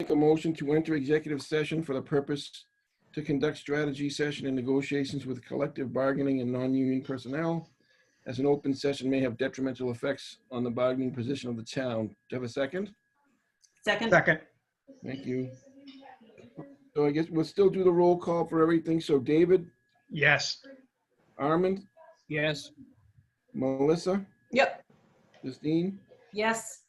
Make a motion to enter executive session for the purpose to conduct strategy session and negotiations with collective bargaining and non-union personnel, as an open session may have detrimental effects on the bargaining position of the town. Do you have a second? Second. Second. Thank you. So I guess we'll still do the roll call for everything. So David, Yes. Armand, Yes. Melissa, Yep. Justine. Yes.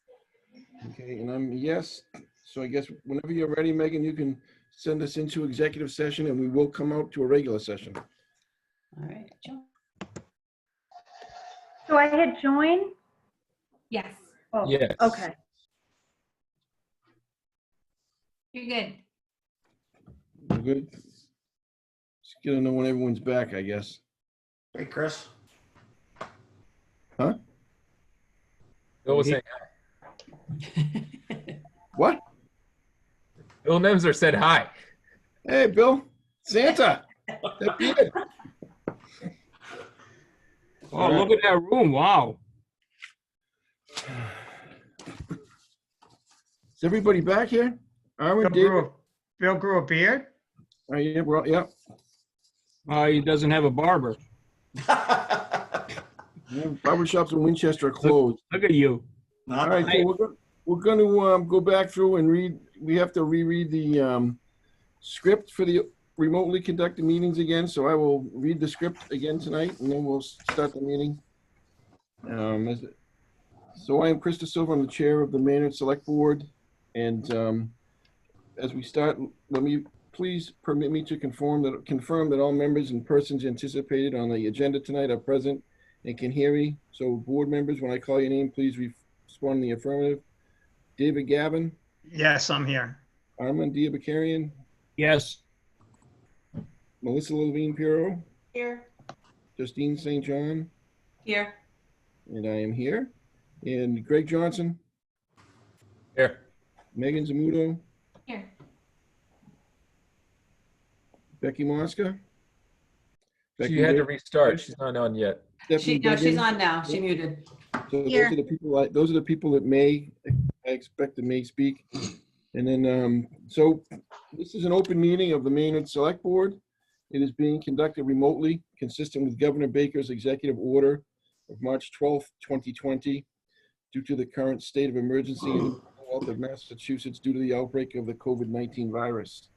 Okay, and I'm yes. So I guess whenever you're ready, Megan, you can send us into executive session and we will come out to a regular session. All right. Joan. So I hit join? Yes. Oh, Yes. okay. You're good. We're good. Just gonna know when everyone's back, I guess. Hey, Chris. Huh? Bill was saying What? Bill Nemser said hi. Hey, Bill. Santa. That beard. Oh, look at that room. Wow. Is everybody back here? Armin, David? Bill grew a beard? Yeah, well, yeah. He doesn't have a barber. Yeah, barber shops in Winchester are closed. Look at you. All right, so we're going to go back through and read. We have to reread the script for the remotely conducted meetings again. So I will read the script again tonight, and then we'll start the meeting. So I am Chris DiSiva. I'm the chair of the Maynard Select Board, and as we start, let me please permit me to confirm that all members and persons anticipated on the agenda tonight are present and can hear me. So board members, when I call your name, please respond in the affirmative. David Gavin, Yes, I'm here. Armand Diabakarian, Yes. Melissa Levine Pirro, Here. Justine St. John, Here. and I am here. And Greg Johnson, Here. Megan Zamuto, Here. Becky Mosca. She had to restart. She's not on yet. Stephanie No, she's Duggan. on now. She muted. So Here. those are the people that I expect that may speak. And then, so this is an open meeting of the Maynard Select Board. It is being conducted remotely, consistent with Governor Baker's executive order of March 12th, 2020, due to the current state of emergency in the Commonwealth of Massachusetts due to the outbreak of the COVID-19 virus.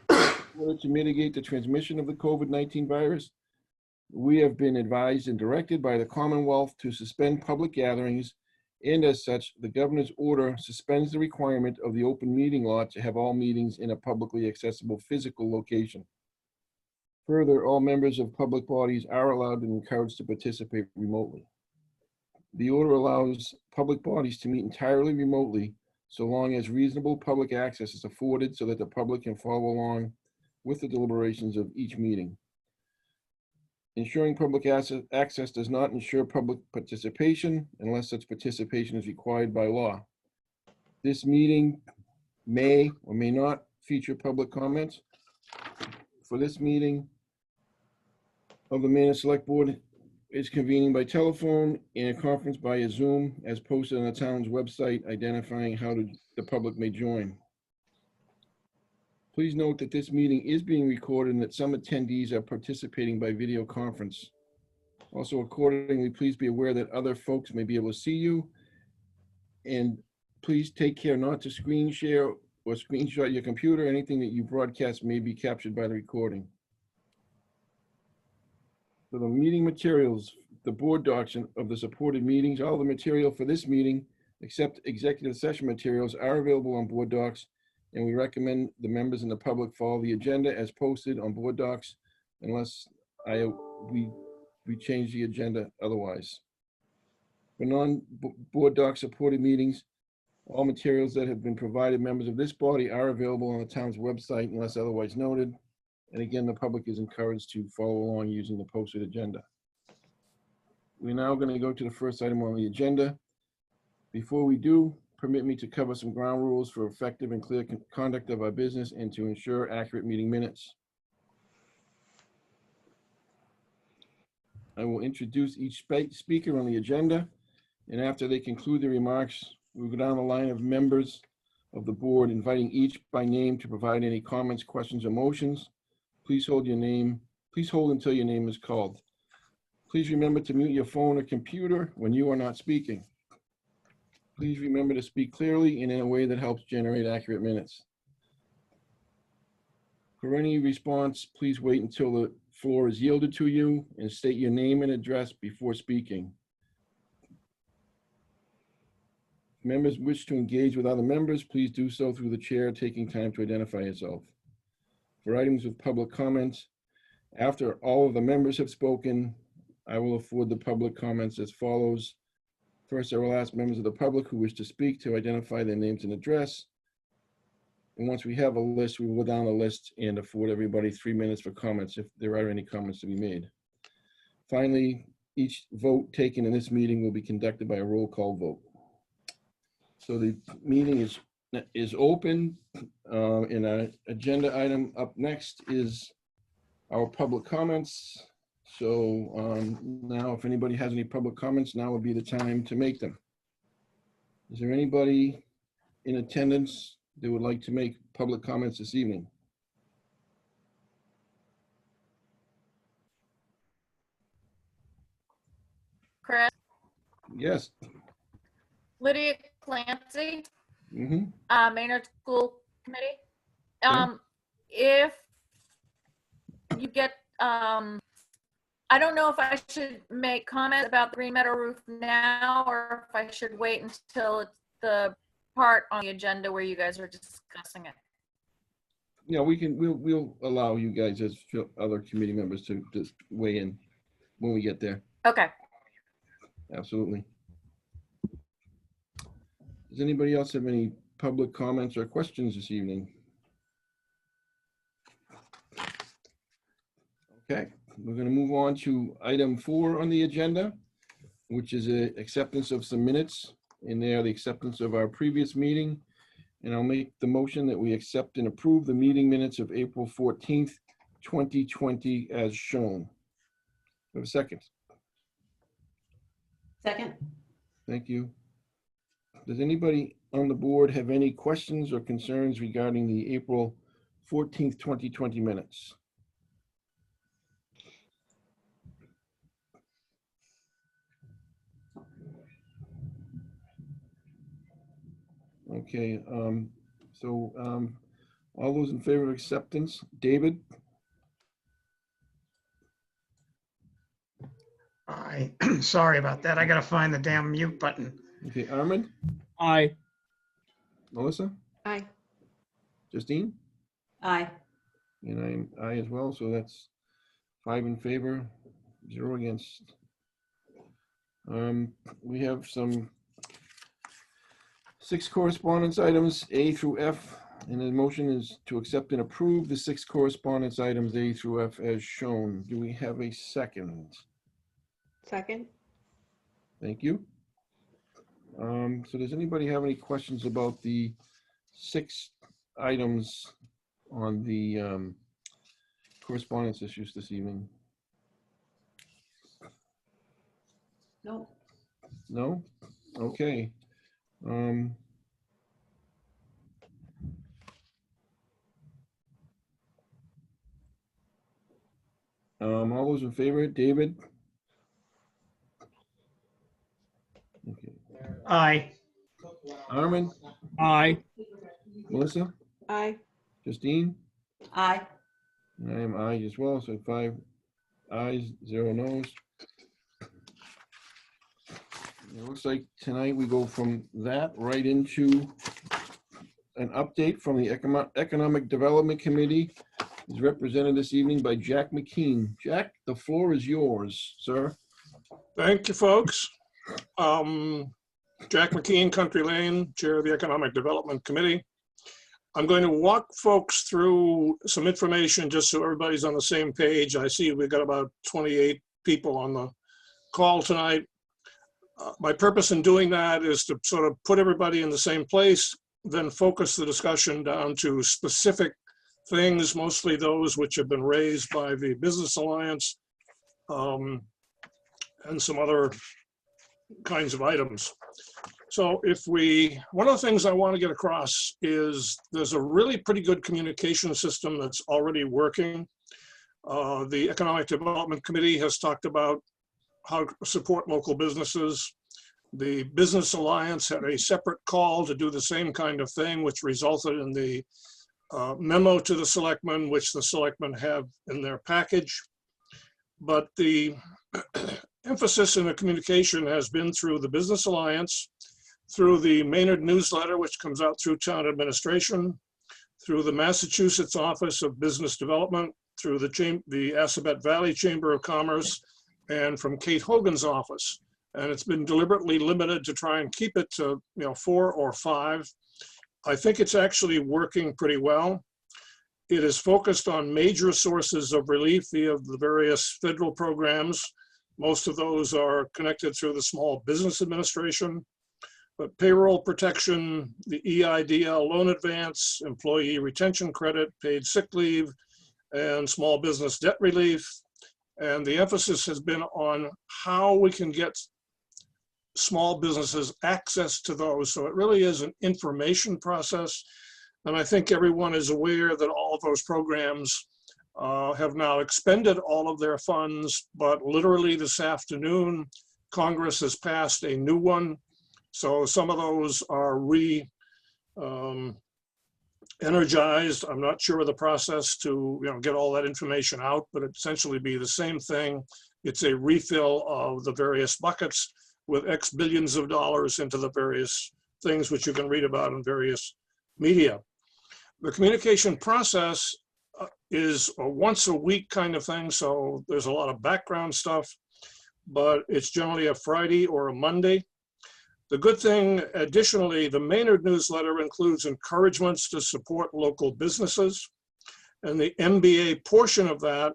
In order to mitigate the transmission of the COVID-19 virus, we have been advised and directed by the Commonwealth to suspend public gatherings, and as such, the governor's order suspends the requirement of the open meeting law to have all meetings in a publicly accessible physical location. Further, all members of public bodies are allowed and encouraged to participate remotely. The order allows public bodies to meet entirely remotely so long as reasonable public access is afforded so that the public can follow along with the deliberations of each meeting. Ensuring public access does not ensure public participation unless such participation is required by law. This meeting may or may not feature public comments. For this meeting of the Maynard Select Board is convening by telephone and a conference via Zoom as posted on the town's website identifying how the public may join. Please note that this meeting is being recorded and that some attendees are participating by video conference. Also, accordingly, please be aware that other folks may be able to see you. And please take care not to screen share or screenshot your computer. Anything that you broadcast may be captured by the recording. For the meeting materials, the board docs of the supported meetings, all the material for this meeting, except executive session materials, are available on board docs. And we recommend the members and the public follow the agenda as posted on board docs unless we change the agenda otherwise. For non-board doc supported meetings, all materials that have been provided members of this body are available on the town's website unless otherwise noted. And again, the public is encouraged to follow along using the posted agenda. We're now going to go to the first item on the agenda. Before we do, permit me to cover some ground rules for effective and clear conduct of our business and to ensure accurate meeting minutes. I will introduce each speaker on the agenda, and after they conclude their remarks, we'll go down the line of members of the board, inviting each by name to provide any comments, questions, or motions. Please hold until your name is called. Please remember to mute your phone or computer when you are not speaking. Please remember to speak clearly and in a way that helps generate accurate minutes. For any response, please wait until the floor is yielded to you and state your name and address before speaking. If members wish to engage with other members, please do so through the chair, taking time to identify yourself. For items with public comments, after all of the members have spoken, I will afford the public comments as follows. First, I will ask members of the public who wish to speak to identify their names and address. And once we have a list, we will go down the list and afford everybody 3 minutes for comments if there are any comments to be made. Finally, each vote taken in this meeting will be conducted by a roll call vote. So the meeting is open. And our agenda item up next is our public comments. So now if anybody has any public comments, now would be the time to make them. Is there anybody in attendance that would like to make public comments this evening? Chris, Yes. Lydia Clancy, Mm-hmm. Maynard School Committee. Okay. If you get, I don't know if I should make comment about the Green Meadow roof now or if I should wait until it's the part on the agenda where you guys are discussing it. Yeah, we'll allow you guys as other committee members to weigh in when we get there. Okay. Absolutely. Does anybody else have any public comments or questions this evening? Okay, we're going to move on to item 4 on the agenda, which is an acceptance of some minutes. And they are the acceptance of our previous meeting. And I'll make the motion that we accept and approve the meeting minutes of April 14th, 2020 as shown. We have a second. Second. Thank you. Does anybody on the board have any questions or concerns regarding the April 14th, 2020 minutes? Okay, all those in favor of acceptance, David? Sorry about that. I gotta find the damn mute button. Okay, Armand? Aye. Melissa? Aye. Justine? Aye. And I'm aye as well, so that's 5 in favor, 0 against. We have some 6 correspondence items, A through F, and the motion is to accept and approve the 6 correspondence items, A through F, as shown. Do we have a second? Second. Thank you. So does anybody have any questions about the 6 items on the correspondence issues this evening? No. No? Okay. All those in favor, David? Okay. Aye. Armin? Aye. Melissa? Aye. Justine? Aye. And I am aye as well, so 5 ayes, 0 noes. It looks like tonight we go from that right into an update from the Economic Development Committee. Is represented this evening by Jack MacKeen. Jack, the floor is yours, sir. Thank you, folks. Jack MacKeen, Country Lane, Chair of the Economic Development Committee. I'm going to walk folks through some information just so everybody's on the same page. I see we've got about 28 people on the call tonight. My purpose in doing that is to sort of put everybody in the same place, then focus the discussion down to specific things, mostly those which have been raised by the Business Alliance and some other kinds of items. So one of the things I want to get across is there's a really pretty good communication system that's already working. The Economic Development Committee has talked about how to support local businesses. The Business Alliance had a separate call to do the same kind of thing, which resulted in the memo to the selectmen, which the selectmen have in their package. But the emphasis in the communication has been through the Business Alliance, through the Maynard newsletter, which comes out through town administration, through the Massachusetts Office of Business Development, through the Assabet Valley Chamber of Commerce, and from Kate Hogan's office. And it's been deliberately limited to try and keep it to 4 or 5. I think it's actually working pretty well. It is focused on major sources of relief via the various federal programs. Most of those are connected through the Small Business Administration. But payroll protection, the EIDL loan advance, employee retention credit, paid sick leave, and small business debt relief. And the emphasis has been on how we can get small businesses access to those. So it really is an information process. And I think everyone is aware that all of those programs have now expended all of their funds, but literally this afternoon, Congress has passed a new one. So some of those are energized. I'm not sure of the process to get all that information out, but it essentially be the same thing. It's a refill of the various buckets with X billions of dollars into the various things which you can read about in various media. The communication process is a once a week kind of thing, so there's a lot of background stuff, but it's generally a Friday or a Monday. The good thing, additionally, the Maynard newsletter includes encouragements to support local businesses, and the MBA portion of that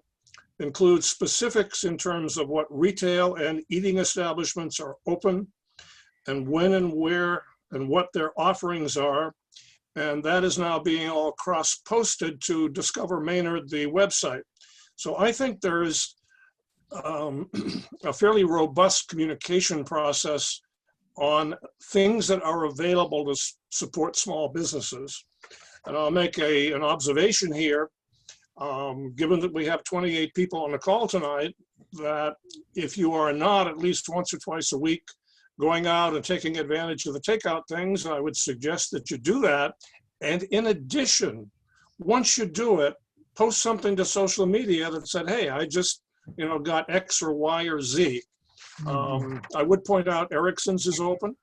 includes specifics in terms of what retail and eating establishments are open, and when and where and what their offerings are. And that is now being all cross-posted to Discover Maynard, the website. So I think there's a fairly robust communication process on things that are available to support small businesses. And I'll make an observation here, given that we have 28 people on the call tonight, that if you are not at least once or twice a week going out and taking advantage of the takeout things, I would suggest that you do that. And in addition, once you do it, post something to social media that said, hey, I just got X or Y or Z. I would point out Erickson's is open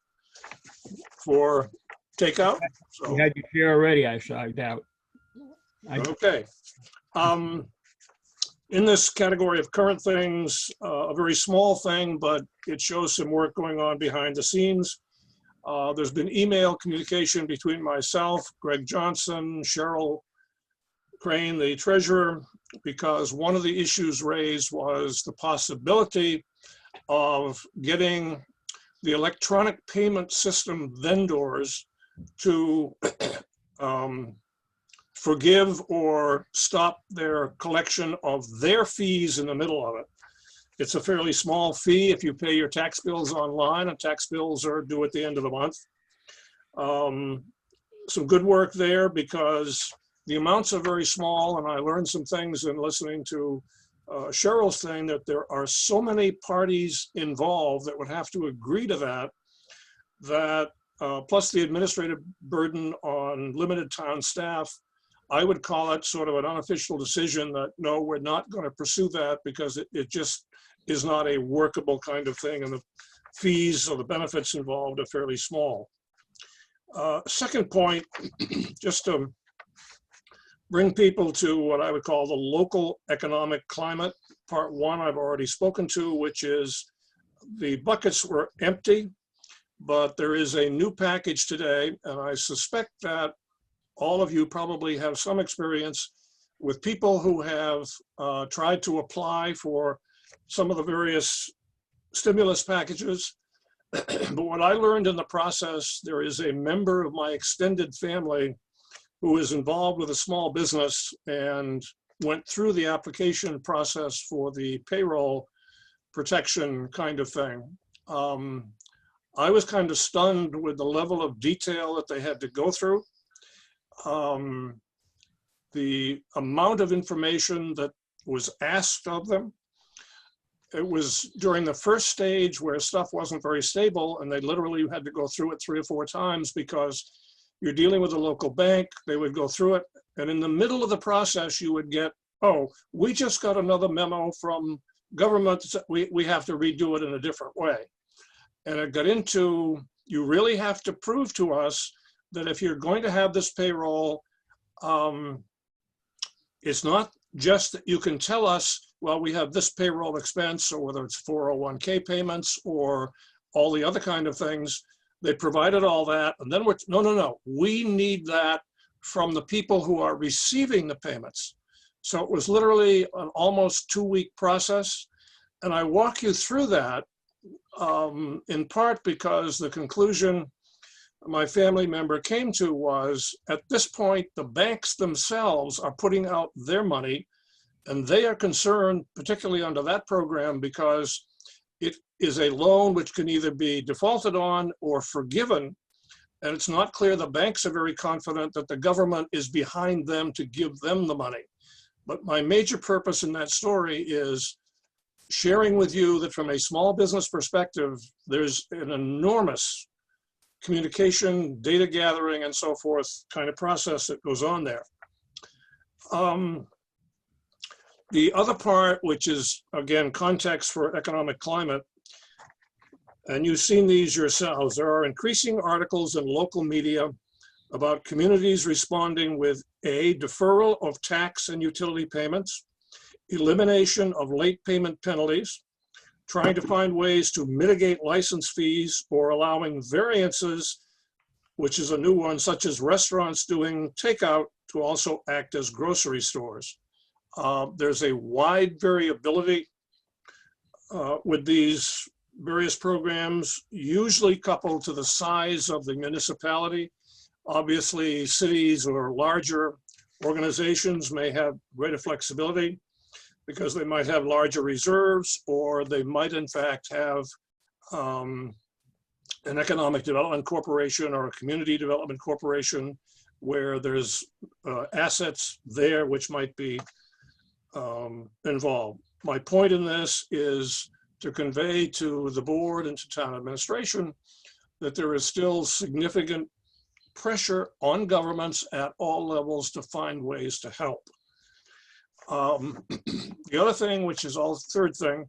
for takeout. So. You had your share already, I doubt. Okay. In this category of current things, a very small thing, but it shows some work going on behind the scenes. There's been email communication between myself, Greg Johnson, Cheryl Crane, the treasurer, because one of the issues raised was the possibility of getting the electronic payment system vendors to forgive or stop their collection of their fees in the middle of it. It's a fairly small fee if you pay your tax bills online, and tax bills are due at the end of the month. Some good work there because the amounts are very small, and I learned some things in listening to Cheryl's thing, that there are so many parties involved that would have to agree to that plus the administrative burden on limited town staff. I would call it sort of an unofficial decision that, no, we're not going to pursue that because it just is not a workable kind of thing, and the fees or the benefits involved are fairly small. Second point, just to bring people to what I would call the local economic climate. Part one I've already spoken to, which is the buckets were empty, but there is a new package today, and I suspect that all of you probably have some experience with people who have tried to apply for some of the various stimulus packages. But what I learned in the process, there is a member of my extended family who is involved with a small business and went through the application process for the payroll protection kind of thing. I was kind of stunned with the level of detail that they had to go through. The amount of information that was asked of them. It was during the first stage where stuff wasn't very stable, and they literally had to go through it 3 or 4 times because you're dealing with a local bank. They would go through it, and in the middle of the process, you would get, oh, we just got another memo from government. We have to redo it in a different way. And it got into, you really have to prove to us that if you're going to have this payroll, it's not just that you can tell us, well, we have this payroll expense, or whether it's 401k payments or all the other kind of things. They provided all that. And then no. We need that from the people who are receiving the payments. So it was literally an almost 2-week process. And I walk you through that in part because the conclusion my family member came to was, at this point, the banks themselves are putting out their money, and they are concerned, particularly under that program, because it is a loan which can either be defaulted on or forgiven. And it's not clear the banks are very confident that the government is behind them to give them the money. But my major purpose in that story is sharing with you that from a small business perspective, there's an enormous communication, data gathering, and so forth kind of process that goes on there. The other part, which is, again, context for economic climate, and you've seen these yourselves, there are increasing articles in local media about communities responding with A, deferral of tax and utility payments, elimination of late payment penalties, trying to find ways to mitigate license fees, or allowing variances, which is a new one, such as restaurants doing takeout to also act as grocery stores. There's a wide variability with these various programs, usually coupled to the size of the municipality. Obviously, cities or larger organizations may have greater flexibility because they might have larger reserves, or they might in fact have an economic development corporation or a community development corporation where there's assets there which might be involved. My point in this is to convey to the board and to town administration that there is still significant pressure on governments at all levels to find ways to help. The other thing, which is all the third thing,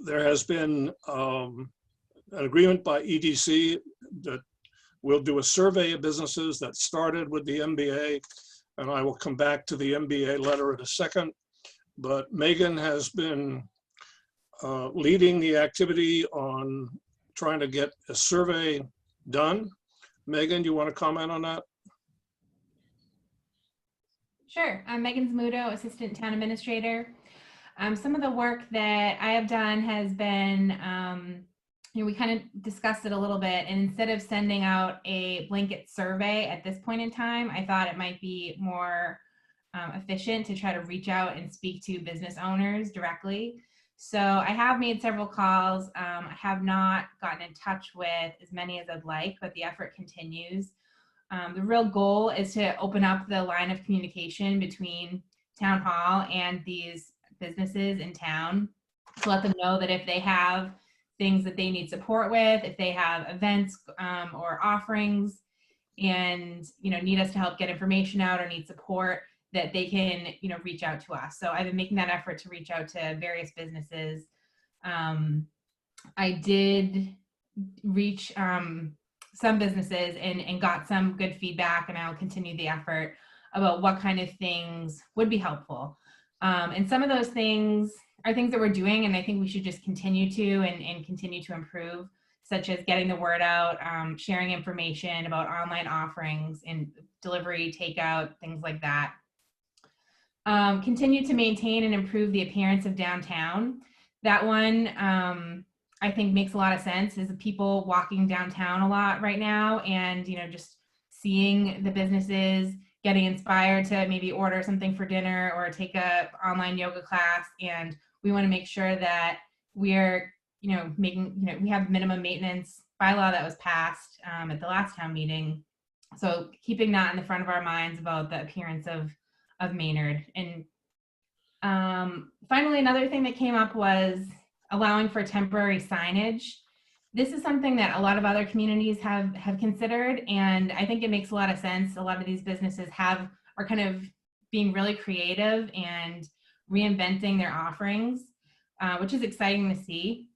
there has been an agreement by EDC that we'll do a survey of businesses that started with the MBA, and I will come back to the MBA letter in a second. But Megan has been leading the activity on trying to get a survey done. Megan, do you want to comment on that? Sure. I'm Megan Zamudo, Assistant Town Administrator. Some of the work that I have done has been, we kind of discussed it a little bit, and instead of sending out a blanket survey at this point in time, I thought it might be more efficient to try to reach out and speak to business owners directly. So I have made several calls. I have not gotten in touch with as many as I'd like, but the effort continues. The real goal is to open up the line of communication between town hall and these businesses in town to let them know that if they have things that they need support with, if they have events or offerings and need us to help get information out or need support, that they can reach out to us. So I've been making that effort to reach out to various businesses. I did reach some businesses and got some good feedback, and I'll continue the effort about what kind of things would be helpful. And some of those things are things that we're doing, and I think we should just continue to and continue to improve, such as getting the word out, sharing information about online offerings and delivery, takeout, things like that. Continue to maintain and improve the appearance of downtown. That one, I think makes a lot of sense, is the people walking downtown a lot right now, and just seeing the businesses, getting inspired to maybe order something for dinner or take a online yoga class. And we want to make sure that we're making we have minimum maintenance bylaw that was passed at the last town meeting. So keeping that in the front of our minds about the appearance of Maynard. And finally, another thing that came up was allowing for temporary signage. This is something that a lot of other communities have considered, and I think it makes a lot of sense. A lot of these businesses are kind of being really creative and reinventing their offerings, which is exciting to see.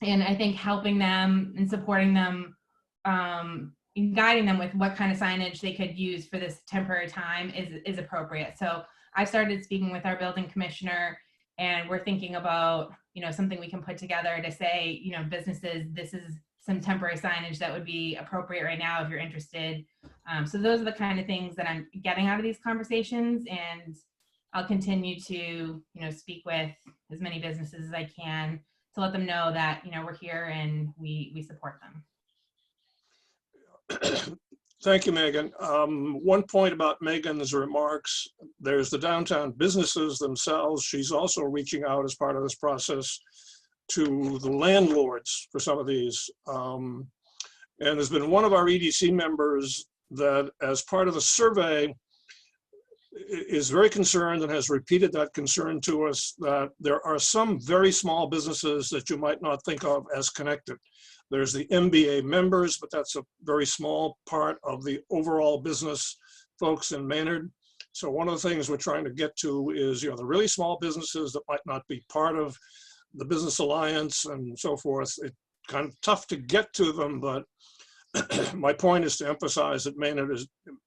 And I think helping them and supporting them and guiding them with what kind of signage they could use for this temporary time is appropriate. So I started speaking with our building commissioner, and we're thinking about, something we can put together to say, businesses, this is some temporary signage that would be appropriate right now if you're interested. So those are the kind of things that I'm getting out of these conversations, and I'll continue to, speak with as many businesses as I can to let them know that, we're here and we support them. Thank you, Megan. One point about Megan's remarks, there's the downtown businesses themselves. She's also reaching out as part of this process to the landlords for some of these. And there's been one of our EDC members that, as part of the survey, is very concerned and has repeated that concern to us, that there are some very small businesses that you might not think of as connected. There's the MBA members, but that's a very small part of the overall business folks in Maynard. So one of the things we're trying to get to is, the really small businesses that might not be part of the Business Alliance and so forth. It's kind of tough to get to them, but my point is to emphasize that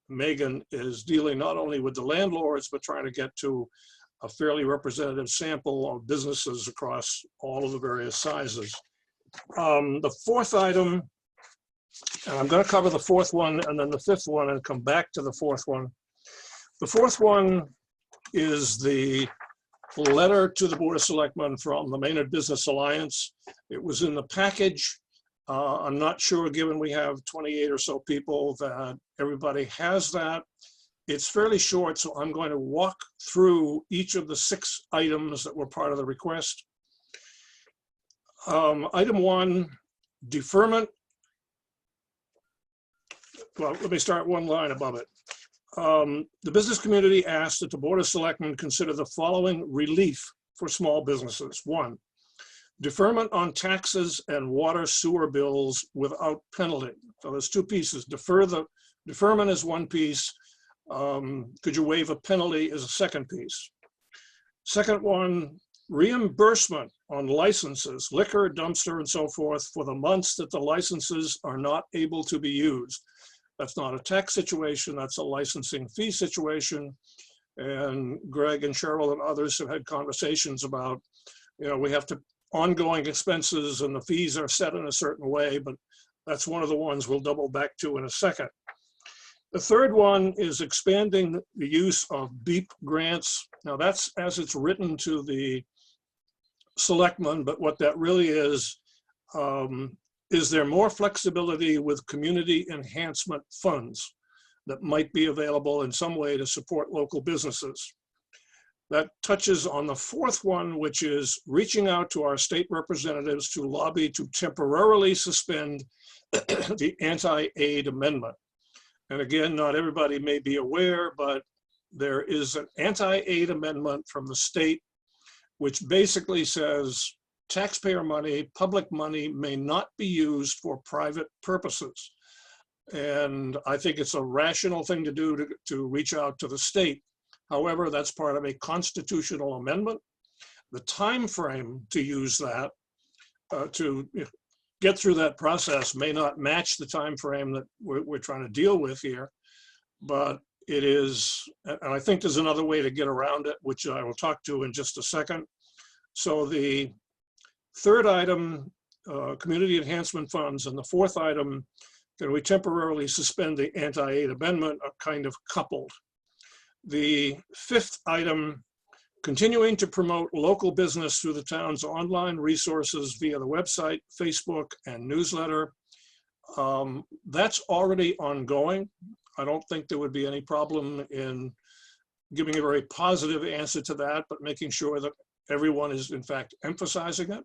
Megan is dealing not only with the landlords, but trying to get to a fairly representative sample of businesses across all of the various sizes. The fourth item, and I'm going to cover the fourth one and then the fifth one and come back to the fourth one. The fourth one is the letter to the Board of Selectmen from the Maynard Business Alliance. It was in the package. I'm not sure, given we have 28 or so people, that everybody has that. It's fairly short, so I'm going to walk through each of the 6 items that were part of the request. Item 1, deferment. Well, let me start one line above it. The business community asked that the Board of Selectmen consider the following relief for small businesses. 1, deferment on taxes and water sewer bills without penalty. So there's 2 pieces. Deferment is one piece. Could you waive a penalty is a second piece. Second one, reimbursement on licenses, liquor, dumpster, and so forth for the months that the licenses are not able to be used. That's not a tax situation, that's a licensing fee situation. And Greg and Cheryl and others have had conversations about, we have to ongoing expenses and the fees are set in a certain way, but that's one of the ones we'll double back to in a second. The third one is expanding the use of BEEP grants. Now that's as it's written to the selectmen, but what that really is there more flexibility with community enhancement funds that might be available in some way to support local businesses. That touches on the fourth one, which is reaching out to our state representatives to lobby to temporarily suspend the anti-aid amendment. And again, not everybody may be aware, but there is an anti-aid amendment from the state, which basically says taxpayer money, public money may not be used for private purposes. And I think it's a rational thing to do to reach out to the state. However, that's part of a constitutional amendment. The time frame to use that, to get through that process may not match the time frame that we're trying to deal with here, but it is, and I think there's another way to get around it, which I will talk to in just a second. So the third item, community enhancement funds, and the fourth item, can we temporarily suspend the anti-aid amendment, are kind of coupled. The fifth item, continuing to promote local business through the town's online resources via the website, Facebook, and newsletter. That's already ongoing. I don't think there would be any problem in giving a very positive answer to that, but making sure that everyone is in fact emphasizing it.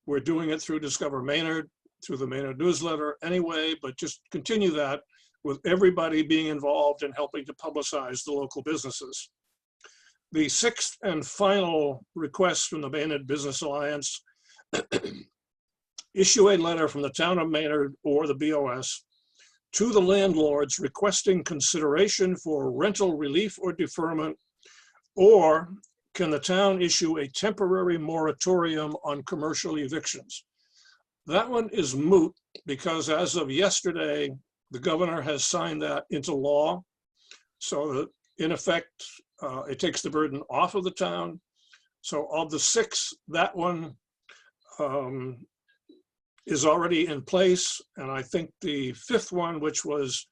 We're doing it through Discover Maynard. through the Maynard newsletter anyway, but just continue that with everybody being involved in helping to publicize the local businesses. The sixth and final request from the Maynard Business Alliance, issue a letter from the town of Maynard or the BOS to the landlords requesting consideration for rental relief or deferment, or can the town issue a temporary moratorium on commercial evictions? That one is moot because as of yesterday, the governor has signed that into law. So that in effect, it takes the burden off of the town. So of the six, that one is already in place. And I think the fifth one, which was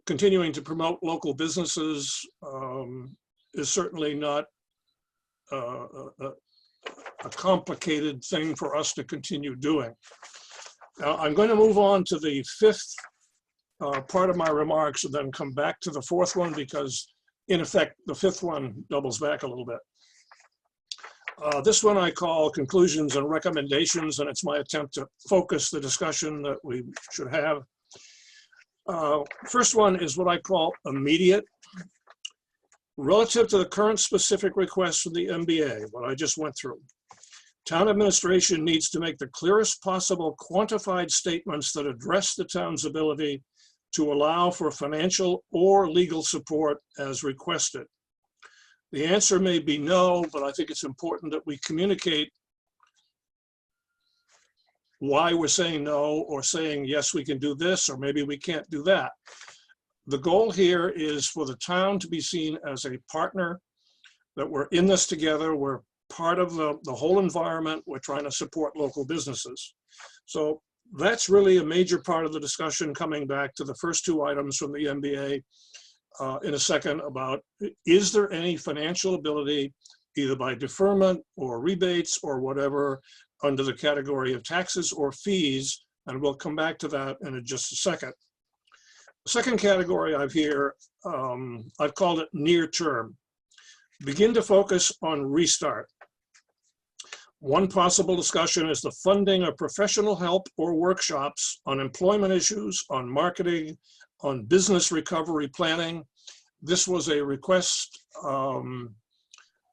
continuing to promote local businesses, is certainly not a complicated thing for us to continue doing. Now, I'm going to move on to the fifth part of my remarks and then come back to the fourth one because, in effect, the fifth one doubles back a little bit. This one I call conclusions and recommendations, and it's my attempt to focus the discussion that we should have. First one is what I call immediate. Relative to the current specific request from the MBA, what I just went through, town administration needs to make the clearest possible quantified statements that address the town's ability to allow for financial or legal support as requested. The answer may be no, but I think it's important that we communicate why we're saying no or saying, yes, we can do this, or maybe we can't do that. The goal here is for the town to be seen as a partner, that we're in this together, we're part of the whole environment, we're trying to support local businesses. So that's really a major part of the discussion, coming back to the first two items from the MBA in a second about, is there any financial ability, either by deferment or rebates or whatever, under the category of taxes or fees, and we'll come back to that in just a second. The second category I've here, I've called it near term. Begin to focus on restart. One possible discussion is the funding of professional help or workshops on employment issues, on marketing, on business recovery planning. This was a request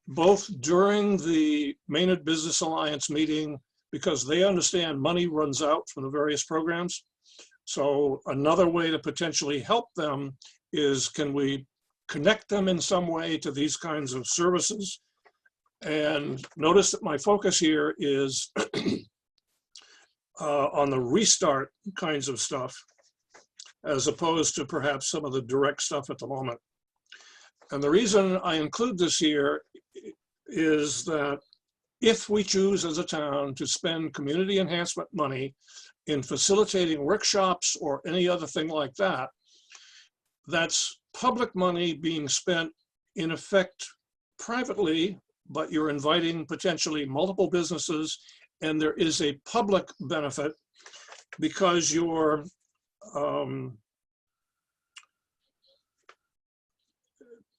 both during the Maynard Business Alliance meeting, because they understand money runs out from the various programs. So another way to potentially help them is, can we connect them in some way to these kinds of services? And notice that my focus here is on the restart kinds of stuff, as opposed to perhaps some of the direct stuff at the moment. And the reason I include this here is that if we choose as a town to spend community enhancement money in facilitating workshops or any other thing like that, that's public money being spent in effect privately, but you're inviting potentially multiple businesses, and there is a public benefit because you're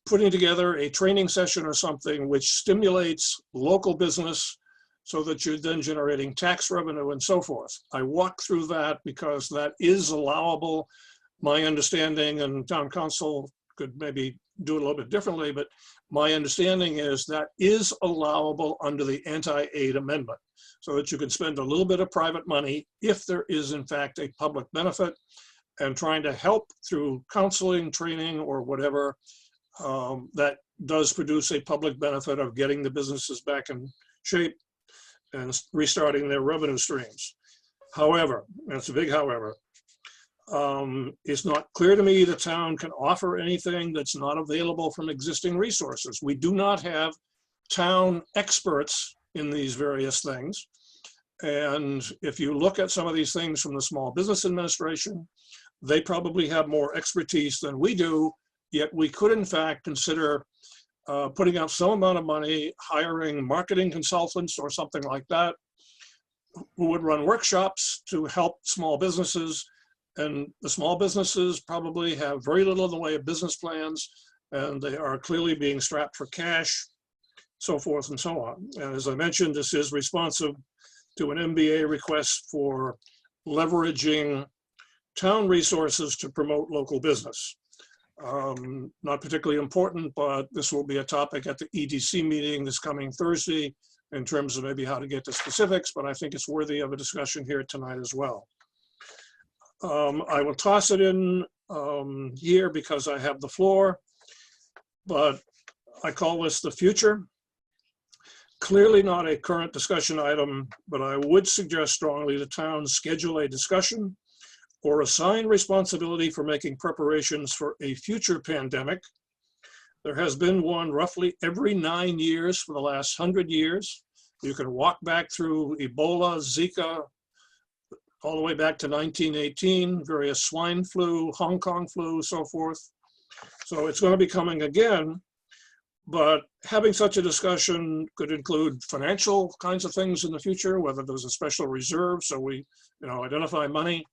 putting together a training session or something which stimulates local business so that you're then generating tax revenue and so forth. I walk through that because that is allowable. My understanding, and town council could maybe do it a little bit differently, but my understanding is that is allowable under the anti-aid amendment, so that you can spend a little bit of private money if there is in fact a public benefit, and trying to help through counseling, training, or whatever that does produce a public benefit of getting the businesses back in shape and restarting their revenue streams. However, that's a big however, it's not clear to me the town can offer anything that's not available from existing resources. We do not have town experts in these various things. And if you look at some of these things from the Small Business Administration, they probably have more expertise than we do, yet we could in fact consider putting out some amount of money, hiring marketing consultants or something like that, who would run workshops to help small businesses. And the small businesses probably have very little in the way of business plans, and they are clearly being strapped for cash, so forth and so on. And as I mentioned, this is responsive to an MBA request for leveraging town resources to promote local business. Not particularly important, but this will be a topic at the EDC meeting this coming Thursday in terms of maybe how to get to specifics, but I think it's worthy of a discussion here tonight as well. I will toss it in here because I have the floor, but I call this the future. Clearly not a current discussion item, but I would suggest strongly the town schedule a discussion or assign responsibility for making preparations for a future pandemic. There has been one roughly every 9 years for the last 100 years. You can walk back through Ebola, Zika, all the way back to 1918, various swine flu, Hong Kong flu, so forth. So it's going to be coming again, but having such a discussion could include financial kinds of things in the future, whether there's a special reserve, so we identify money,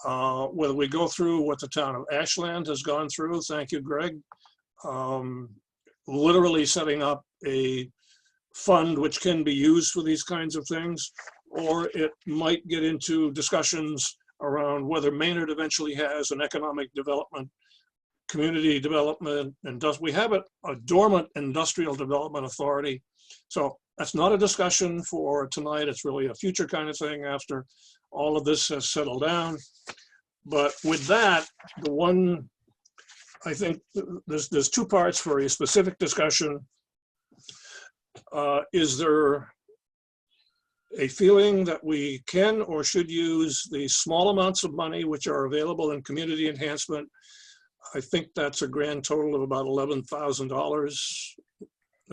whether we go through what the town of Ashland has gone through, thank you, Greg, literally setting up a fund which can be used for these kinds of things, or it might get into discussions around whether Maynard eventually has an economic development, community development, and we have a dormant industrial development authority. So that's not a discussion for tonight. It's really a future kind of thing after all of this has settled down. But with that, the one, I think there's two parts for a specific discussion. Is there a feeling that we can or should use the small amounts of money which are available in community enhancement? I think that's a grand total of about $11,000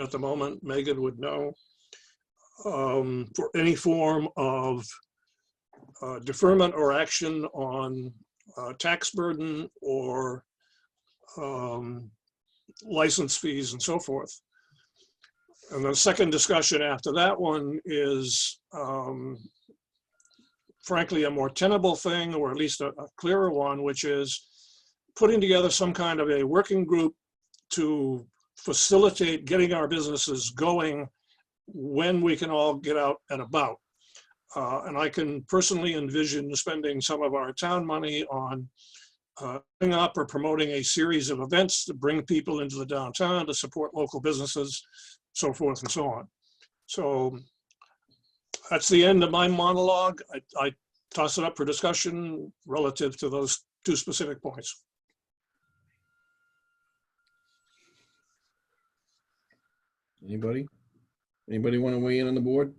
at the moment. Megan would know. For any form of deferment or action on tax burden or license fees and so forth. And the second discussion after that one is, frankly, a more tenable thing, or at least a clearer one, which is putting together some kind of a working group to facilitate getting our businesses going when we can all get out and about. And I can personally envision spending some of our town money on putting up or promoting a series of events to bring people into the downtown to support local businesses, so forth and so on. So that's the end of my monologue. I toss it up for discussion relative to those two specific points. Anybody want to weigh in on the board?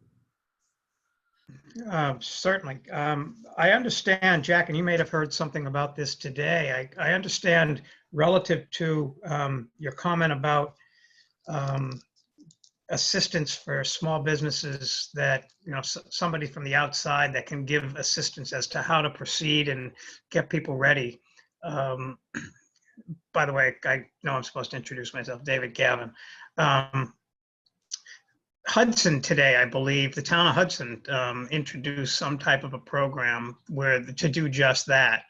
Certainly. I understand, Jack, and you may have heard something about this today. I understand relative to your comment about assistance for small businesses, that somebody from the outside that can give assistance as to how to proceed and get people ready. By the way, I know I'm supposed to introduce myself, David Gavin. Hudson today, I believe, the town of Hudson introduced some type of a program to do just that.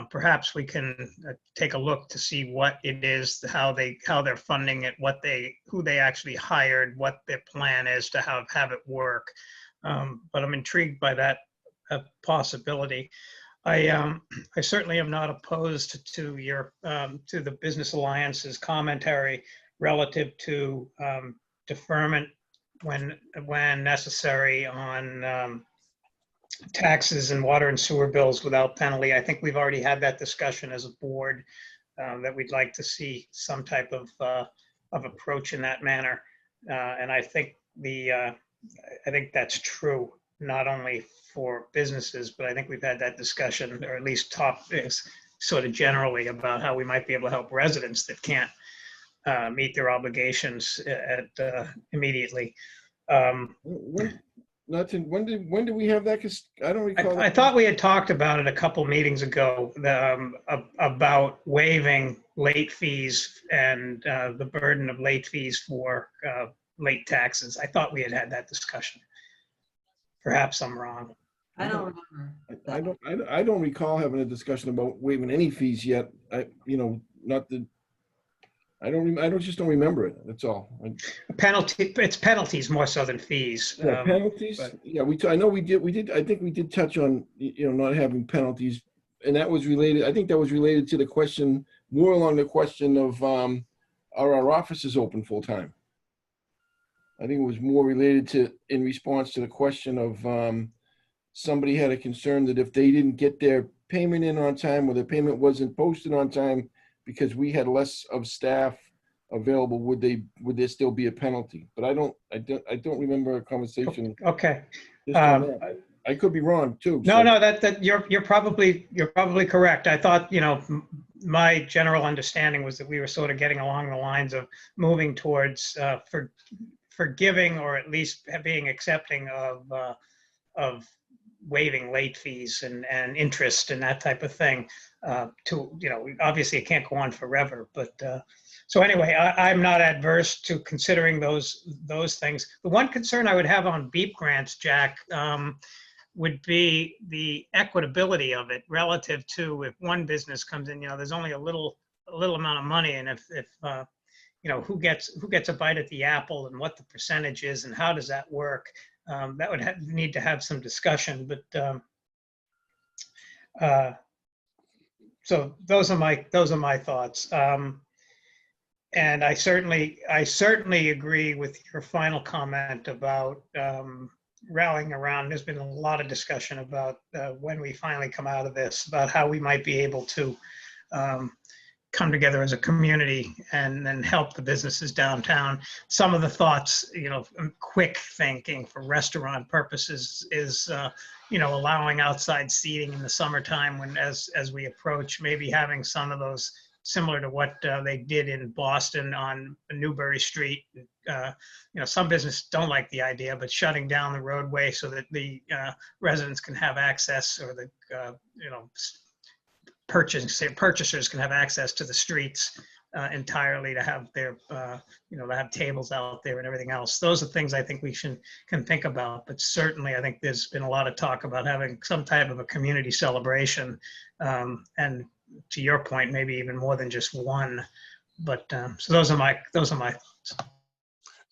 Perhaps we can take a look to see what it is, how they're funding it, who they actually hired, what their plan is to have it work. But I'm intrigued by that possibility. I certainly am not opposed to your to the Business Alliance's commentary relative to deferment when necessary on taxes and water and sewer bills without penalty. I think we've already had that discussion as a board, that we'd like to see some type of approach in that manner. And I think I think that's true, not only for businesses, but I think we've had that discussion, or at least talked sort of generally about how we might be able to help residents that can't meet their obligations immediately. When did we have that? Because I don't recall. I thought we had talked about it a couple meetings ago, about waiving late fees and the burden of late fees for late taxes. I thought we had had that discussion. Perhaps I'm wrong. I don't remember. I don't recall having a discussion about waiving any fees yet. Not that just don't remember it. That's all. It's penalties more so than fees. Yeah, penalties. but- Yeah, I know we did. I think we did touch on, not having penalties, and that was related. I think that was related to the question, more along the question of, are our offices open full time? I think it was more related to, in response to the question of, somebody had a concern that if they didn't get their payment in on time, or the payment wasn't posted on time because we had less of staff available, would there still be a penalty? But I don't remember a conversation. Okay. just on that. I could be wrong too. No, so- no, that you're probably correct. I thought, my general understanding was that we were sort of getting along the lines of moving towards forgiving, or at least being accepting of waiving late fees and interest and that type of thing. Obviously it can't go on forever, but so anyway, I'm not adverse to considering those things. The one concern I would have on BEEP grants, Jack, would be the equitability of it relative to if one business comes in, there's only a little amount of money, and if who gets a bite at the apple and what the percentage is and how does that work, that would need to have some discussion. But so those are my thoughts. And I certainly agree with your final comment about rallying around. There's been a lot of discussion about when we finally come out of this, about how we might be able to come together as a community and then help the businesses downtown. Some of the thoughts, quick thinking for restaurant purposes is, allowing outside seating in the summertime when, as we approach, maybe having some of those similar to what they did in Boston on Newbury Street. Some businesses don't like the idea, but shutting down the roadway so that the residents can have access, or the, purchasers can have access to the streets entirely, to have their, to have tables out there and everything else. Those are things I think we can think about. But certainly, I think there's been a lot of talk about having some type of a community celebration, and to your point, maybe even more than just one. But so those are my thoughts.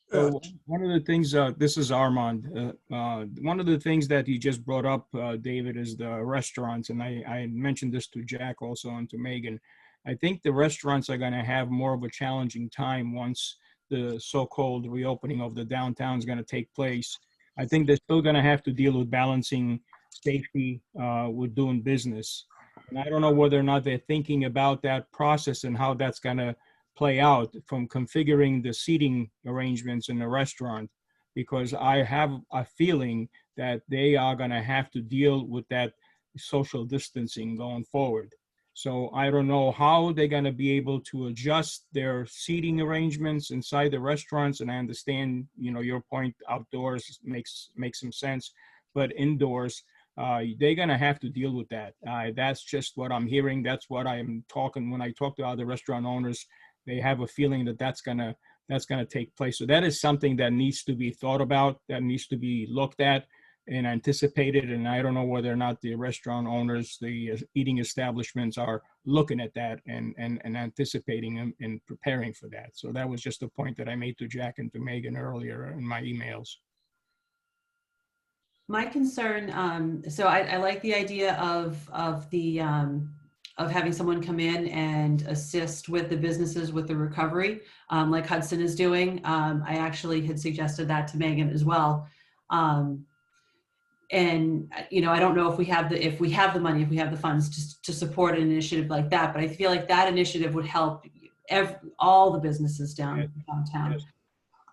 So one of the things, this is Armand. One of the things that you just brought up, David, is the restaurants. And I mentioned this to Jack also and to Megan. I think the restaurants are going to have more of a challenging time once the so-called reopening of the downtown is going to take place. I think they're still going to have to deal with balancing safety with doing business. And I don't know whether or not they're thinking about that process and how that's going to play out, from configuring the seating arrangements in the restaurant, because I have a feeling that they are going to have to deal with that social distancing going forward. So I don't know how they're going to be able to adjust their seating arrangements inside the restaurants. And I understand, your point, outdoors makes some sense, but indoors, they're going to have to deal with that. That's just what I'm hearing. That's what I'm talking. When I talk to other restaurant owners, they have a feeling that that's gonna take place. So that is something that needs to be thought about, that needs to be looked at and anticipated. And I don't know whether or not the restaurant owners, the eating establishments, are looking at that and anticipating and preparing for that. So that was just a point that I made to Jack and to Megan earlier in my emails. My concern, so I like the idea of having someone come in and assist with the businesses with the recovery, like Hudson is doing. I actually had suggested that to Megan as well. And I don't know if we have the money, if we have the funds to support an initiative like that, but I feel like that initiative would help all the businesses downtown.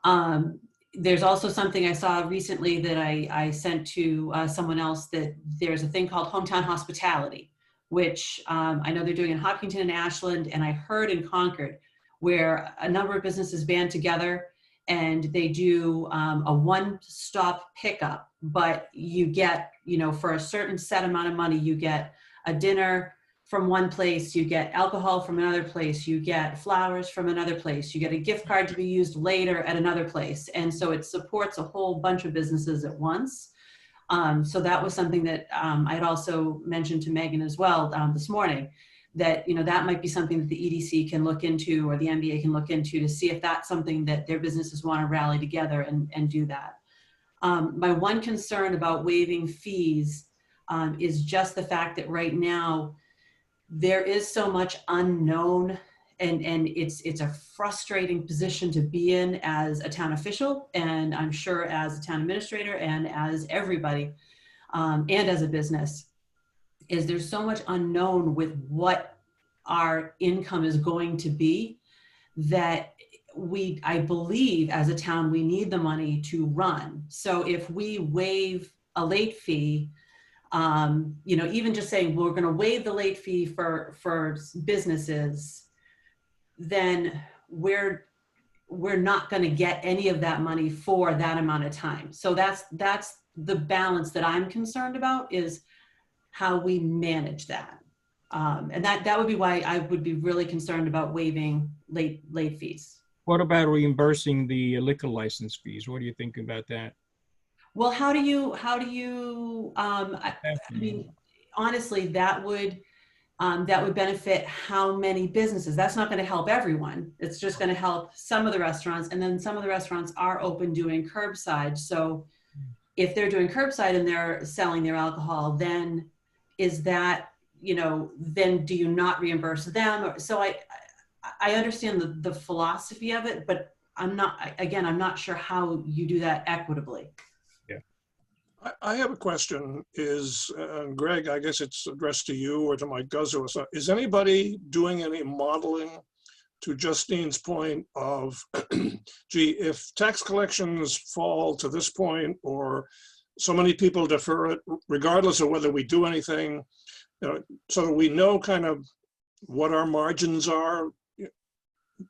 Yes. There's also something I saw recently that I sent to someone else, that there's a thing called Hometown Hospitality, which I know they're doing in Hopkinton and Ashland, and I heard in Concord, where a number of businesses band together and they do a one-stop pickup, but you get, for a certain set amount of money, you get a dinner from one place, you get alcohol from another place, you get flowers from another place, you get a gift card to be used later at another place. And so it supports a whole bunch of businesses at once. So that was something that I had also mentioned to Megan as well this morning, that, that might be something that the EDC can look into, or the MBA can look into, to see if that's something that their businesses want to rally together and do that. My one concern about waiving fees is just the fact that right now there is so much unknown, and it's a frustrating position to be in as a town official, and I'm sure as a town administrator and as everybody, and as a business, is there's so much unknown with what our income is going to be, that I believe as a town, we need the money to run. So if we waive a late fee, even just saying we're going to waive the late fee for businesses, then we're not going to get any of that money for that amount of time. So that's the balance that I'm concerned about, is how we manage that. And that would be why I would be really concerned about waiving late fees. What about reimbursing the liquor license fees? What do you think about that? Well, how do you, I mean, honestly, that would benefit how many businesses? That's not going to help everyone. It's just going to help some of the restaurants, and then some of the restaurants are open doing curbside. So if they're doing curbside and they're selling their alcohol, then is that, then do you not reimburse them? So I understand the philosophy of it, but I'm not sure how you do that equitably. I have a question, Greg, I guess it's addressed to you or to Mike Guzzo. Is anybody doing any modeling, to Justine's point of, gee, if tax collections fall to this point, or so many people defer it, regardless of whether we do anything, so that we know kind of what our margins are,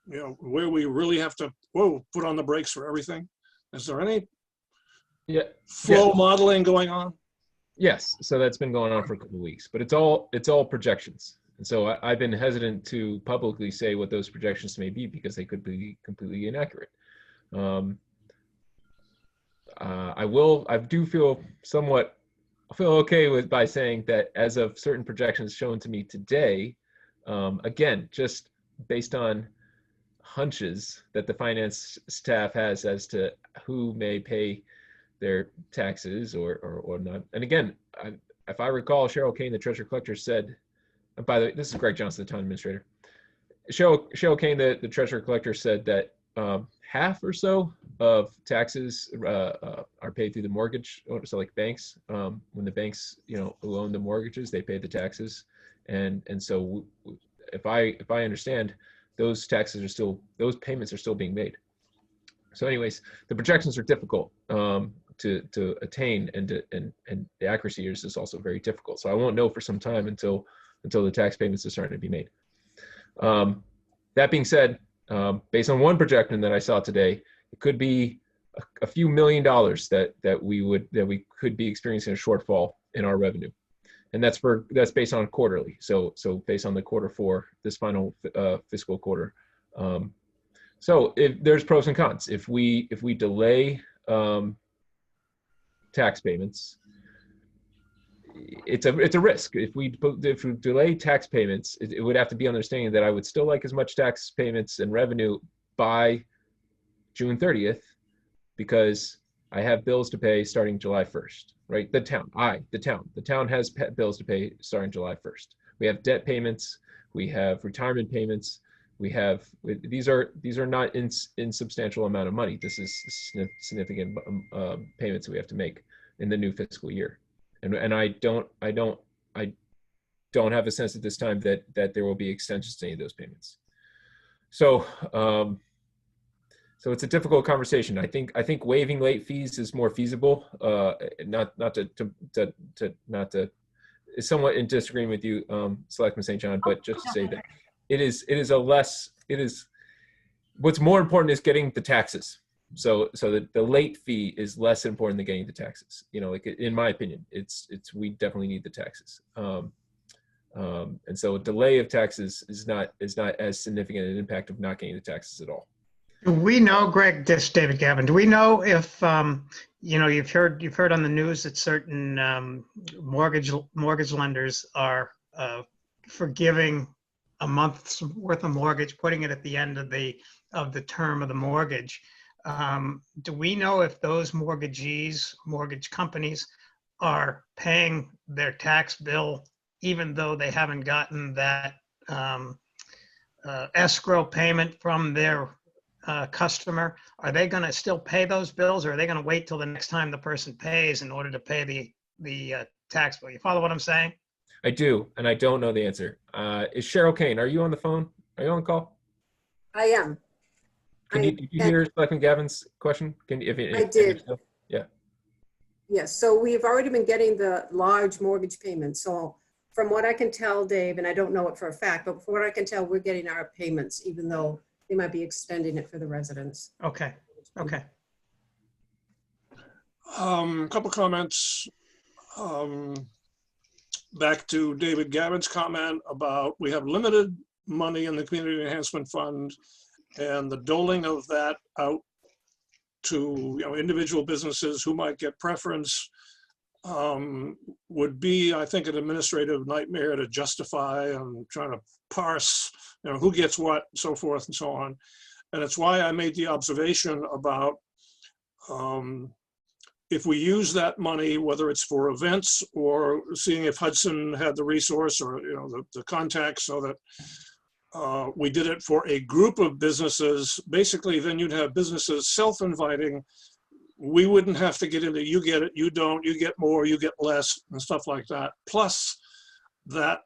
where we really have to, put on the brakes for everything? Is there any flow modeling going on? Yes, so that's been going on for a couple of weeks, but it's all projections. And so I've been hesitant to publicly say what those projections may be, because they could be completely inaccurate. I do feel okay by saying that as of certain projections shown to me today, again, just based on hunches that the finance staff has as to who may pay their taxes or not. And again, if I recall, Cheryl Kane, the treasurer collector, said, and by the way, this is Greg Johnson, the town administrator. Cheryl Kane, the treasurer collector, said that half or so of taxes are paid through the mortgage. So like banks, when the banks, who own the mortgages, they pay the taxes. And so if I understand, those payments are still being made. So anyways, the projections are difficult to attain, and the accuracy is just also very difficult. So I won't know for some time until the tax payments are starting to be made. That being said, based on one projection that I saw today, it could be a few $1 million that we could be experiencing a shortfall in our revenue, and that's based on quarterly. So based on the Q4, this final fiscal quarter. So if there's pros and cons. If we delay tax payments, it's a risk. If we delay tax payments, it would have to be understanding that I would still like as much tax payments and revenue by June 30th, because I have bills to pay starting July 1st, right? The town has bills to pay starting July 1st. We have debt payments, we have retirement payments, these are not insubstantial amount of money. This is significant payments that we have to make in the new fiscal year. And I don't have a sense at this time that there will be extensions to any of those payments. So it's a difficult conversation. I think waiving late fees is more feasible. Not to is somewhat in disagreement with you, Selectman St. John, but just to say that what's more important is getting the taxes. So that the late fee is less important than getting the taxes. Like in my opinion, we definitely need the taxes. And so a delay of taxes is not as significant an impact of not getting the taxes at all. Do we know, Greg, this is David Gavin, do we know if, you've heard on the news that certain mortgage lenders are forgiving a month's worth of mortgage, putting it at the end of the term of the mortgage. Do we know if those mortgagees, mortgage companies, are paying their tax bill even though they haven't gotten that escrow payment from their customer? Are they going to still pay those bills, or are they going to wait till the next time the person pays in order to pay the tax bill? You follow what I'm saying? I do, and I don't know the answer. Is Cheryl Kane, are you on the phone? Are you on the call? I am. Did you hear Selectman Gavin's question? I did. Yeah. Yes, so we've already been getting the large mortgage payments. So from what I can tell, Dave, and I don't know it for a fact, but from what I can tell, we're getting our payments, even though they might be extending it for the residents. Okay. Okay. Couple comments. Back to David Gavin's comment about we have limited money in the Community Enhancement Fund, and the doling of that out to individual businesses who might get preference would be, I think, an administrative nightmare to justify and trying to parse, who gets what, so forth and so on. And it's why I made the observation about if we use that money, whether it's for events or seeing if Hudson had the resource or the contacts, so that we did it for a group of businesses, basically then you'd have businesses self-inviting. We wouldn't have to get into you get it, you don't, you get more, you get less, and stuff like that. Plus, that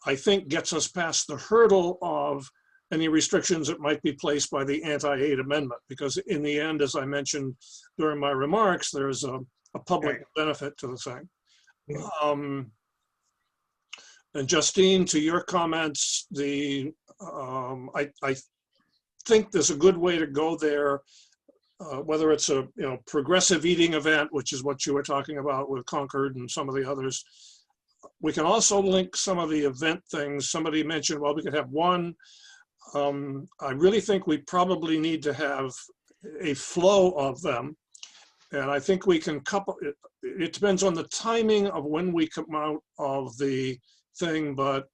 I think gets us past the hurdle of any restrictions that might be placed by the anti-aid amendment, because in the end, as I mentioned during my remarks, there's a public benefit to the thing. And Justine, to your comments, I think there's a good way to go there, whether it's a progressive eating event, which is what you were talking about with Concord and some of the others. We can also link some of the event things. Somebody mentioned, well, we could have one. I really think we probably need to have a flow of them. And I think we can couple it. It depends on the timing of when we come out of the thing, but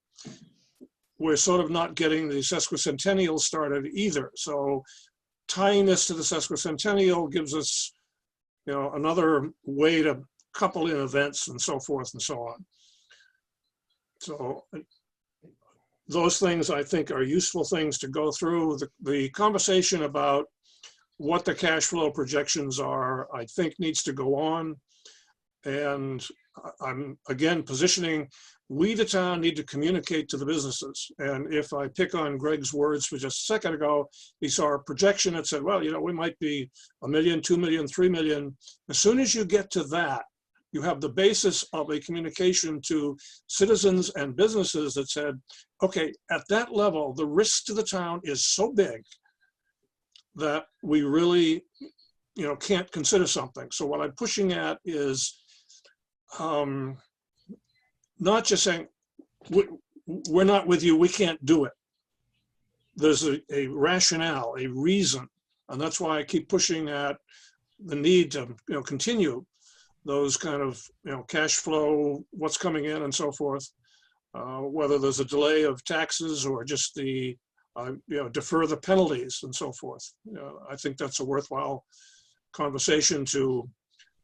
we're sort of not getting the sesquicentennial started either. So tying this to the sesquicentennial gives us, another way to couple in events and so forth and so on. So those things I think are useful things to go through. The conversation about what the cash flow projections are, I think needs to go on. And I'm again positioning, we the town need to communicate to the businesses. And if I pick on Greg's words for just a second ago, he saw a projection that said, well, we might be 1 million, 2 million, 3 million. As soon as you get to that, you have the basis of a communication to citizens and businesses that said, okay, at that level, the risk to the town is so big that we really, can't consider something. So what I'm pushing at is not just saying, we're not with you, we can't do it. There's a rationale, a reason. And that's why I keep pushing at the need to, continue those kind of, cash flow, what's coming in and so forth, whether there's a delay of taxes or just the, defer the penalties and so forth. I think that's a worthwhile conversation to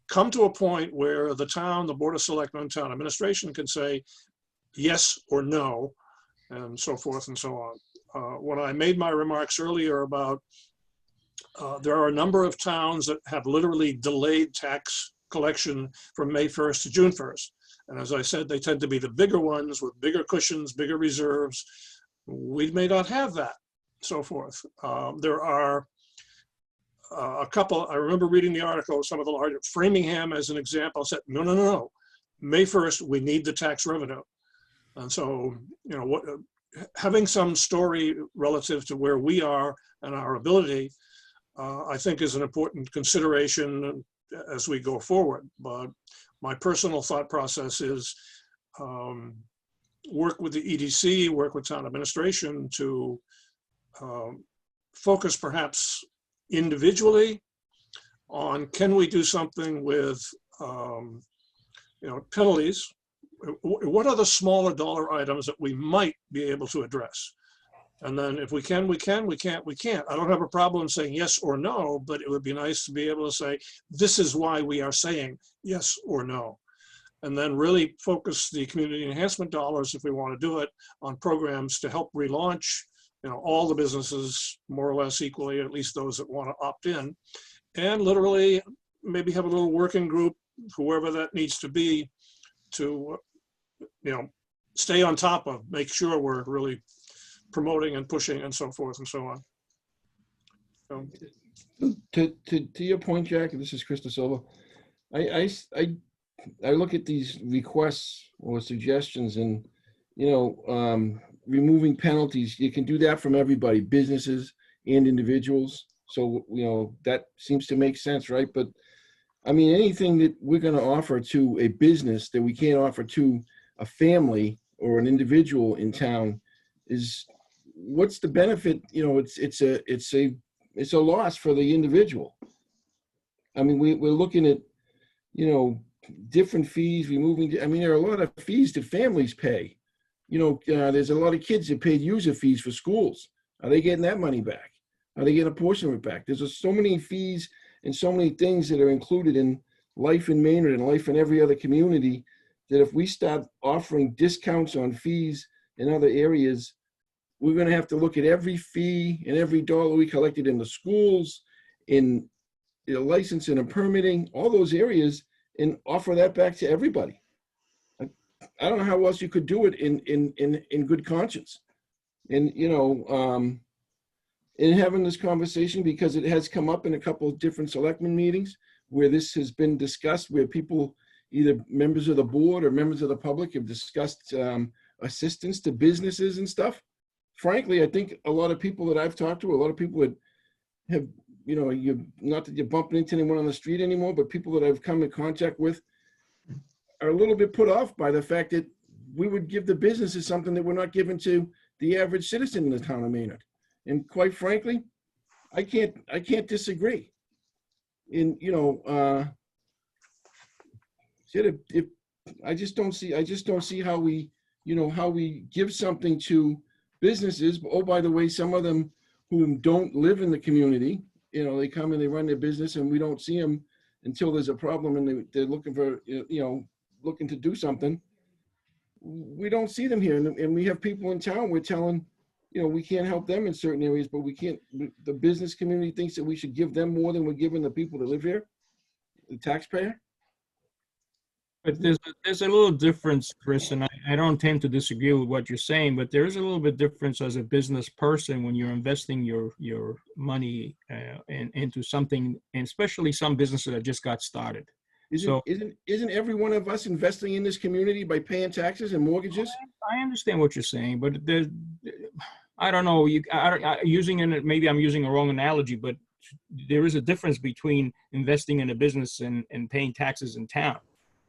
come to a point where the town, the Board of Selectmen, town administration can say yes or no, and so forth and so on. When I made my remarks earlier about there are a number of towns that have literally delayed tax collection from May 1st to June 1st. And as I said, they tend to be the bigger ones with bigger cushions, bigger reserves. We may not have that, so forth. There are a couple, I remember reading the article, some of the larger, Framingham as an example, said, no. May 1st, we need the tax revenue. And so, having some story relative to where we are and our ability, I think is an important consideration as we go forward. But my personal thought process is work with the EDC, work with town administration to focus perhaps individually on, can we do something with penalties, what are the smaller dollar items that we might be able to address? And then if we can, we can, we can't, we can't. I don't have a problem saying yes or no, but it would be nice to be able to say, this is why we are saying yes or no. And then really focus the community enhancement dollars, if we want to do it, on programs to help relaunch, all the businesses more or less equally, at least those that want to opt in. And literally maybe have a little working group, whoever that needs to be, to, stay on top of, make sure we're really promoting and pushing and so forth and so on. So, To your point, Jack, this is Chris DiSiva. I look at these requests or suggestions and, removing penalties, you can do that from everybody, businesses and individuals. So, that seems to make sense, right? But I mean, anything that we're going to offer to a business that we can't offer to a family or an individual in town is, what's the benefit? It's a loss for the individual. I mean, we're looking at, different fees, removing, I mean, there are a lot of fees that families pay. There's a lot of kids that paid user fees for schools. Are they getting that money back? Are they getting a portion of it back? There's so many fees and so many things that are included in life in Maynard and life in every other community, that if we start offering discounts on fees in other areas, we're going to have to look at every fee and every dollar we collected in the schools, in the licensing and permitting, all those areas, and offer that back to everybody. I don't know how else you could do it in good conscience. And, in having this conversation, because it has come up in a couple of different selectmen meetings where this has been discussed, where people, either members of the board or members of the public, have discussed assistance to businesses and stuff. Frankly, I think a lot of people that I've talked to, a lot of people that have, not that you're bumping into anyone on the street anymore, but people that I've come in contact with are a little bit put off by the fact that we would give the businesses something that we're not giving to the average citizen in the town of Maynard. And quite frankly, I can't disagree. And, I just don't see how we, how we give something to businesses. Oh, by the way, some of them who don't live in the community, they come and they run their business and we don't see them until there's a problem and they're looking for, looking to do something. We don't see them here. And we have people in town, we're telling, we can't help them in certain areas, but we can't, the business community thinks that we should give them more than we're giving the people that live here, the taxpayer. But there's a little difference, Chris, and I don't tend to disagree with what you're saying, but there is a little bit difference as a business person when you're investing your money into something, and especially some businesses that just got started. Isn't every one of us investing in this community by paying taxes and mortgages? I understand what you're saying, but I don't know. Maybe I'm using a wrong analogy, but there is a difference between investing in a business and paying taxes in town,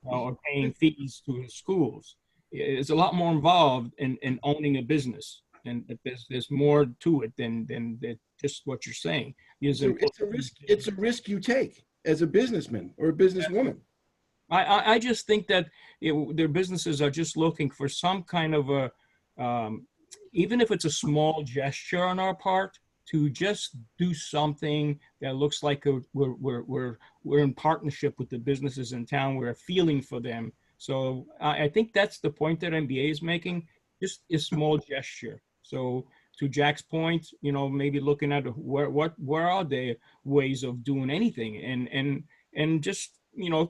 or paying fees to schools. It's a lot more involved in owning a business, and there's more to it than just what you're saying. It's a risk you take as a businessman or a businesswoman. I just think that their businesses are just looking for some kind of a, even if it's a small gesture on our part, to just do something that looks like we're in partnership with the businesses in town. We're feeling for them. So I think that's the point that MBA is making, just a small gesture. So to Jack's point, maybe looking at where are there ways of doing anything, and just,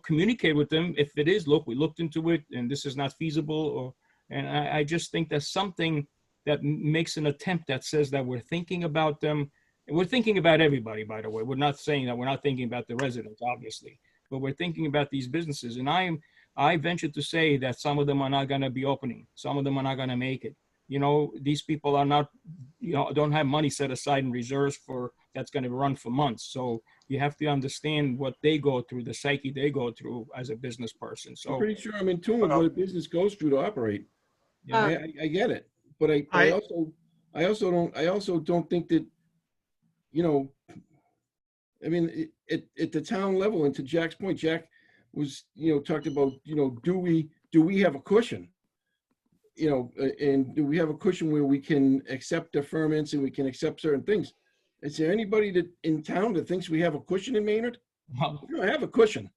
communicate with them. If it is, look, we looked into it and this is not feasible, and I just think that's something that makes an attempt that says that we're thinking about them. And we're thinking about everybody, by the way. We're not saying that we're not thinking about the residents, obviously, but we're thinking about these businesses. And I venture to say that some of them are not going to be opening. Some of them are not going to make it. These people are not, don't have money set aside in reserves that's going to run for months. So you have to understand what they go through, the psyche they go through as a business person. So I'm pretty sure I'm in tune with what a business goes through to operate. I get it. But I also don't think that, at the town level, and to Jack's point, Jack was, talked about, do do we have a cushion? You know, and do we have a cushion where we can accept deferments and we can accept certain things? Is there anybody that in town that thinks we have a cushion in Maynard? We don't have a cushion.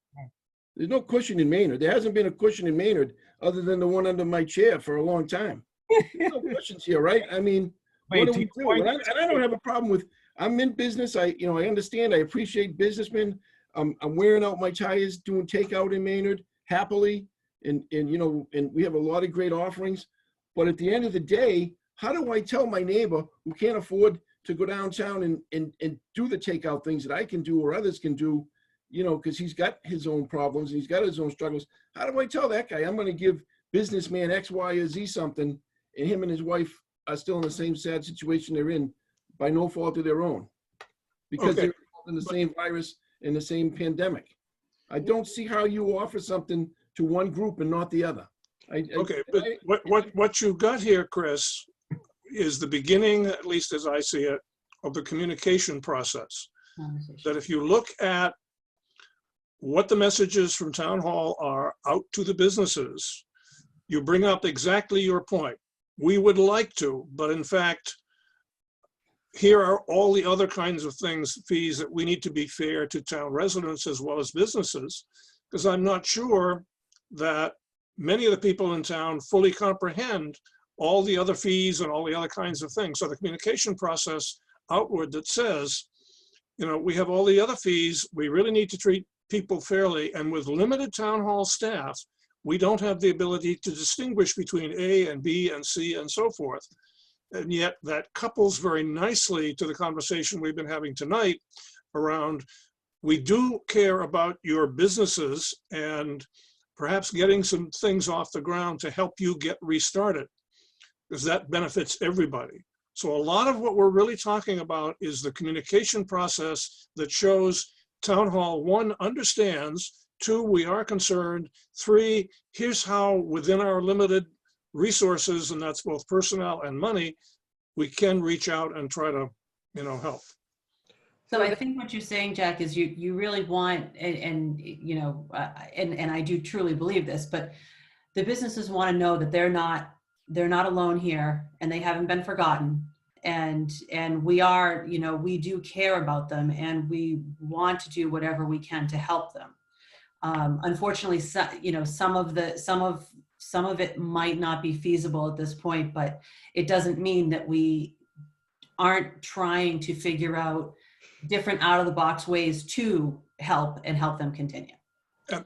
There's no cushion in Maynard. There hasn't been a cushion in Maynard other than the one under my chair for a long time. There's no cushions here, right? I mean, what do we do? And I don't have a problem with, I'm in business. I understand, I appreciate businessmen. I'm wearing out my tires doing takeout in Maynard happily. And we have a lot of great offerings. But at the end of the day, how do I tell my neighbor who can't afford to go downtown and do the takeout things that I can do or others can do, because he's got his own problems and he's got his own struggles. How do I tell that guy I'm going to give businessman X, Y, or Z something, and him and his wife are still in the same sad situation they're in by no fault of their own, because they're involved in the same virus and the same pandemic? I don't see how you offer something to one group and not the other. But what you got here, Chris, is the beginning, at least as I see it, of the communication process. That if you look at what the messages from town hall are out to the businesses, you bring up exactly your point. We would like to, but in fact, here are all the other kinds of fees that we need to be fair to town residents as well as businesses, because I'm not sure that many of the people in town fully comprehend all the other fees and all the other kinds of things. So the communication process outward that says, we have all the other fees, we really need to treat people fairly, and with limited town hall staff, we don't have the ability to distinguish between A and B and C and so forth. And yet that couples very nicely to the conversation we've been having tonight around, we do care about your businesses and perhaps getting some things off the ground to help you get restarted, because that benefits everybody. So a lot of what we're really talking about is the communication process that shows Town Hall, 1, understands, 2, we are concerned, 3, here's how within our limited resources, and that's both personnel and money, we can reach out and try to, help. So I think what you're saying, Jack, is you really want, and I do truly believe this, but the businesses want to know that they're not alone here and they haven't been forgotten. And we are, we do care about them and we want to do whatever we can to help them. Unfortunately, some of it might not be feasible at this point, but it doesn't mean that we aren't trying to figure out different out-of-the-box ways to help them continue.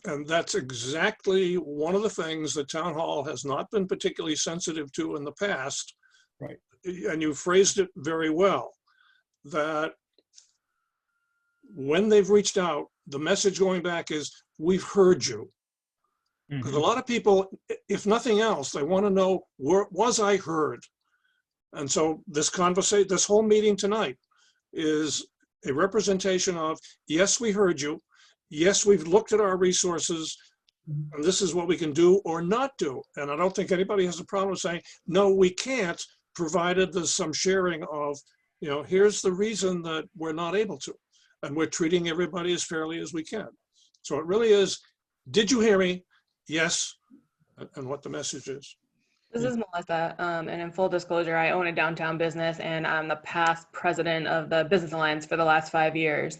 And that's exactly one of the things that Town Hall has not been particularly sensitive to in the past. Right. And you phrased it very well, that when they've reached out, the message going back is, we've heard you. Because a lot of people, if nothing else, they want to know, was I heard? And so this whole meeting tonight is a representation of, yes, we heard you. Yes, we've looked at our resources, and this is what we can do or not do. And I don't think anybody has a problem saying, no, we can't, provided there's some sharing of, here's the reason that we're not able to. And we're treating everybody as fairly as we can. So it really is, did you hear me? Yes. And what the message is. This is Melissa, and in full disclosure, I own a downtown business and I'm the past president of the Business Alliance for the last 5 years.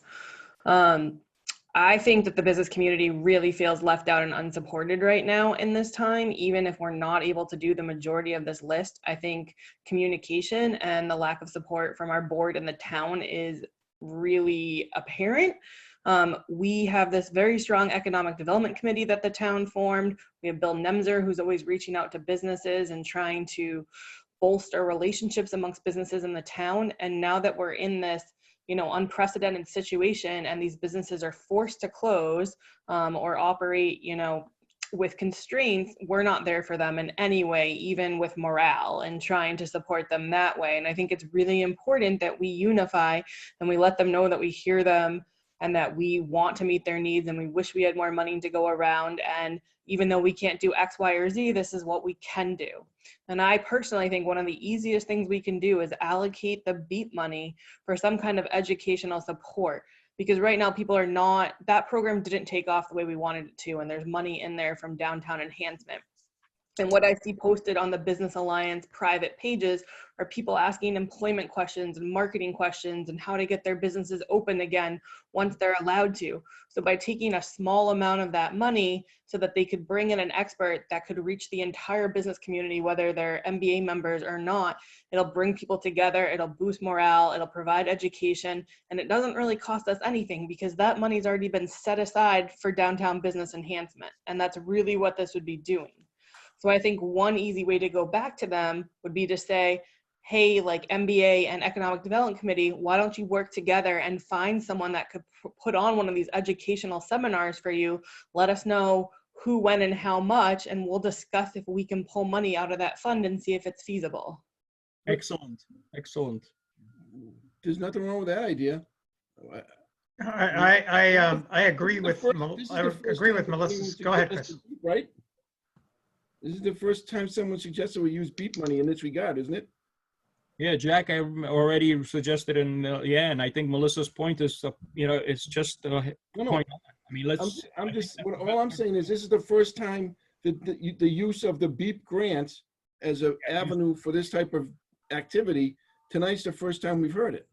I think that the business community really feels left out and unsupported right now in this time, even if we're not able to do the majority of this list. I think communication and the lack of support from our board and the town is really apparent. We have this very strong economic development committee that the town formed. We have Bill Nemzer, who's always reaching out to businesses and trying to bolster relationships amongst businesses in the town. And now that we're in this, unprecedented situation and these businesses are forced to close or operate, with constraints, we're not there for them in any way, even with morale and trying to support them that way. And I think it's really important that we unify and we let them know that we hear them and that we want to meet their needs and we wish we had more money to go around. And even though we can't do X, Y, or Z, this is what we can do. And I personally think one of the easiest things we can do is allocate the BEAT money for some kind of educational support. Because right now people are not, that program didn't take off the way we wanted it to, and there's money in there from downtown enhancement. And what I see posted on the Business Alliance private pages are people asking employment questions and marketing questions and how to get their businesses open again once they're allowed to. So by taking a small amount of that money so that they could bring in an expert that could reach the entire business community, whether they're MBA members or not, it'll bring people together, it'll boost morale, it'll provide education, and it doesn't really cost us anything because that money's already been set aside for downtown business enhancement. And that's really what this would be doing. So I think one easy way to go back to them would be to say, hey, like MBA and Economic Development Committee, why don't you work together and find someone that could put on one of these educational seminars for you? Let us know who, when, and how much, and we'll discuss if we can pull money out of that fund and see if it's feasible. Excellent, excellent. There's nothing wrong with that idea. I agree with Melissa. Go ahead, Chris. Right? This is the first time someone suggested we use BEEP money in this regard, isn't it? Yeah, Jack, I already suggested, and yeah, and I think Melissa's point is, it's just point. I mean, all I'm saying is this is the first time that the use of the BEEP grants as an avenue for this type of activity. Tonight's the first time we've heard it.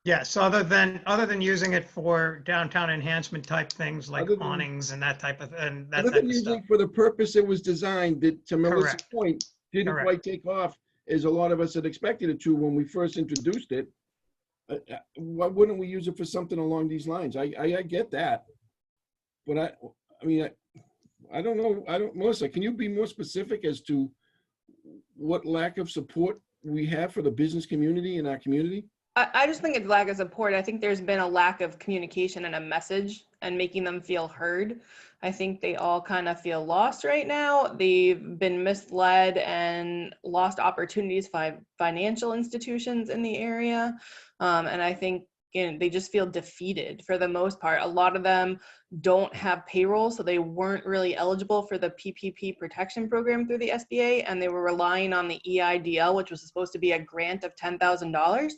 Yes, other than using it for downtown enhancement type things like awnings and that type of stuff. For the purpose it was designed, that to Melissa's point, didn't quite take off as a lot of us had expected it to when we first introduced it. Why wouldn't we use it for something along these lines? I get that, but I don't know. Melissa, can you be more specific as to what lack of support we have for the business community in our community? I just think it's lack of support. I think there's been a lack of communication and a message and making them feel heard. I think they all kind of feel lost right now. They've been misled and lost opportunities by financial institutions in the area. And I think they just feel defeated for the most part. A lot of them don't have payroll, so they weren't really eligible for the PPP protection program through the SBA, and they were relying on the EIDL, which was supposed to be a grant of $10,000,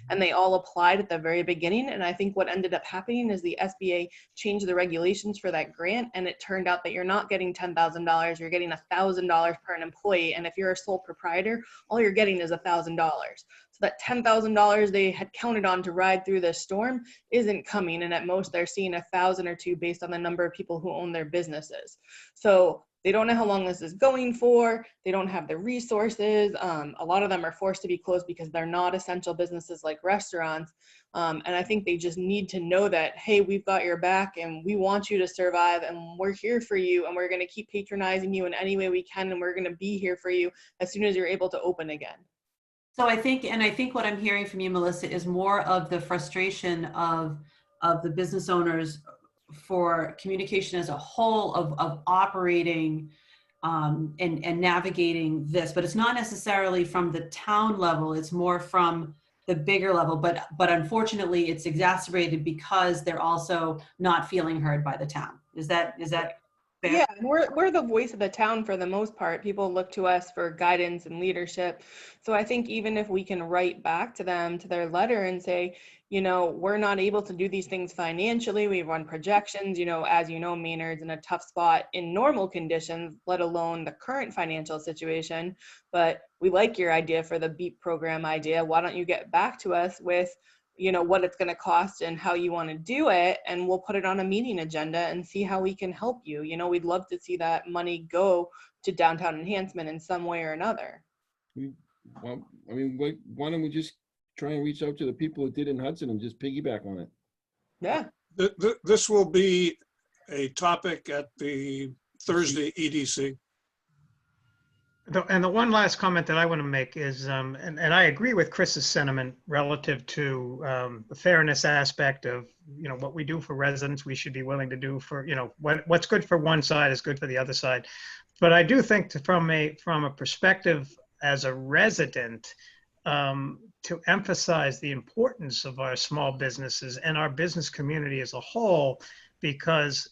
and they all applied at the very beginning. And I think what ended up happening is the SBA changed the regulations for that grant, and it turned out that you're not getting $10,000, you're getting $1,000 per an employee, and if you're a sole proprietor, all you're getting is $1,000. So that $10,000 they had counted on to ride through this storm isn't coming, and at most they're seeing 1,000 or 2 based on the number of people who own their businesses. So they don't know how long this is going for. They don't have the resources. A lot of them are forced to be closed because they're not essential businesses like restaurants. And I think they just need to know that, hey, we've got your back and we want you to survive and we're here for you and we're going to keep patronizing you in any way we can and we're going to be here for you as soon as you're able to open again. So I think what I'm hearing from you, Melissa, is more of the frustration of the business owners for communication as a whole of operating and navigating this, but it's not necessarily from the town level, it's more from the bigger level, but unfortunately it's exacerbated because they're also not feeling heard by the town. Is that fair? Yeah, we're the voice of the town for the most part. People look to us for guidance and leadership. So I think even if we can write back to them, to their letter and say, we're not able to do these things financially. We run projections, as you know, Maynard's in a tough spot in normal conditions, let alone the current financial situation. But we like your idea for the BEEP program idea. Why don't you get back to us with what it's going to cost and how you want to do it, and we'll put it on a meeting agenda and see how we can help you. We'd love to see that money go to downtown enhancement in some way or another. Well, why don't we just try and reach out to the people that did in Hudson and just piggyback on it? Yeah. This will be a topic at the Thursday EDC. And the one last comment that I want to make is, and I agree with Chris's sentiment relative to the fairness aspect of, what we do for residents, we should be willing to do for, what's good for one side is good for the other side. But I do think from a perspective as a resident, to emphasize the importance of our small businesses and our business community as a whole, because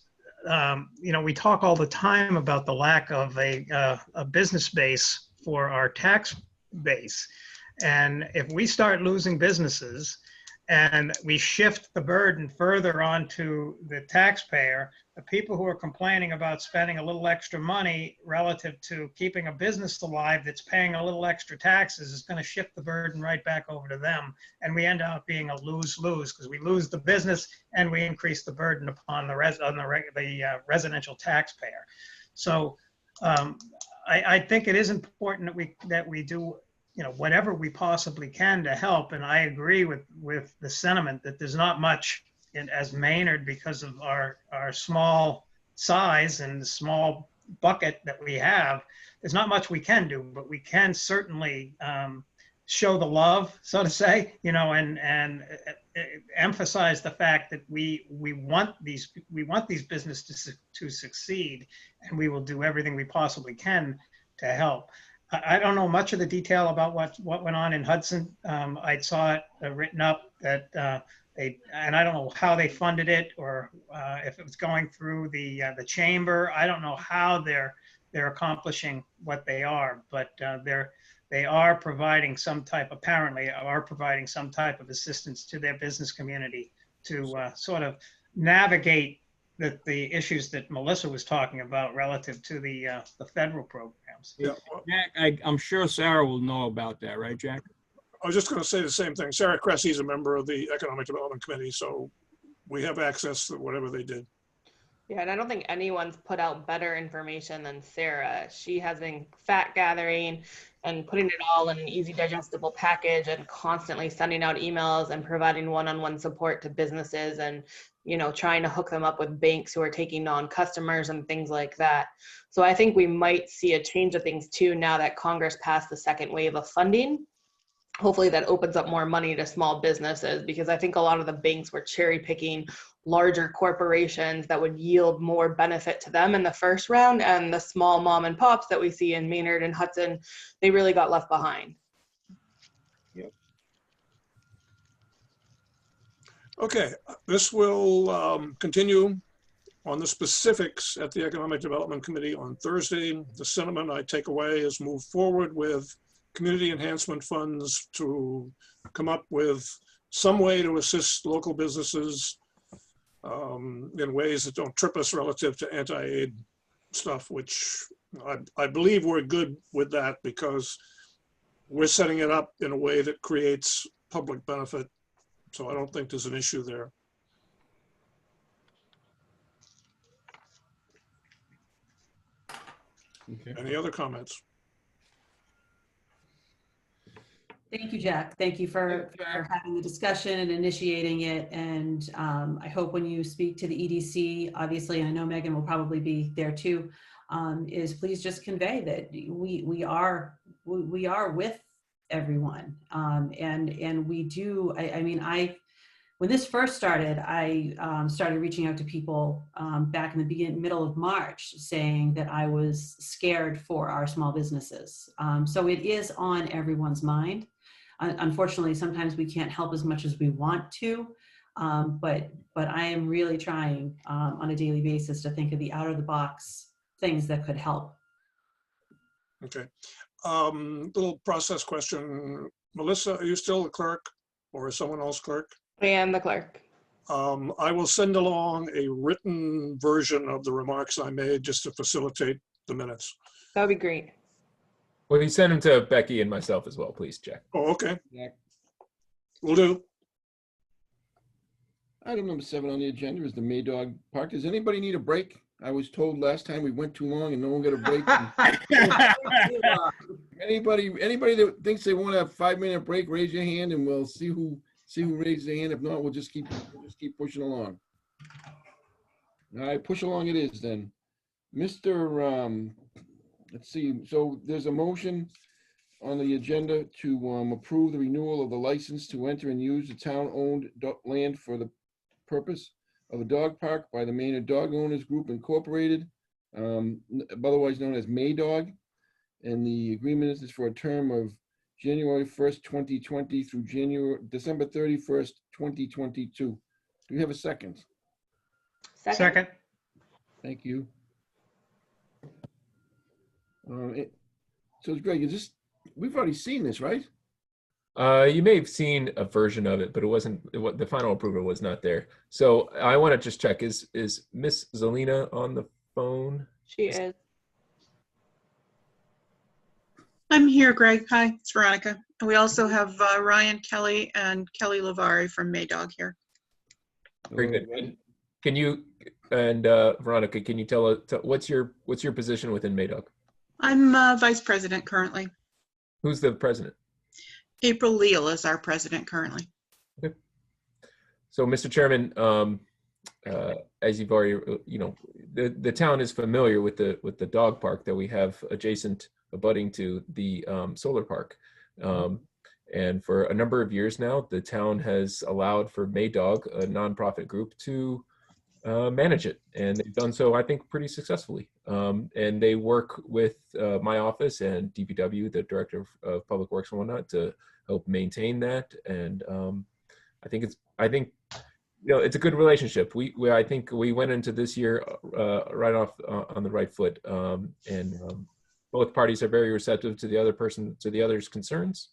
we talk all the time about the lack of a business base for our tax base. And if we start losing businesses and we shift the burden further onto the taxpayer, the people who are complaining about spending a little extra money relative to keeping a business alive that's paying a little extra taxes is going to shift the burden right back over to them. And we end up being a lose-lose, because we lose the business and we increase the burden upon the residential taxpayer. So I think it is important that we do, you know, whatever we possibly can to help. And I agree with the sentiment that there's not much as Maynard, because of our small size and the small bucket that we have, there's not much we can do, but we can certainly show the love, so to say, you know, and emphasize the fact that we want these businesses to succeed, and we will do everything we possibly can to help. I don't know much of the detail about what went on in Hudson. I saw it written up that and I don't know how they funded it, or if it was going through the chamber. I don't know how they're accomplishing what they are, but they are providing some type, apparently are providing some type of assistance to their business community to sort of navigate the issues that Melissa was talking about relative to the federal programs. Yeah, Jack, I'm sure Sarah will know about that, right, Jack? I was just going to say the same thing. Sarah Cressy is a member of the Economic Development Committee, so we have access to whatever they did. Yeah, and I don't think anyone's put out better information than Sarah. She has been fact gathering and putting it all in an easy digestible package and constantly sending out emails and providing one-on-one support to businesses and, you know, trying to hook them up with banks who are taking on customers and things like that. So I think we might see a change of things too now that Congress passed the second wave of funding. Hopefully that opens up more money to small businesses, because I think a lot of the banks were cherry picking larger corporations that would yield more benefit to them in the first round, and the small mom and pops that we see in Maynard and Hudson, they really got left behind. Yep. Okay, this will continue on the specifics at the Economic Development Committee on Thursday. The sentiment I take away is move forward with community enhancement funds to come up with some way to assist local businesses in ways that don't trip us relative to anti-aid stuff, which I believe we're good with that because we're setting it up in a way that creates public benefit. So I don't think there's an issue there. Okay. Any other comments? Thank you, Jack. Thank you for having the discussion and initiating it. And I hope when you speak to the EDC, obviously, and I know Megan will probably be there too, is please just convey that we are with everyone. And we do, I mean, when this first started, I started reaching out to people back in the middle of March saying that I was scared for our small businesses. So it is on everyone's mind. Unfortunately, sometimes we can't help as much as we want to, but I am really trying on a daily basis to think of the out-of-the-box things that could help. Okay. Little process question. Melissa, are you still the clerk or is someone else clerk? I am the clerk. I will send along a written version of the remarks I made just to facilitate the minutes. That would be great. Well, you send them to Becky and myself as well, please, Jack. Oh, okay. Yeah. Will do. Item number 7 on the agenda is the Maydog Park. Does anybody need a break? I was told last time we went too long and no one got a break. Anybody that thinks they want a 5-minute break, raise your hand and we'll see who raises their hand. If not, we'll just keep pushing along. All right, push along it is then. Mr. Let's see. So there's a motion on the agenda to approve the renewal of the license to enter and use the town-owned land for the purpose of a dog park by the Maynard Dog Owners Group Incorporated, otherwise known as Maydog. And the agreement is for a term of January 1st, 2020 through December 31st, 2022. Do we have a second? Second. Thank you. So Greg, we've already seen this, right? You may have seen a version of it, but it wasn't, the final approval was not there. So I want to just check, is Miss Zelina on the phone? She is. I'm here, Greg. Hi, it's Veronica. And we also have Ryan Kelly and Kelly Lavari from Maydog here. Very good. Can you, and Veronica, can you tell us, what's your position within Maydog? I'm vice president currently. Who's the president? April Leal is our president currently. Okay. So, Mr. Chairman, as you've already, the town is familiar with the dog park that we have adjacent, abutting to the solar park. And for a number of years now, the town has allowed for Maydog, a nonprofit group, to manage it. And they've done so, I think, pretty successfully. And they work with my office and DPW, the Director of Public Works and whatnot, to help maintain that. And I think it's a good relationship. I think we went into this year right off on the right foot. And both parties are very receptive to the other's concerns.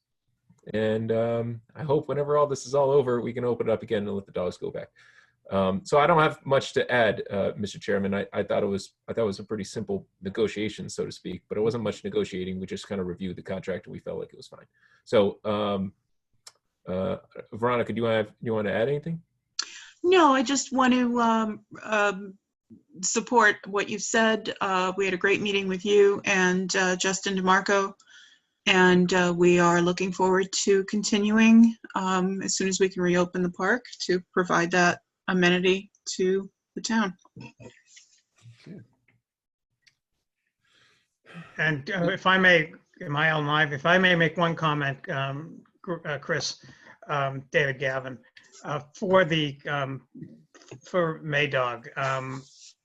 And I hope whenever all this is all over, we can open it up again and let the dogs go back. So I don't have much to add, Mr. Chairman. I thought it was a pretty simple negotiation, so to speak, but it wasn't much negotiating. We just kind of reviewed the contract and we felt like it was fine. So Veronica, do you want to add anything? No, I just want to support what you said. We had a great meeting with you and Justin DeMarco, and we are looking forward to continuing as soon as we can reopen the park to provide that amenity to the town. And if I may, am I on live? If I may make one comment, Chris, David Gavin, for Maydog,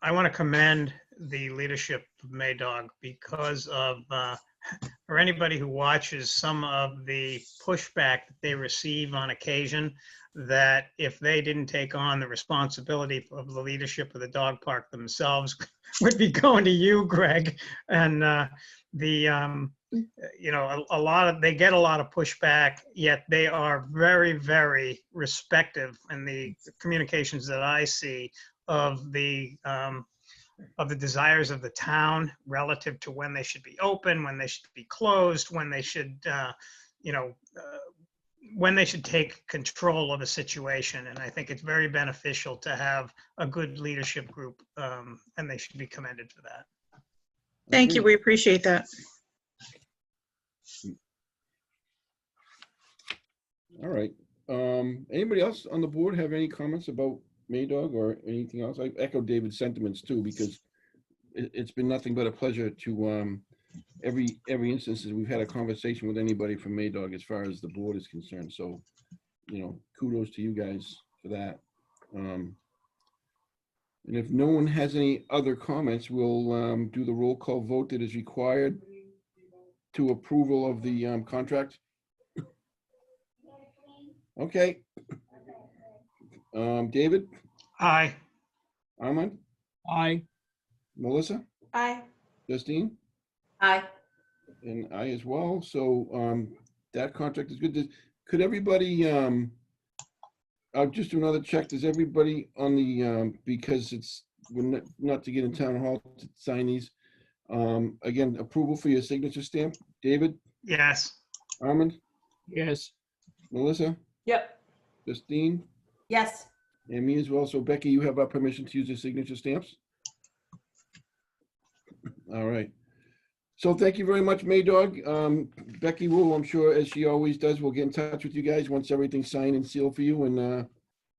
I want to commend the leadership of Maydog because of, for anybody who watches some of the pushback that they receive on occasion, that if they didn't take on the responsibility of the leadership of the dog park themselves, would be going to you, Greg. And they get a lot of pushback, yet they are very, very respectful in the communications that I see of the desires of the town relative to when they should be open, when they should be closed, when they should, when they should take control of a situation. And I think it's very beneficial to have a good leadership group, and they should be commended for that. Thank you. We appreciate that. All right. Anybody else on the board have any comments about Maydog or anything else? I echo David's sentiments too, because it's been nothing but a pleasure to every instance we've had a conversation with anybody from Maydog as far as the board is concerned. So, kudos to you guys for that. And if no one has any other comments, we'll do the roll call vote that is required to approval of the contract. Okay. David? Aye. Armand? Aye. Melissa? Aye. Justine? Aye. And I as well. So that contract is good. Could everybody, I'll just do another check. Does everybody on the, because we're not to get in town hall to sign these. Again, approval for your signature stamp. David? Yes. Armand? Yes. Melissa? Yep. Justine? Yes. And me as well. So Becky, you have our permission to use the signature stamps? All right. So thank you very much, Maydog. Becky will, I'm sure, as she always does, will get in touch with you guys once everything's signed and sealed for you, and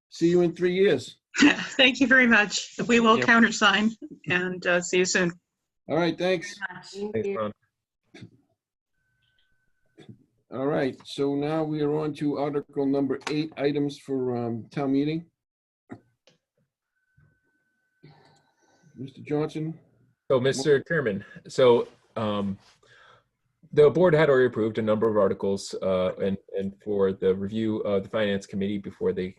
see you in 3 years. Thank you very much. We will countersign and see you soon. All right, thanks. Thanks, Ron. All right, so now we are on to article number 8, items for town meeting. Mr. Johnson. So, Mr. Chairman, so the board had already approved a number of articles and for the review of the Finance Committee before they're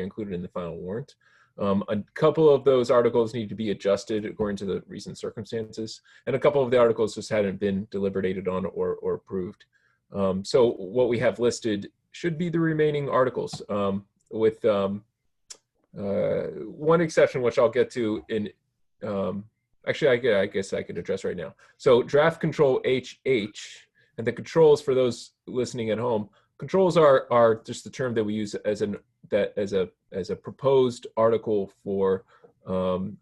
included in the final warrant. A couple of those articles need to be adjusted according to the recent circumstances, and a couple of the articles just hadn't been deliberated on or approved. So what we have listed should be the remaining articles, with one exception, which I'll get to in, actually, I guess I could address right now. So draft control HH, and the controls for those listening at home, controls are just the term that we use as a proposed article for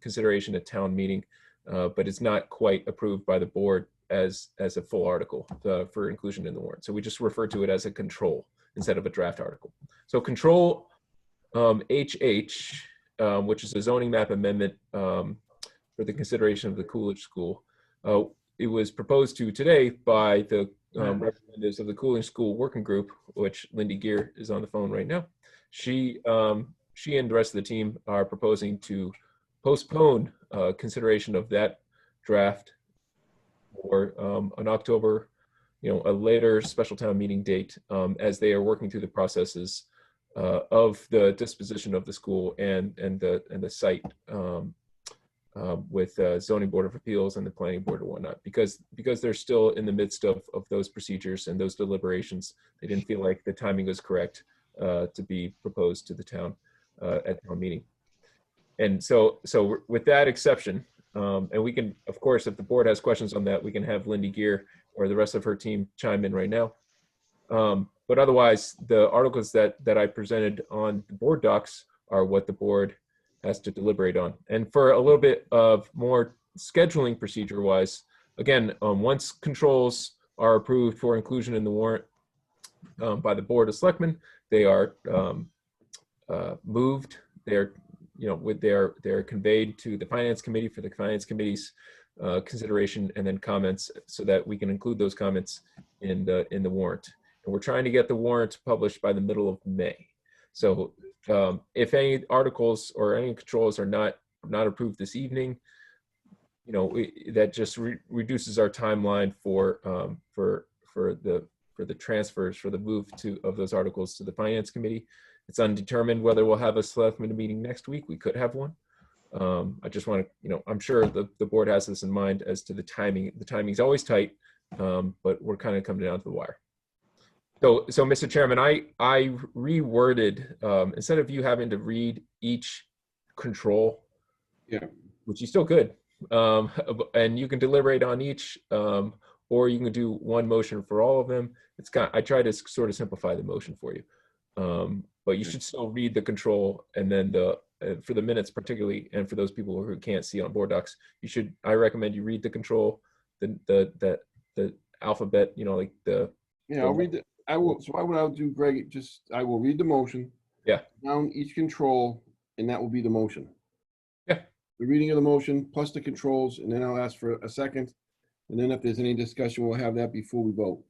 consideration at town meeting, but it's not quite approved by the board as a full article for inclusion in the warrant. So we just refer to it as a control instead of a draft article. So control HH, which is a zoning map amendment for the consideration of the Coolidge School. It was proposed to today by the representatives of the Coolidge School Working Group, which Lindy Gear is on the phone right now. She and the rest of the team are proposing to postpone consideration of that draft or an October, a later special town meeting date, as they are working through the processes of the disposition of the school and the site with zoning board of appeals and the planning board and whatnot, because they're still in the midst of those procedures and those deliberations. They didn't feel like the timing was correct to be proposed to the town at town meeting. And so with that exception, and we can, of course, if the board has questions on that, we can have Lindy Gear or the rest of her team chime in right now. But otherwise, the articles that I presented on the board docs are what the board has to deliberate on. And for a little bit of more scheduling procedure wise, again, once controls are approved for inclusion in the warrant by the Board of Selectmen, they are moved. They're conveyed to the Finance Committee for the Finance Committee's consideration and then comments, so that we can include those comments in the warrant. And we're trying to get the warrant published by the middle of May. So if any articles or any controls are not approved this evening, that just reduces our timeline for the transfers, for the move of those articles to the Finance Committee. It's undetermined whether we'll have a Selectmen meeting next week. We could have one. I just want to, I'm sure the board has this in mind as to the timing. The timing's always tight, but we're kind of coming down to the wire. So Mr. Chairman, I reworded, instead of you having to read each control, which you still could, and you can deliberate on each, or you can do one motion for all of them. I try to sort of simplify the motion for you. But you should still read the control, and then for the minutes particularly, and for those people who can't see on board docs, I recommend you read the control, the alphabet, like the. Yeah, I'll read it. I will. So what I'll do, Greg, I will read the motion. Yeah. Down each control, and that will be the motion. Yeah. The reading of the motion plus the controls, and then I'll ask for a second. And then if there's any discussion, we'll have that before we vote.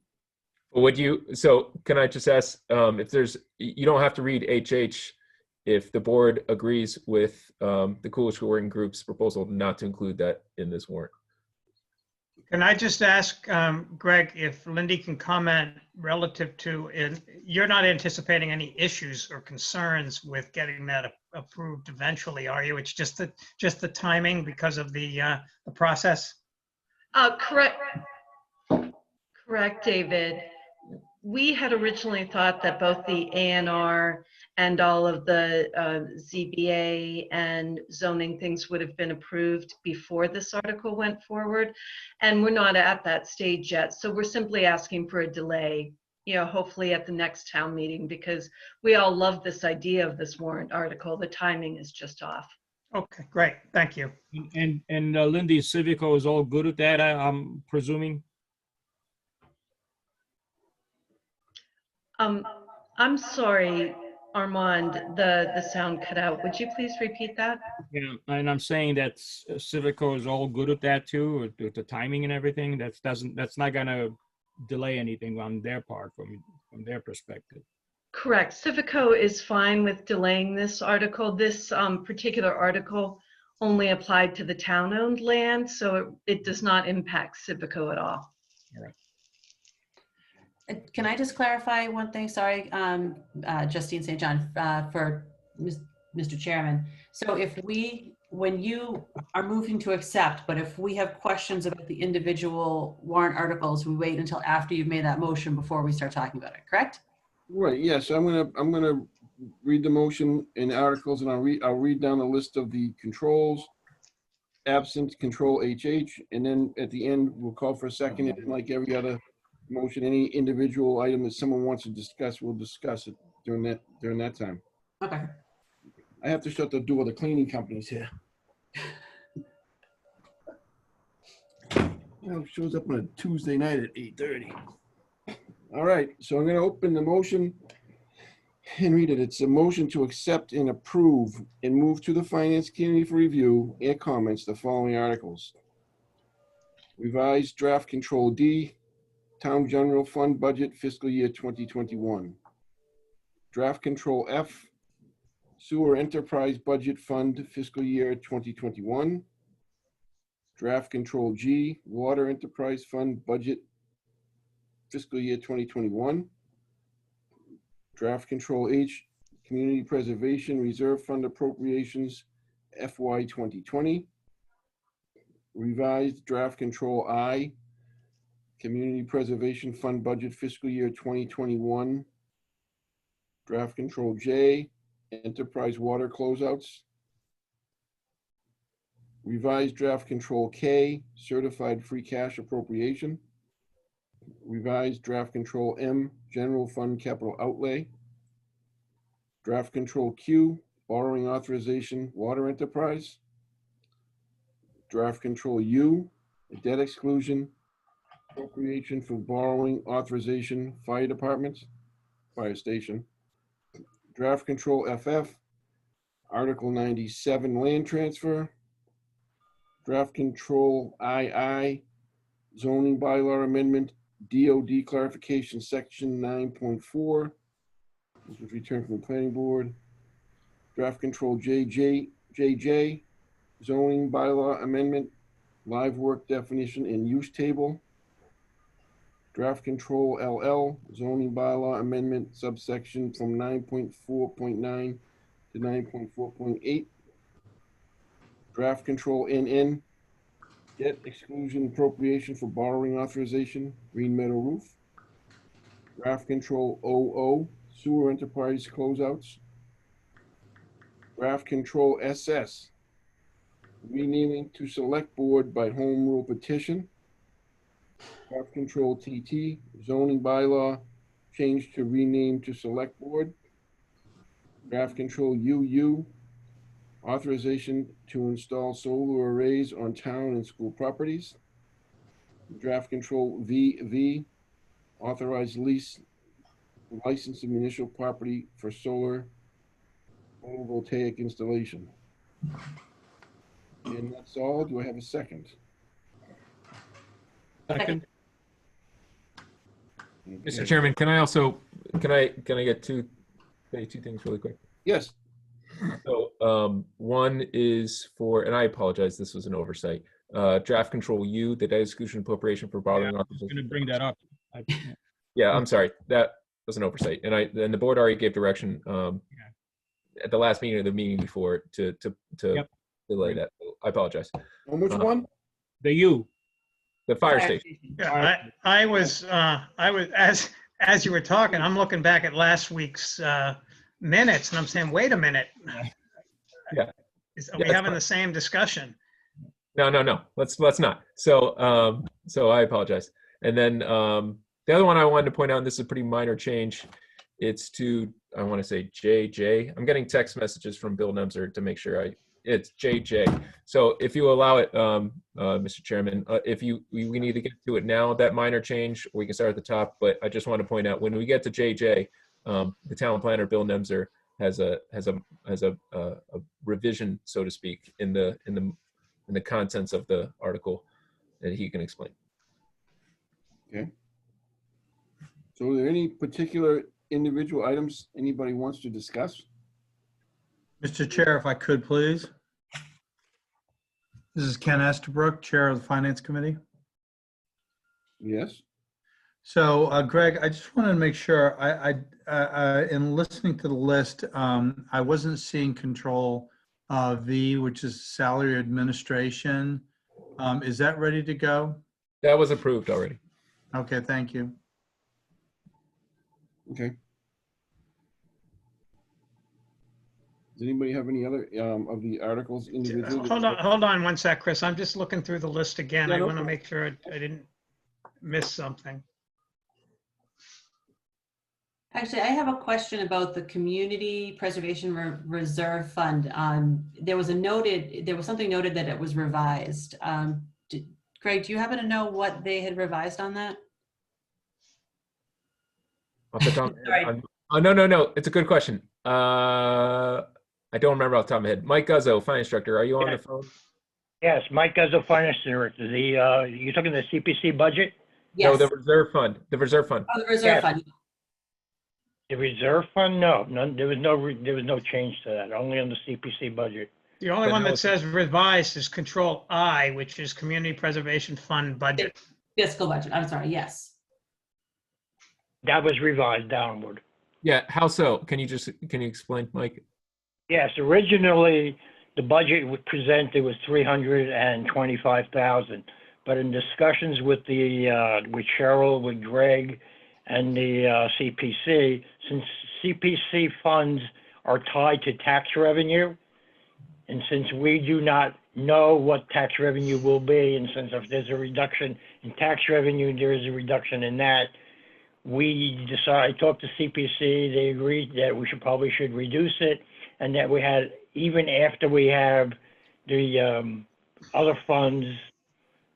So can I just ask, if you don't have to read HH if the board agrees with the Coolidge School Working Group's proposal not to include that in this warrant? Can I just ask, Greg, if Lindy can comment relative to, you're not anticipating any issues or concerns with getting that approved eventually, are you? It's just the timing because of the process? Correct, David. We had originally thought that both the A&R and all of the ZBA and zoning things would have been approved before this article went forward. And we're not at that stage yet. So we're simply asking for a delay, hopefully at the next town meeting, because we all love this idea of this warrant article. The timing is just off. Okay, great. Thank you. And Lindy, Civico is all good at that, I'm presuming? I'm sorry, Armand, the sound cut out. Would you please repeat that? Yeah, and I'm saying that Civico is all good at that too, with the timing and everything. That's not gonna delay anything on their part from their perspective. Correct. Civico is fine with delaying this article. This particular article only applied to the town-owned land, so it does not impact Civico at all. All right. Can I just clarify one thing? Sorry, Justine St. John, for Mr. Chairman. So if when you are moving to accept, but if we have questions about the individual warrant articles, we wait until after you've made that motion before we start talking about it, correct? Right, yes, I'm gonna read the motion and articles, and I'll read down the list of the controls, absent control HH, and then at the end, we'll call for a second, and like every other motion, any individual item that someone wants to discuss, we'll discuss it during that time. Okay. I have to shut the door, the cleaning company's here. Shows up on a Tuesday night at 8:30. All right, so I'm gonna open the motion and read it. It's a motion to accept and approve and move to the Finance Committee for review and comments the following articles. Revised Draft Control D, Town General Fund Budget Fiscal Year 2021. Draft Control F, Sewer Enterprise Budget Fund Fiscal Year 2021. Draft Control G, Water Enterprise Fund Budget Fiscal Year 2021. Draft Control H, Community Preservation Reserve Fund Appropriations FY 2020. Revised Draft Control I, Community Preservation Fund Budget Fiscal Year 2021. Draft Control J, Enterprise Water Closeouts. Revised Draft Control K, Certified Free Cash Appropriation. Revised Draft Control M, General Fund Capital Outlay. Draft Control Q, Borrowing Authorization, Water Enterprise. Draft Control U, Debt Exclusion, Appropriation for Borrowing Authorization, Fire Department, Fire Station. Draft Control FF, Article 97, Land Transfer. Draft Control II, Zoning Bylaw Amendment, DOD Clarification Section 9.4, which was returned from the Planning Board. Draft Control JJ, Zoning Bylaw Amendment, Live Work Definition and Use Table. Draft Control LL, Zoning Bylaw Amendment subsection from 9.4.9 to 9.4.8. Draft Control NN, Debt Exclusion Appropriation for Borrowing Authorization, Green Meadow Roof. Draft Control OO, Sewer Enterprise Closeouts. Draft Control SS, renaming to Select Board by Home Rule Petition. Draft Control TT, Zoning Bylaw, change to rename to Select Board. Draft Control UU, authorization to install solar arrays on town and school properties. Draft Control VV, authorized lease licensed municipal property for solar photovoltaic installation. And that's all. Do I have a second? Second. Mr. Chairman, can I get two things really quick? Yes. So one is for, and I apologize, this was an oversight. Draft Control U, the debt exclusion appropriation for borrowing. Yeah, I was going to bring that up. Yeah, I'm sorry. That was an oversight. And the board already gave direction at the last meeting or the meeting before to delay that. I apologize. On which one? The U. The fire station. Yeah, I was as you were talking, I'm looking back at last week's minutes and I'm saying, wait a minute. Yeah. Are we having the same discussion? No. Let's not. So I apologize. And then the other one I wanted to point out, and this is a pretty minor change. It's to, I want to say JJ. I'm getting text messages from Bill Nemser to make sure it's JJ. So if you allow it, Mr. Chairman, if we need to get to it now, that minor change, or we can start at the top. But I just want to point out when we get to JJ, the town planner Bill Nemser has a revision, so to speak, in the contents of the article that he can explain. Okay. So are there any particular individual items anybody wants to discuss? Mr. Chair, if I could, please. This is Ken Estabrook, Chair of the Finance Committee. Yes. So Greg, I just wanted to make sure, in listening to the list, I wasn't seeing Control V, which is salary administration. Is that ready to go? That was approved already. Okay, thank you. Okay. Does anybody have any other of the articles individually? Hold on one sec, Chris. I'm just looking through the list again. Yeah, I no want to problem. make sure I didn't miss something. Actually, I have a question about the Community Preservation Reserve Fund. There was something noted that it was revised. Greg, do you happen to know what they had revised on that? Off the top of my Sorry. head, no. It's a good question. I don't remember off the top of my head. Mike Guzzo, finance director, are you on the phone? Yes, Mike Guzzo, finance director. You're talking the CPC budget? Yes. No, the reserve fund. The reserve fund. Oh, the reserve fund. The reserve fund? No, there was no change to that. Only on the CPC budget. The only one that says revised is Control I, which is Community Preservation Fund budget. Fiscal budget. I'm sorry. Yes. That was revised downward. Yeah, how so? Can you explain, Mike? Yes, originally the budget presented was 325,000, but in discussions with with Cheryl, with Greg, and the CPC, since CPC funds are tied to tax revenue, and since we do not know what tax revenue will be, and since if there's a reduction in tax revenue, there is a reduction in that, we decided, I talked to CPC, they agreed that we probably should reduce it, and that we had, even after we have the other funds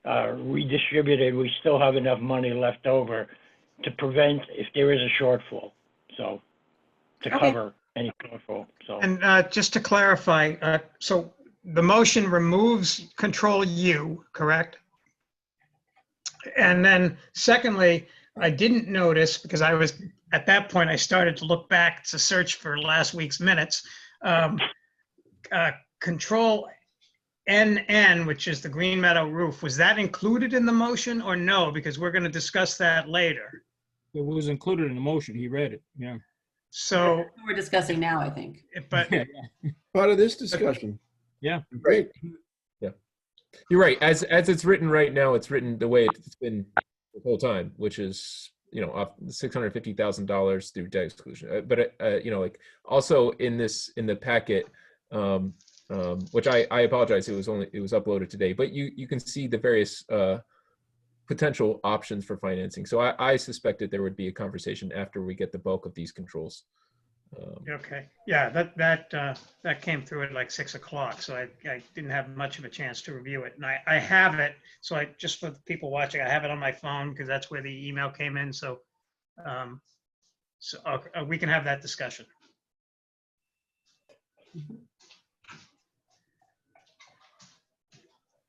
redistributed, we still have enough money left over to prevent if there is a shortfall, so to cover any shortfall. So, And just to clarify, so the motion removes Control U, correct? And then secondly, I didn't notice, because at that point, I started to look back to search for last week's minutes. Control NN, which is the Green Meadow roof, was that included in the motion or no? Because we're going to discuss that later. It was included in the motion. He read it. Yeah. So we're discussing now, I think. But part of this discussion. Yeah. Great. Yeah. You're right. As it's written right now, it's written the way it's been the whole time, which is, off $650,000 through debt exclusion. But like also in the packet, which I apologize, it was uploaded today, but you can see the various potential options for financing. So I suspected there would be a conversation after we get the bulk of these controls. Okay, yeah, that came through at like 6 o'clock, so I didn't have much of a chance to review it. And I have it, so just for the people watching, I have it on my phone because that's where the email came in. So, we can have that discussion.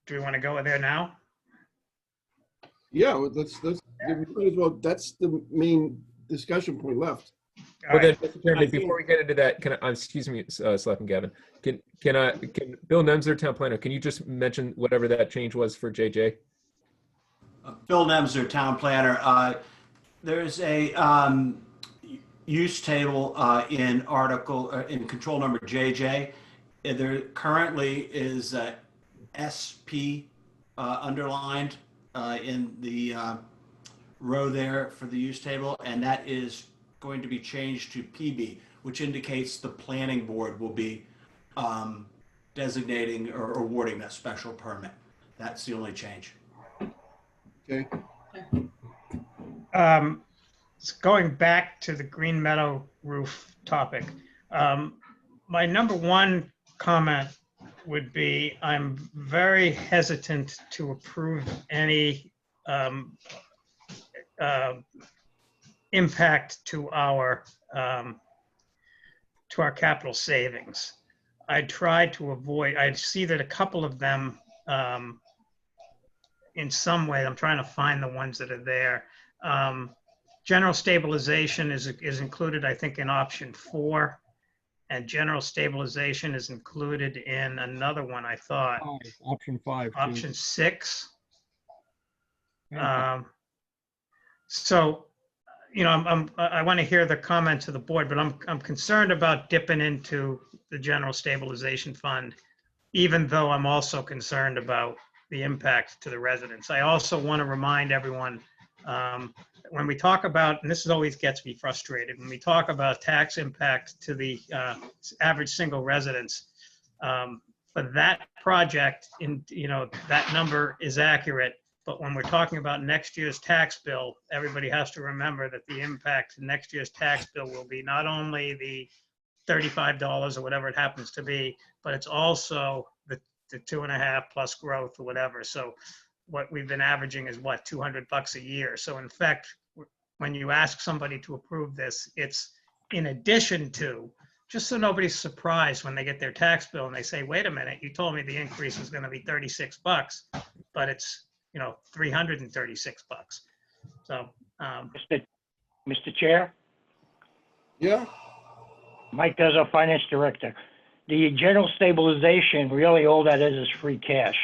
Do we want to go there now? Yeah, let's we might as well. That's the main discussion point left. Well, then, Mr. Chairman, before we get into that, excuse me, Selectman Gavin, can Bill Nemser, town planner, can you just mention whatever that change was for JJ? Bill Nemser, town planner. There's a use table in control number JJ. There currently is SP underlined in the row there for the use table, and that is going to be changed to PB, which indicates the planning board will be designating or awarding that special permit. That's the only change. Okay. Going back to the Green Meadow roof topic, my number one comment would be I'm very hesitant to approve any impact to our capital savings. I try to avoid. I see that a couple of them, in some way, I'm trying to find the ones that are there. General stabilization is included, I think, in option 4, and general stabilization is included in another one. I thought option 5. Option 6. So, you know, I want to hear the comments of the board, but I'm concerned about dipping into the general stabilization fund, even though I'm also concerned about the impact to the residents. I also want to remind everyone, when we talk about, and this always gets me frustrated, when we talk about tax impact to the average single residence, for that project, you know, that number is accurate. But when we're talking about next year's tax bill, everybody has to remember that the impact to next year's tax bill will be not only the $35 or whatever it happens to be, but it's also the 2.5 plus growth or whatever. So what we've been averaging is what, $200 a year. So in fact, when you ask somebody to approve this, it's in addition to, just so nobody's surprised when they get their tax bill and they say, wait a minute, you told me the increase was going to be $36, but it's, you know, $336. So, Mr. Chair, Yeah, Mike does our finance director. The general stabilization, really all that is free cash.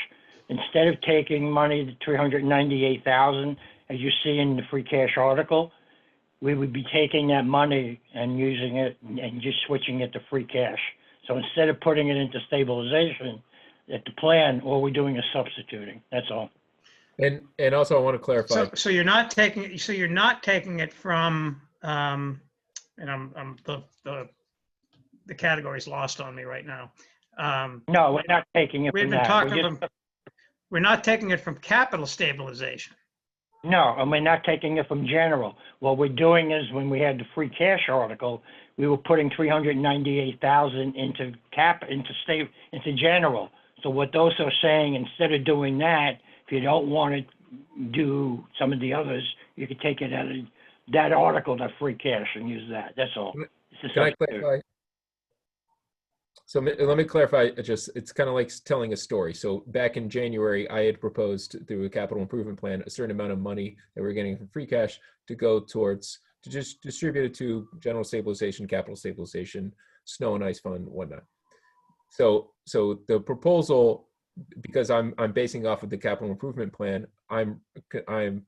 Instead of taking money, the 398,000, as you see in the free cash article, we would be taking that money and using it and just switching it to free cash. So instead of putting it into stabilization at the plan, all we're doing is substituting. That's all. And also I want to clarify. so you're not taking it from, and I'm the category's lost on me right now. No, we're not taking it We've from been that. talking we're not taking it from capital stabilization. No, and we're not taking it from general. What we're doing is when we had the free cash article, we were putting 398,000 into general. So what those are saying, instead of doing that, if you don't want to do some of the others, you could take it out of that article, that free cash, and use that. That's all. Can I clarify? So let me clarify, it's kind of like telling a story. So back in January, I had proposed through a capital improvement plan, a certain amount of money that we're getting from free cash to go towards, to just distribute it to general stabilization, capital stabilization, snow and ice fund, whatnot. So the proposal, because I'm basing off of the capital improvement plan, I'm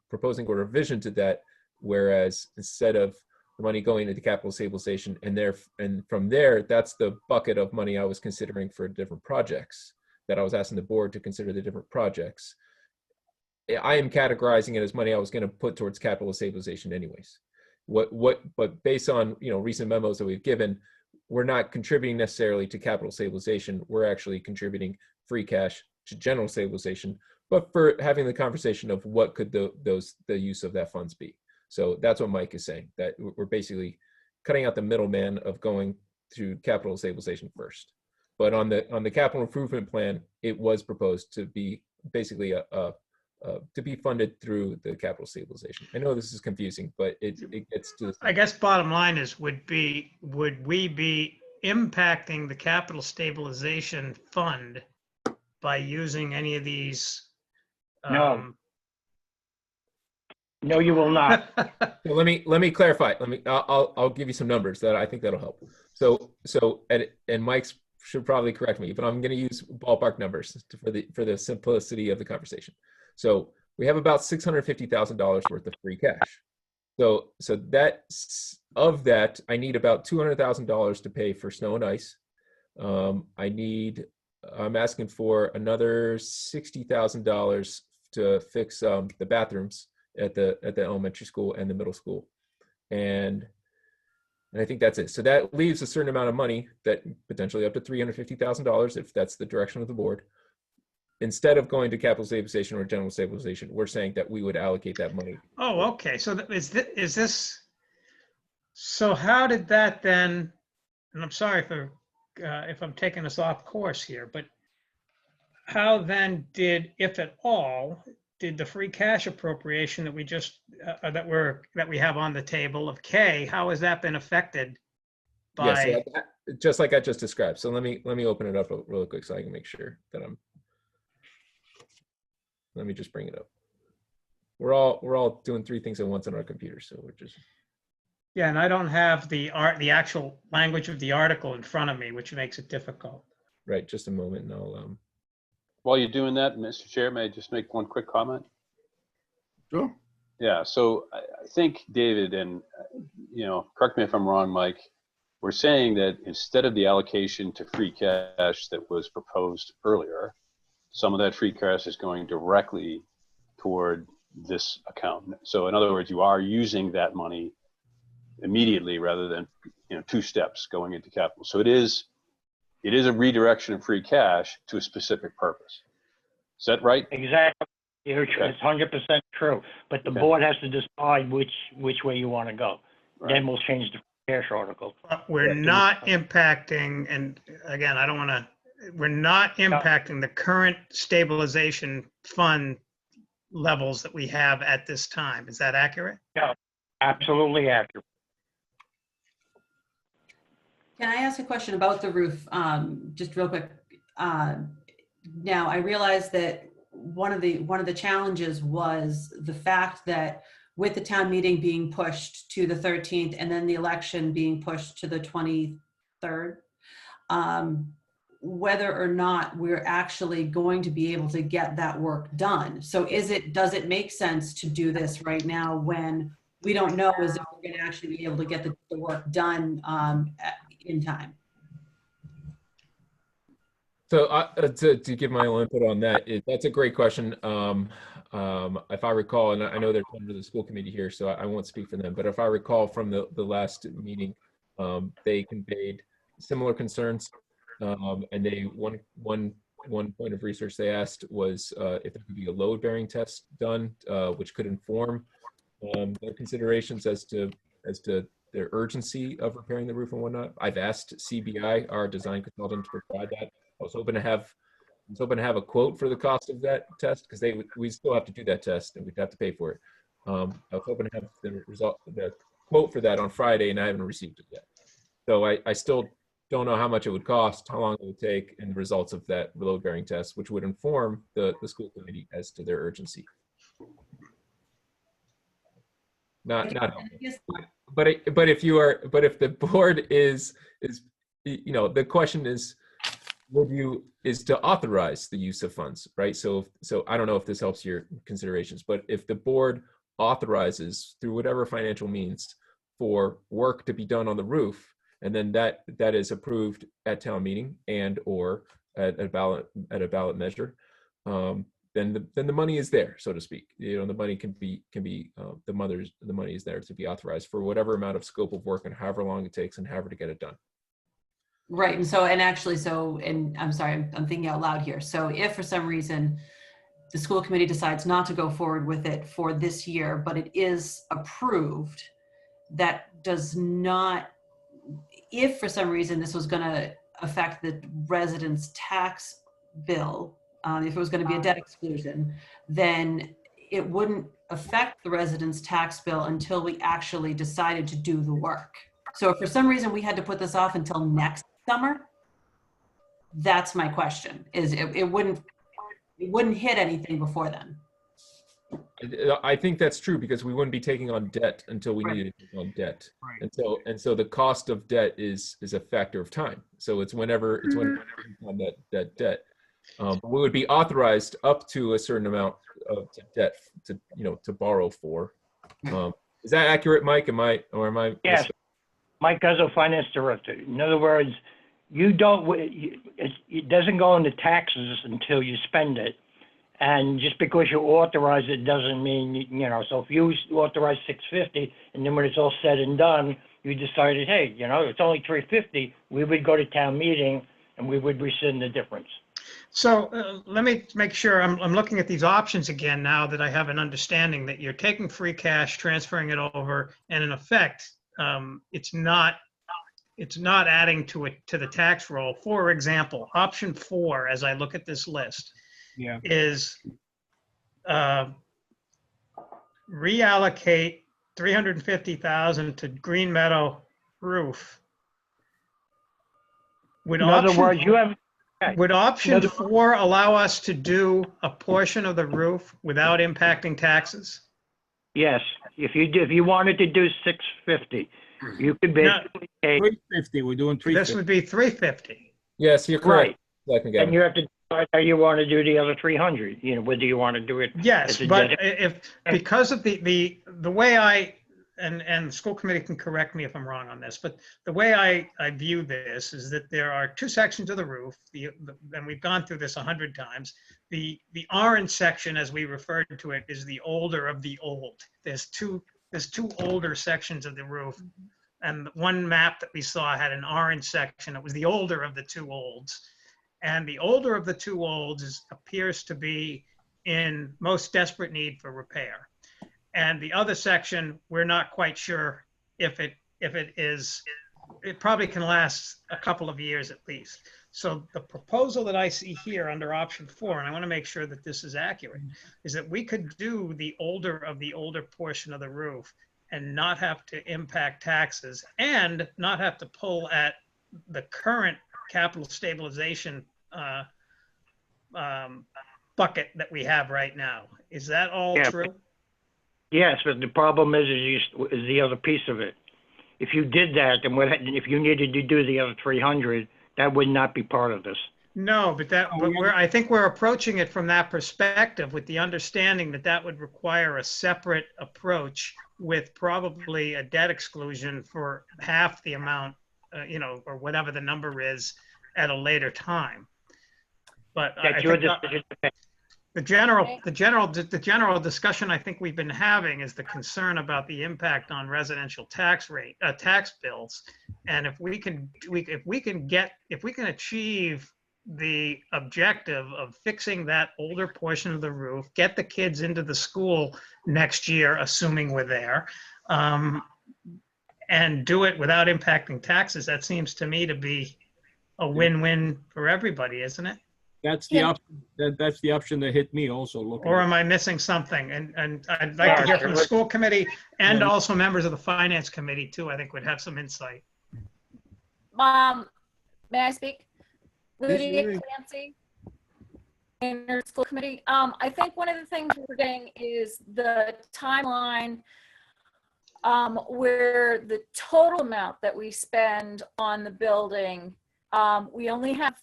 proposing a revision to that, whereas instead of the money going into capital stabilization, and from there, that's the bucket of money I was considering for different projects that I was asking the board to consider the different projects. I am categorizing it as money I was going to put towards capital stabilization anyways. But based on, you know, recent memos that we've given, we're not contributing necessarily to capital stabilization. We're actually contributing free cash to general stabilization, but for having the conversation of what could the use of that funds be. So that's what Mike is saying, that we're basically cutting out the middleman of going to capital stabilization first. But on the capital improvement plan, it was proposed to be basically to be funded through the capital stabilization. I know this is confusing, but it gets to. I guess bottom line is, would we be impacting the capital stabilization fund by using any of these? No. No, you will not. So let me clarify. I'll give you some numbers that I think that'll help. So and Mike's should probably correct me, but I'm going to use ballpark numbers for the simplicity of the conversation. So we have about $650,000 worth of free cash. So that of that, I need about $200,000 to pay for snow and ice. I'm asking for another $60,000 to fix the bathrooms at the elementary school and the middle school, and I think that's it. So that leaves a certain amount of money, that potentially up to $350,000, if that's the direction of the board. Instead of going to capital stabilization or general stabilization, we're saying that we would allocate that money. Oh, okay. So is this? So how did that then? And I'm sorry for if I'm taking us off course here, but how then did, if at all, did the free cash appropriation that we just that we have on the table of K, how has that been affected by? Yeah, so just like I just described. So let me open it up real quick so I can make sure that let me just bring it up. We're all doing three things at once on our computer, so we're just. Yeah, and I don't have the actual language of the article in front of me, which makes it difficult. Right, just a moment, and I'll. While you're doing that, Mr. Chair, may I just make one quick comment? Sure. Yeah, so I think, David, and, correct me if I'm wrong, Mike, we're saying that instead of the allocation to free cash that was proposed earlier, some of that free cash is going directly toward this account. So in other words, you are using that money immediately rather than, 2 steps going into capital. So it is a redirection of free cash to a specific purpose. Is that right? Exactly. Okay. It's 100% true. But the Okay. board has to decide which way you want to go. Right. Then we'll change the cash article. But we're not impacting, and again, I don't want to, we're not impacting the current stabilization fund levels that we have at this time. Is that accurate? Yeah, absolutely accurate. Can I ask a question about the roof, just real quick? Now, I realize that one of the challenges was the fact that with the town meeting being pushed to the 13th and then the election being pushed to the 23rd, whether or not we're actually going to be able to get that work done. So does it make sense to do this right now when we don't know as if we're going to actually be able to get the work done in time? So to give my own input on that, that's a great question. If I recall, and I know there's members of the school committee here, so I won't speak for them, but if I recall from the last meeting, they conveyed similar concerns, and one point of research they asked was if there could be a load-bearing test done, which could inform their considerations as to their urgency of repairing the roof and whatnot. I've asked CBI, our design consultant, to provide that. I was hoping to have a quote for the cost of that test, because we still have to do that test and we'd have to pay for it. I was hoping to have the quote for that on Friday, and I haven't received it yet. So I still don't know how much it would cost, how long it would take, and the results of that load-bearing test, which would inform the school committee as to their urgency. Not but if the board is the question is to authorize the use of funds, right? So I don't know if this helps your considerations, but if the board authorizes through whatever financial means for work to be done on the roof, and then that is approved at town meeting and or at a ballot measure, then the money is there, so to speak. The money can be the money is there to be authorized for whatever amount of scope of work and however long it takes and however to get it done. Right, and I'm sorry, I'm thinking out loud here. So if for some reason the school committee decides not to go forward with it for this year, but it is approved, that does not, if for some reason this was going to affect the residents' tax bill, if it was going to be a debt exclusion, then it wouldn't affect the residents' tax bill until we actually decided to do the work. So if for some reason we had to put this off until next summer, that's my question, is it wouldn't hit anything before then. I think that's true, because we wouldn't be taking on debt until we needed to take on debt. Right. And so the cost of debt is a factor of time. So it's whenever on that debt. We would be authorized up to a certain amount of debt to borrow for. Is that accurate, Mike? Am I? Yes. Mike Guzzo, Finance Director. In other words, it doesn't go into taxes until you spend it. And just because you authorize it doesn't mean, so if you authorize $650 and then when it's all said and done, you decided, hey, it's only $350, we would go to town meeting and we would rescind the difference. So let me make sure I'm looking at these options again now that I have an understanding that you're taking free cash, transferring it over, and in effect, it's not adding to the tax roll. For example, option 4, as I look at this list, is reallocate $350,000 to Green Meadow roof. Would option 4 allow us to do a portion of the roof without impacting taxes? Yes, if you wanted to do $650, you could basically take $350. We're doing $350. This would be $350. Yes, you're correct. Right. And you have to How you want to do the other 300, whether you want to do it. Yes, as a but dedicated- because of the way and the school committee can correct me if I'm wrong on this, but the way I view this is that there are two sections of the roof, and we've gone through this 100 times. The orange section, as we referred to it, is the older of the old. There's two older sections of the roof, and one map that we saw had an orange section. It was the older of the two olds, and the older of the two olds appears to be in most desperate need for repair. And the other section, we're not quite sure if it is, it probably can last a couple of years at least. So the proposal that I see here under option 4, and I want to make sure that this is accurate, is that we could do the older of the older portion of the roof and not have to impact taxes and not have to pull at the current capital stabilization bucket that we have right now. Is that all true? Yes, but the problem is the other piece of it. If you did that, then if you needed to do the other 300, that would not be part of this. No, but I think we're approaching it from that perspective with the understanding that that would require a separate approach with probably a debt exclusion for half the amount, or whatever the number is at a later time. But That's your decision to make. The general discussion I think we've been having is the concern about the impact on residential tax bills, and if we can achieve the objective of fixing that older portion of the roof, get the kids into the school next year, assuming we're there, and do it without impacting taxes, that seems to me to be a win-win for everybody, isn't it? That's the option. That's the option that hit me also. Or am I missing something? And I'd like to hear from the school committee and also members of the finance committee too. I think would have some insight. May I speak? Lydia Clancy, Maynard School Committee. I think one of the things we're getting is the timeline where the total amount that we spend on the building, we only have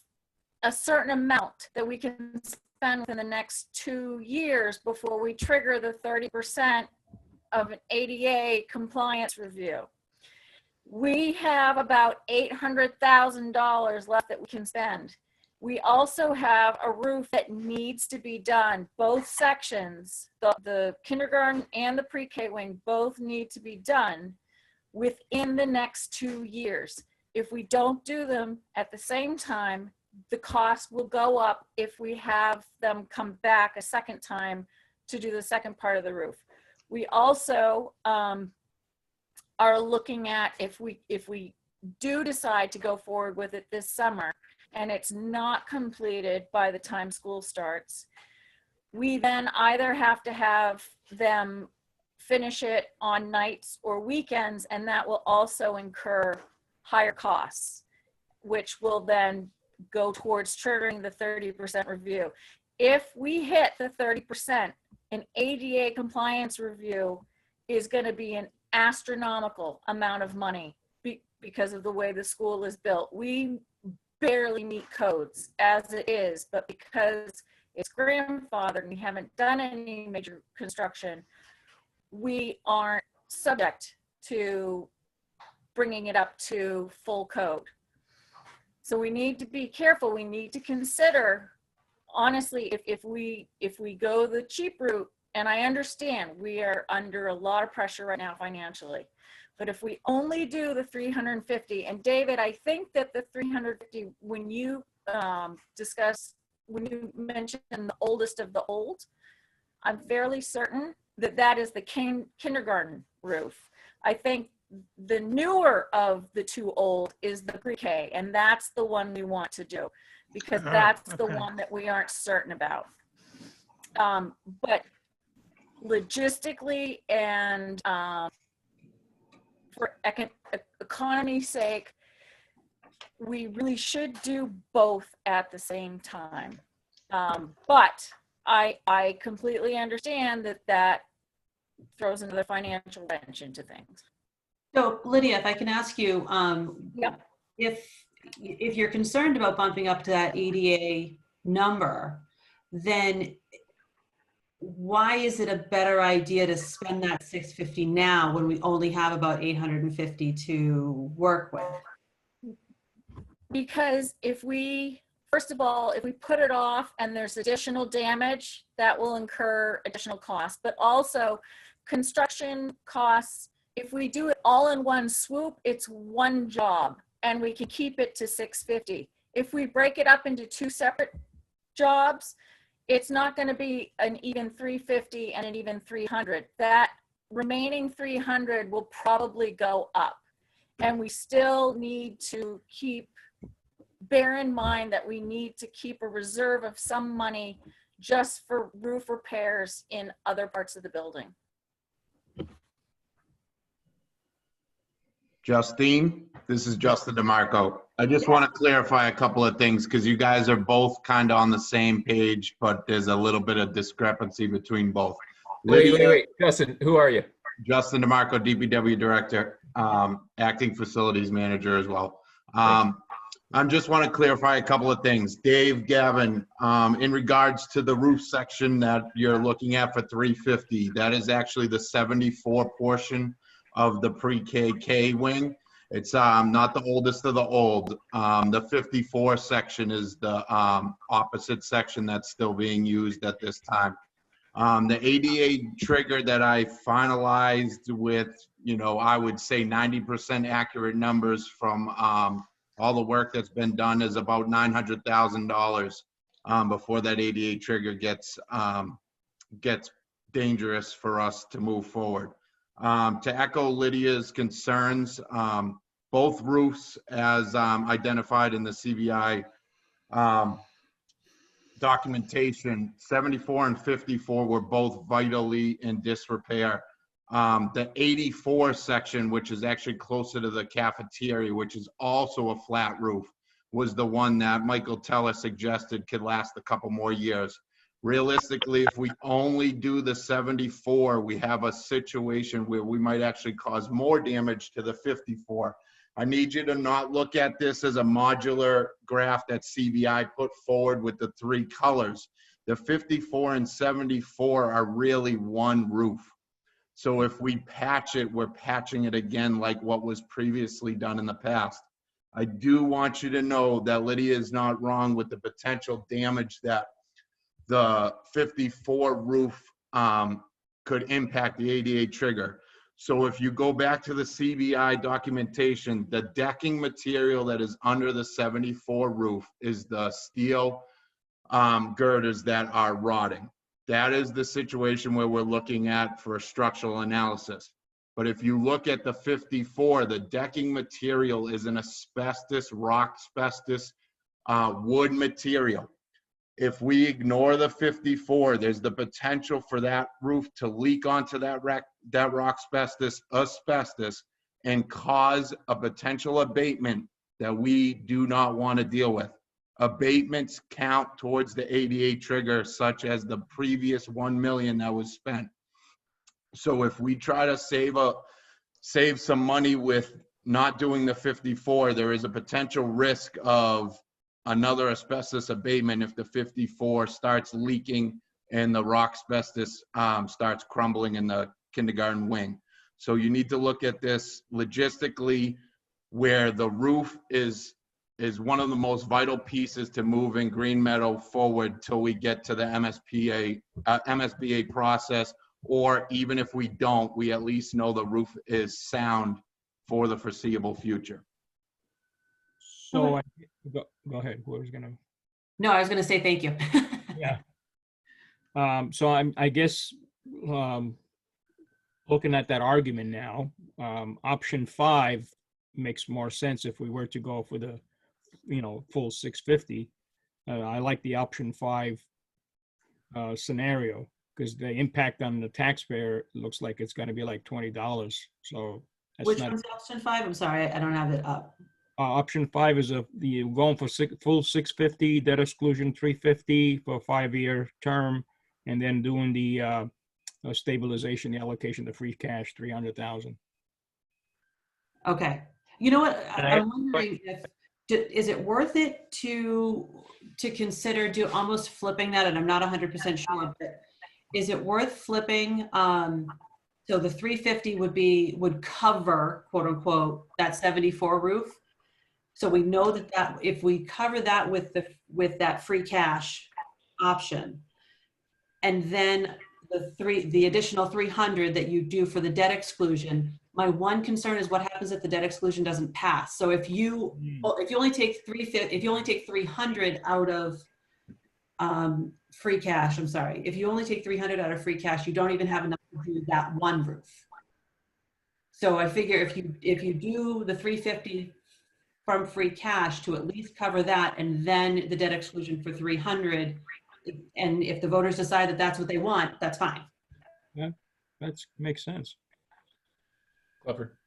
a certain amount that we can spend within the next 2 years before we trigger the 30% of an ADA compliance review. We have about $800,000 left that we can spend. We also have a roof that needs to be done. Both sections, the kindergarten and the pre-K wing, both need to be done within the next 2 years. If we don't do them at the same time, the cost will go up if we have them come back a second time to do the second part of the roof. We also are looking at if we do decide to go forward with it this summer and it's not completed by the time school starts, we then either have to have them finish it on nights or weekends, and that will also incur higher costs, which will then go towards triggering the 30% review. If we hit the 30%, an ADA compliance review is going to be an astronomical amount of money because of the way the school is built. We barely meet codes as it is, but because it's grandfathered and we haven't done any major construction, we aren't subject to bringing it up to full code. So we need to be careful. We need to consider, honestly, if we go the cheap route, and I understand we are under a lot of pressure right now financially, but if we only do the 350, and David, I think that the 350, when you when you mentioned the oldest of the old, I'm fairly certain that that is the kindergarten roof. I think the newer of the two old is the pre-K, and that's the one we want to do because that's the one that we aren't certain about. But logistically and for economy's sake, we really should do both at the same time. But I completely understand that throws another financial wrench into things. So Lydia, if I can ask you, Yep. if you're concerned about bumping up to that ADA number, then why is it a better idea to spend that 650 now when we only have about 850 to work with? Because first of all, if we put it off and there's additional damage, that will incur additional costs. But also construction costs, if we do it all in one swoop, it's one job and we can keep it to 650. If we break it up into two separate jobs, it's not going to be an even 350 and an even 300. That remaining 300 will probably go up. And we still need to bear in mind that we need to keep a reserve of some money just for roof repairs in other parts of the building. Justine, this is Justin DeMarco. I just want to clarify a couple of things because you guys are both kind of on the same page, but there's a little bit of discrepancy between both. Wait. Justin, who are you? Justin DeMarco, DPW Director, Acting Facilities Manager as well. I just want to clarify a couple of things. Dave, Gavin, in regards to the roof section that you're looking at for 350, that is actually the 74 portion of the pre-KK wing. It's not the oldest of the old. The 54 section is the opposite section that's still being used at this time. The ADA trigger that I finalized with, I would say 90% accurate numbers from all the work that's been done is about $900,000 before that ADA trigger gets dangerous for us to move forward. To echo Lydia's concerns, both roofs as identified in the CBI documentation, 74 and 54 were both vitally in disrepair. The 84 section, which is actually closer to the cafeteria, which is also a flat roof, was the one that Michael Teller suggested could last a couple more years. Realistically, if we only do the 74, we have a situation where we might actually cause more damage to the 54. I need you to not look at this as a modular graph that CBI put forward with the three colors. The 54 and 74 are really one roof. So if we patch it, we're patching it again like what was previously done in the past. I do want you to know that Lydia is not wrong with the potential damage that the 54 roof could impact the ADA trigger. So if you go back to the CBI documentation, the decking material that is under the 74 roof is the steel girders that are rotting. That is the situation where we're looking at for a structural analysis. But if you look at the 54, the decking material is an asbestos, rock asbestos, wood material. If we ignore the 54, there's the potential for that roof to leak onto that rock asbestos and cause a potential abatement that we do not want to deal with. Abatements count towards the ADA trigger, such as the previous 1 million that was spent. So if we try to save some money with not doing the 54, there is a potential risk of another asbestos abatement if the 54 starts leaking and the rock asbestos starts crumbling in the kindergarten wing. So you need to look at this logistically, where the roof is one of the most vital pieces to moving Green Meadow forward till we get to the MSBA process, or even if we don't, we at least know the roof is sound for the foreseeable future. So go ahead. Who was gonna? No, I was going to say thank you. Yeah. So I guess looking at that argument now, option 5 makes more sense if we were to go for the full 650. I like the option 5 scenario because the impact on the taxpayer looks like it's going to be like $20. So that's Which not one's option 5? I'm sorry, I don't have it up. option 5 is you're going for full 650, debt exclusion 350 for a 5-year term, and then doing the stabilization, the allocation, the free cash 300,000. Okay. You know what? I'm wondering if is it worth it to consider almost flipping that? And I'm not 100% sure, but is it worth flipping? So the 350 would cover, quote unquote, that 74 roof. So we know that if we cover that with that free cash option, and then the additional 300 that you do for the debt exclusion, my one concern is what happens if the debt exclusion doesn't pass. So if you only take 300 out of free cash, I'm sorry, if you only take 300 out of free cash, you don't even have enough to do that one roof. So I figure if you do the 350 from free cash to at least cover that, and then the debt exclusion for 300, and if the voters decide that that's what they want, that's fine. Yeah, that makes sense. Clever.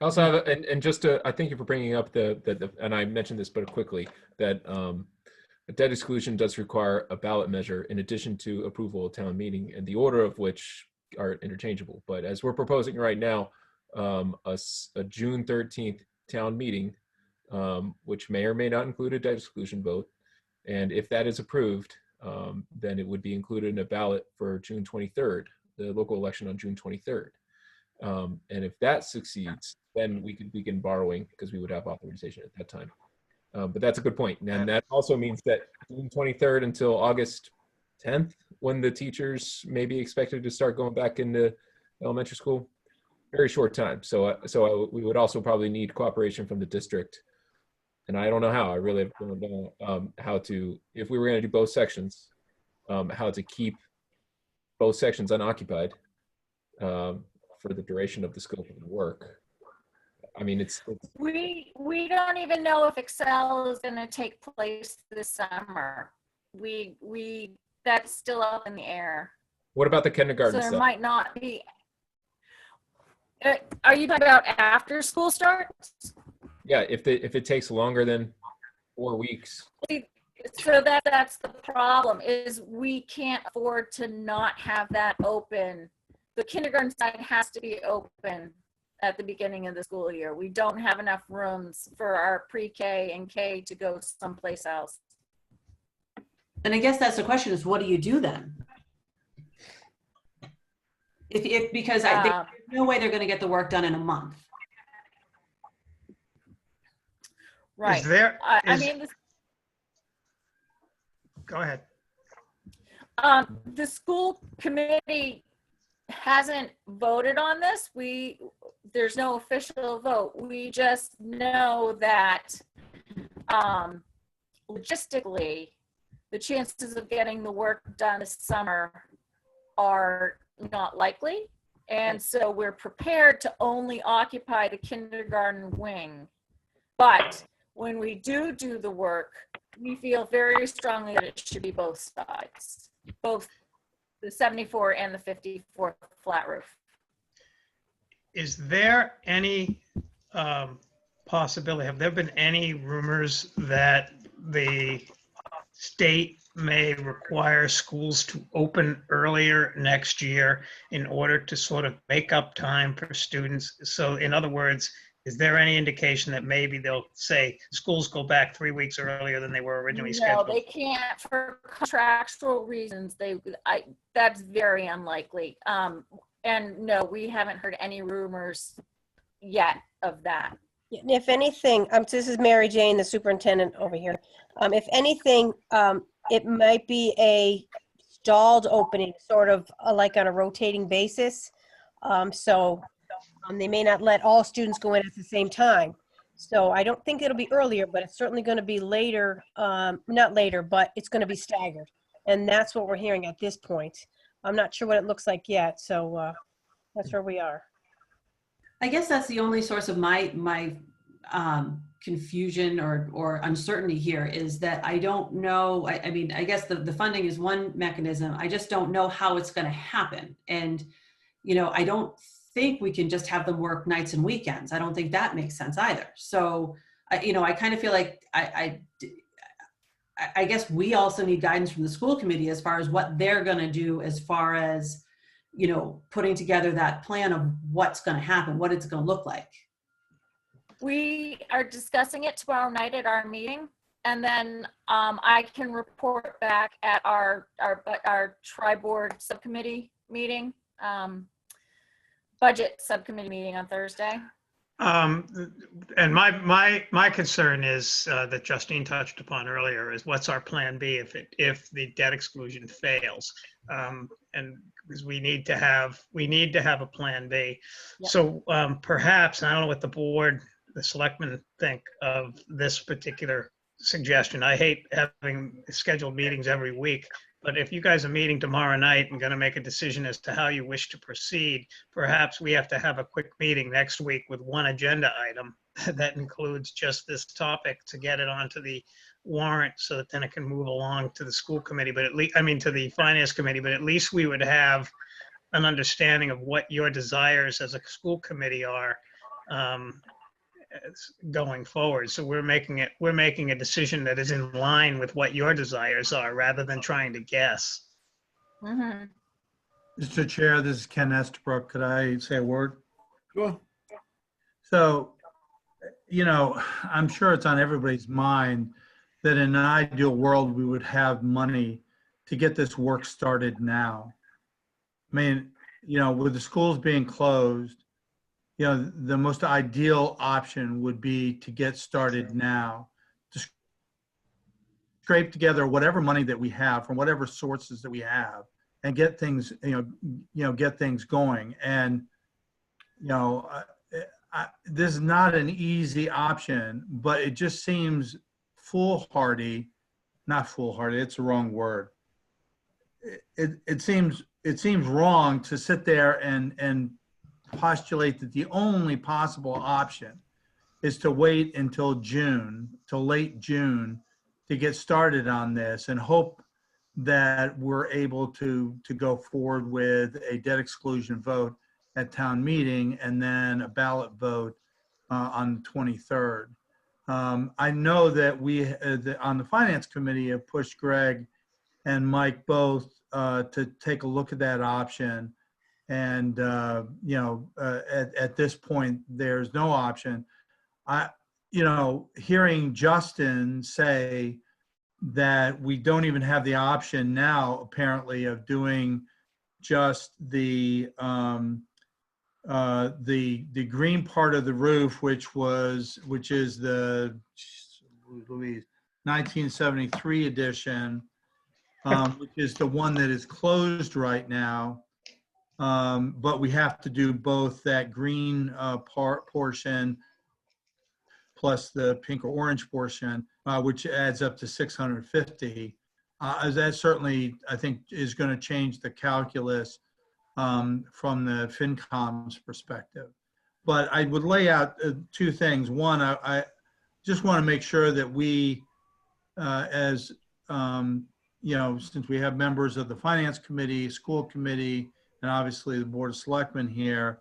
I also have, and just to, I thank you for bringing up and I mentioned this but quickly, that a debt exclusion does require a ballot measure in addition to approval of town meeting, and the order of which are interchangeable. But as we're proposing right now, a June 13th town meeting, which may or may not include a debt exclusion vote. And if that is approved, then it would be included in a ballot for June 23rd, the local election on June 23rd. And if that succeeds, then we could begin borrowing because we would have authorization at that time. But that's a good point. And that also means that June 23rd until August 10th, when the teachers may be expected to start going back into elementary school, very short time. So we would also probably need cooperation from the district. And I don't know how, I really don't know how to, if we were going to do both sections, how to keep both sections unoccupied for the duration of the scope of the work. I mean, it's we don't even know if Excel is going to take place this summer. That's still up in the air. What about the kindergarten So there stuff? might not be. Are you talking about after school starts? Yeah, if it takes longer than 4 weeks. So that's the problem, is we can't afford to not have that open. The kindergarten side has to be open at the beginning of the school year. We don't have enough rooms for our pre-K and K to go someplace else. And I guess that's the question, is what do you do then? Because there's no way they're going to get the work done in a month. Right. Is there? I mean, go ahead. The school committee hasn't voted on this. There's no official vote. We just know that logistically, the chances of getting the work done this summer are not likely. And so we're prepared to only occupy the kindergarten wing. But when we do the work, we feel very strongly that it should be both sides, both the 74 and the 54 flat roof. Is there any possibility, have there been any rumors that the state may require schools to open earlier next year in order to sort of make up time for students? So in other words, is there any indication that maybe they'll say schools go back 3 weeks earlier than they were originally scheduled? No, they can't for contractual reasons. That's very unlikely. And no, we haven't heard any rumors yet of that. If anything, this is Mary Jane, the superintendent over here. If anything, it might be a stalled opening, sort of like on a rotating basis. So they may not let all students go in at the same time. So I don't think it'll be earlier, but it's certainly going to be later, not later, but it's going to be staggered. And that's what we're hearing at this point. I'm not sure what it looks like yet. So that's where we are. I guess that's the only source of my confusion or uncertainty here, is that I don't know. I mean, I guess the funding is one mechanism. I just don't know how it's going to happen. And, I don't think we can just have them work nights and weekends. I don't think that makes sense either. So, I kind of feel like I guess we also need guidance from the school committee as far as what they're going to do as far as, putting together that plan of what's going to happen, what it's going to look like. We are discussing it tomorrow night at our meeting, and then I can report back at our tri-board subcommittee meeting, budget subcommittee meeting on Thursday. And my concern is that Justine touched upon earlier is what's our plan B if the debt exclusion fails, and because we need to have a plan B. Yep. So perhaps, I don't know what the selectmen think of this particular suggestion. I hate having scheduled meetings every week, but if you guys are meeting tomorrow night and going to make a decision as to how you wish to proceed, perhaps we have to have a quick meeting next week with one agenda item that includes just this topic to get it onto the warrant so that then it can move along to the school committee, but at least, to the finance committee, but at least we would have an understanding of what your desires as a school committee are going forward. So we're making a decision that is in line with what your desires are rather than trying to guess. Mm-hmm. Mr. Chair, this is Ken Estabrook. Could I say a word? Sure. So, I'm sure it's on everybody's mind that in an ideal world, we would have money to get this work started now. I mean, with the schools being closed, the most ideal option would be to get started now, to scrape together whatever money that we have from whatever sources that we have and get things, get things going. And, this is not an easy option, but it just seems foolhardy, not foolhardy, it's the wrong word. It seems wrong to sit there and postulate that the only possible option is to wait until late June to get started on this and hope that we're able to go forward with a debt exclusion vote at town meeting and then a ballot vote on the 23rd. I know that we on the finance committee have pushed Greg and Mike both to take a look at that option. And, at this point, there's no option. Hearing Justin say that we don't even have the option now, apparently, of doing just the green part of the roof, which is the 1973 edition, which is the one that is closed right now. But we have to do both that green portion plus the pink or orange portion, which adds up to 650. That certainly, I think, is going to change the calculus from the FinCom's perspective. But I would lay out two things. One, I just want to make sure that we, since we have members of the Finance Committee, School Committee, and obviously the Board of Selectmen here,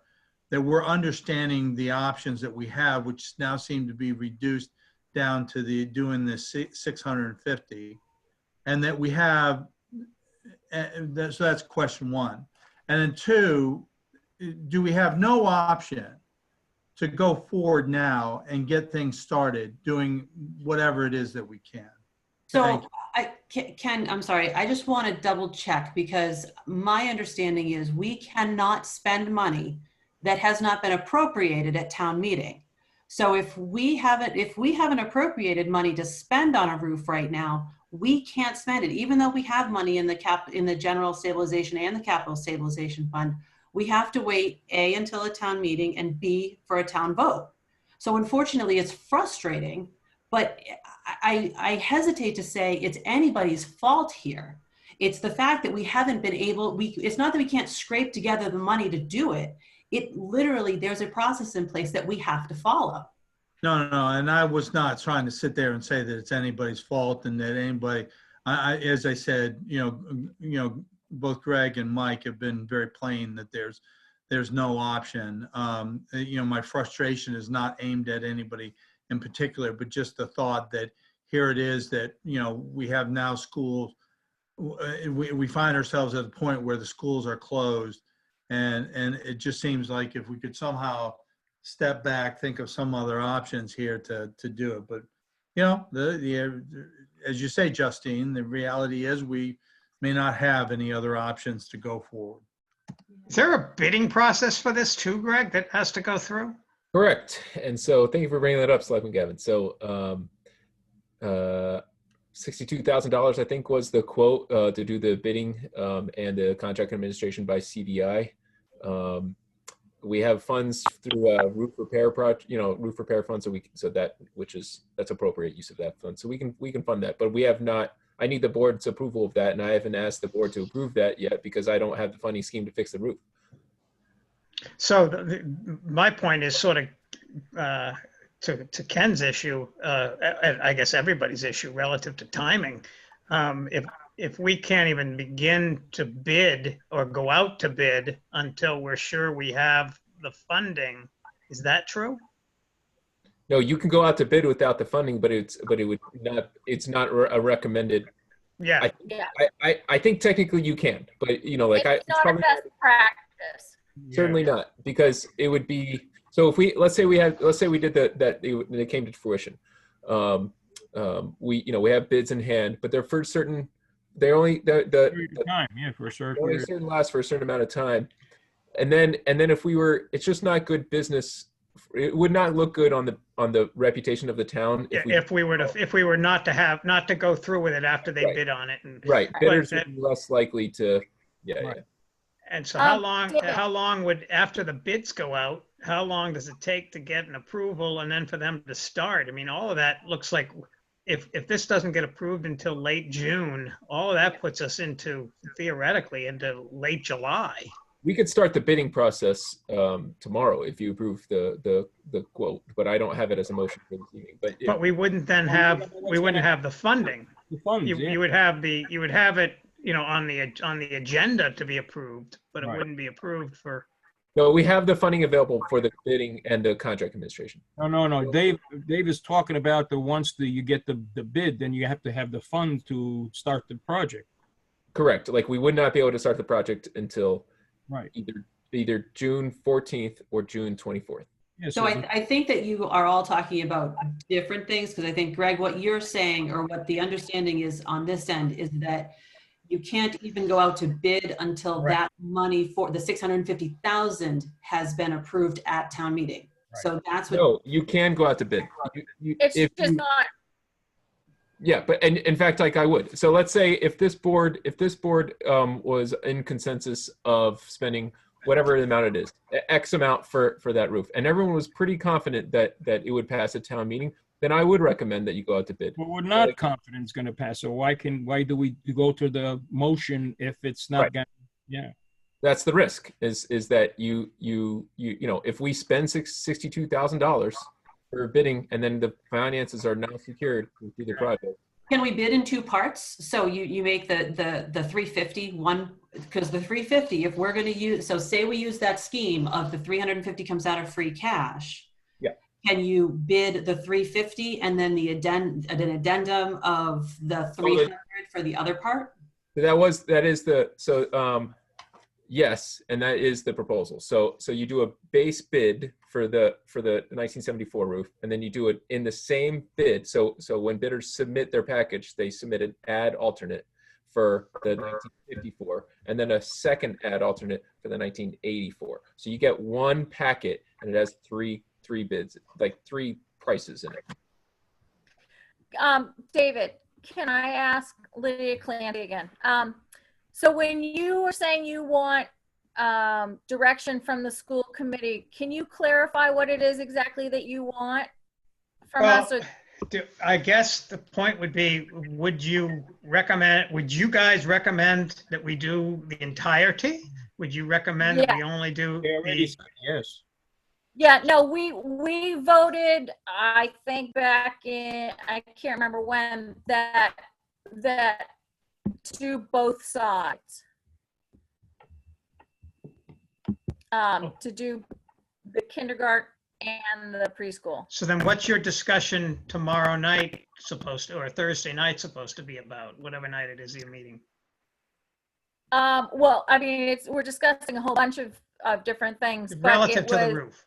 that we're understanding the options that we have, which now seem to be reduced down to doing the 650, and that we have, so that's question one. And then two, do we have no option to go forward now and get things started doing whatever it is that we can? So Ken, I'm sorry, I just want to double check because my understanding is we cannot spend money that has not been appropriated at town meeting. So if we haven't appropriated money to spend on a roof right now, we can't spend it, even though we have money in the general stabilization and the capital stabilization fund. We have to wait A, until a town meeting, and B, for a town vote. So unfortunately, it's frustrating, but I hesitate to say it's anybody's fault here. It's the fact that we haven't been able, it's not that we can't scrape together the money to do it. It literally, there's a process in place that we have to follow. No, and I was not trying to sit there and say that it's anybody's fault and that anybody, as I said, both Greg and Mike have been very plain that there's no option. My frustration is not aimed at anybody in particular, but just the thought that here it is that, we have now schools, we find ourselves at a point where the schools are closed, and it just seems like if we could somehow step back, think of some other options here to do it. But, you know, as you say, Justine, the reality is we may not have any other options to go forward. Is there a bidding process for this too, Greg, that has to go through? Correct. And so thank you for bringing that up, Selectman Gavin. So $62,000, I think, was the quote to do the bidding and the contract administration by CDI. We have funds through roof repair project, roof repair fund, that's appropriate use of that fund. So we can fund that, but we have not. I need the board's approval of that, and I haven't asked the board to approve that yet because I don't have the funding scheme to fix the roof. So my point is sort of to Ken's issue, and I guess everybody's issue relative to timing. If we can't even begin to bid or go out to bid until we're sure we have the funding, is that true? No, you can go out to bid without the funding, but it's not a recommended. Yeah. I think technically you can, but It's not a best practice. Certainly not, because it would be, so if let's say we did that they came to fruition. We have bids in hand, but they're for certain, they're only Period of time, yeah, for a certain only period. certain last for a certain amount of time. And then if it's just not good business. It would not look good on the reputation of the town if we were not to go through with it after they bid on it. Right, bidders would be less likely to. Yeah. Right. And so how long would, after the bids go out, how long does it take to get an approval and then for them to start? I mean, all of that looks like, if this doesn't get approved until late June, all of that puts us theoretically into late July. We could start the bidding process tomorrow if you approve the quote, but I don't have it as a motion for this evening. But we wouldn't then have the funding. The funds, you would have it, on the agenda to be approved, but it wouldn't be approved for. No, we have the funding available for the bidding and the contract administration. No. Dave is talking about once you get the bid, then you have to have the funds to start the project. Correct. Like we would not be able to start the project until either June 14th or June 24th. Yeah, so I think that you are all talking about different things, because I think, Greg, what you're saying, or what the understanding is on this end, is that you can't even go out to bid until that money for the $650,000 has been approved at town meeting. So that's what. No, you can go out to bid. It's just not. Yeah, but and in fact, like I would. So let's say if this board was in consensus of spending whatever the amount it is, X amount for that roof, and everyone was pretty confident that it would pass a town meeting, then I would recommend that you go out to bid. But we're not confident it's going to pass. So why do we go to the motion if it's not going? Yeah. That's the risk. Is that you if we spend $62,000 for bidding and then the finances are not secured through the project. Can we bid in two parts? So you make the 350 one, because the 350, if we're going to use, so say we use that scheme of the 350 comes out of free cash. Yeah. Can you bid the 350 and then an addendum of the 300 for the other part? Yes, and that is the proposal. So you do a base bid for the 1974 roof, and then you do it in the same bid. So when bidders submit their package, they submit an ad alternate for the 1954, and then a second ad alternate for the 1984. So you get one packet, and it has three bids, like three prices in it. David, can I ask Lydia Clancy again? So when you were saying you want direction from the school committee, can you clarify what it is exactly that you want from us? I guess the point would be, would you guys recommend that we do the entirety? Would you recommend that we only do yes. Yeah, no, we voted, I think back in, I can't remember when, that to both sides, to do the kindergarten and the preschool. So then what's your discussion tomorrow night or Thursday night supposed to be about, whatever night it is you're meeting? Well, I mean, we're discussing a whole bunch of different things. Relative to the roof.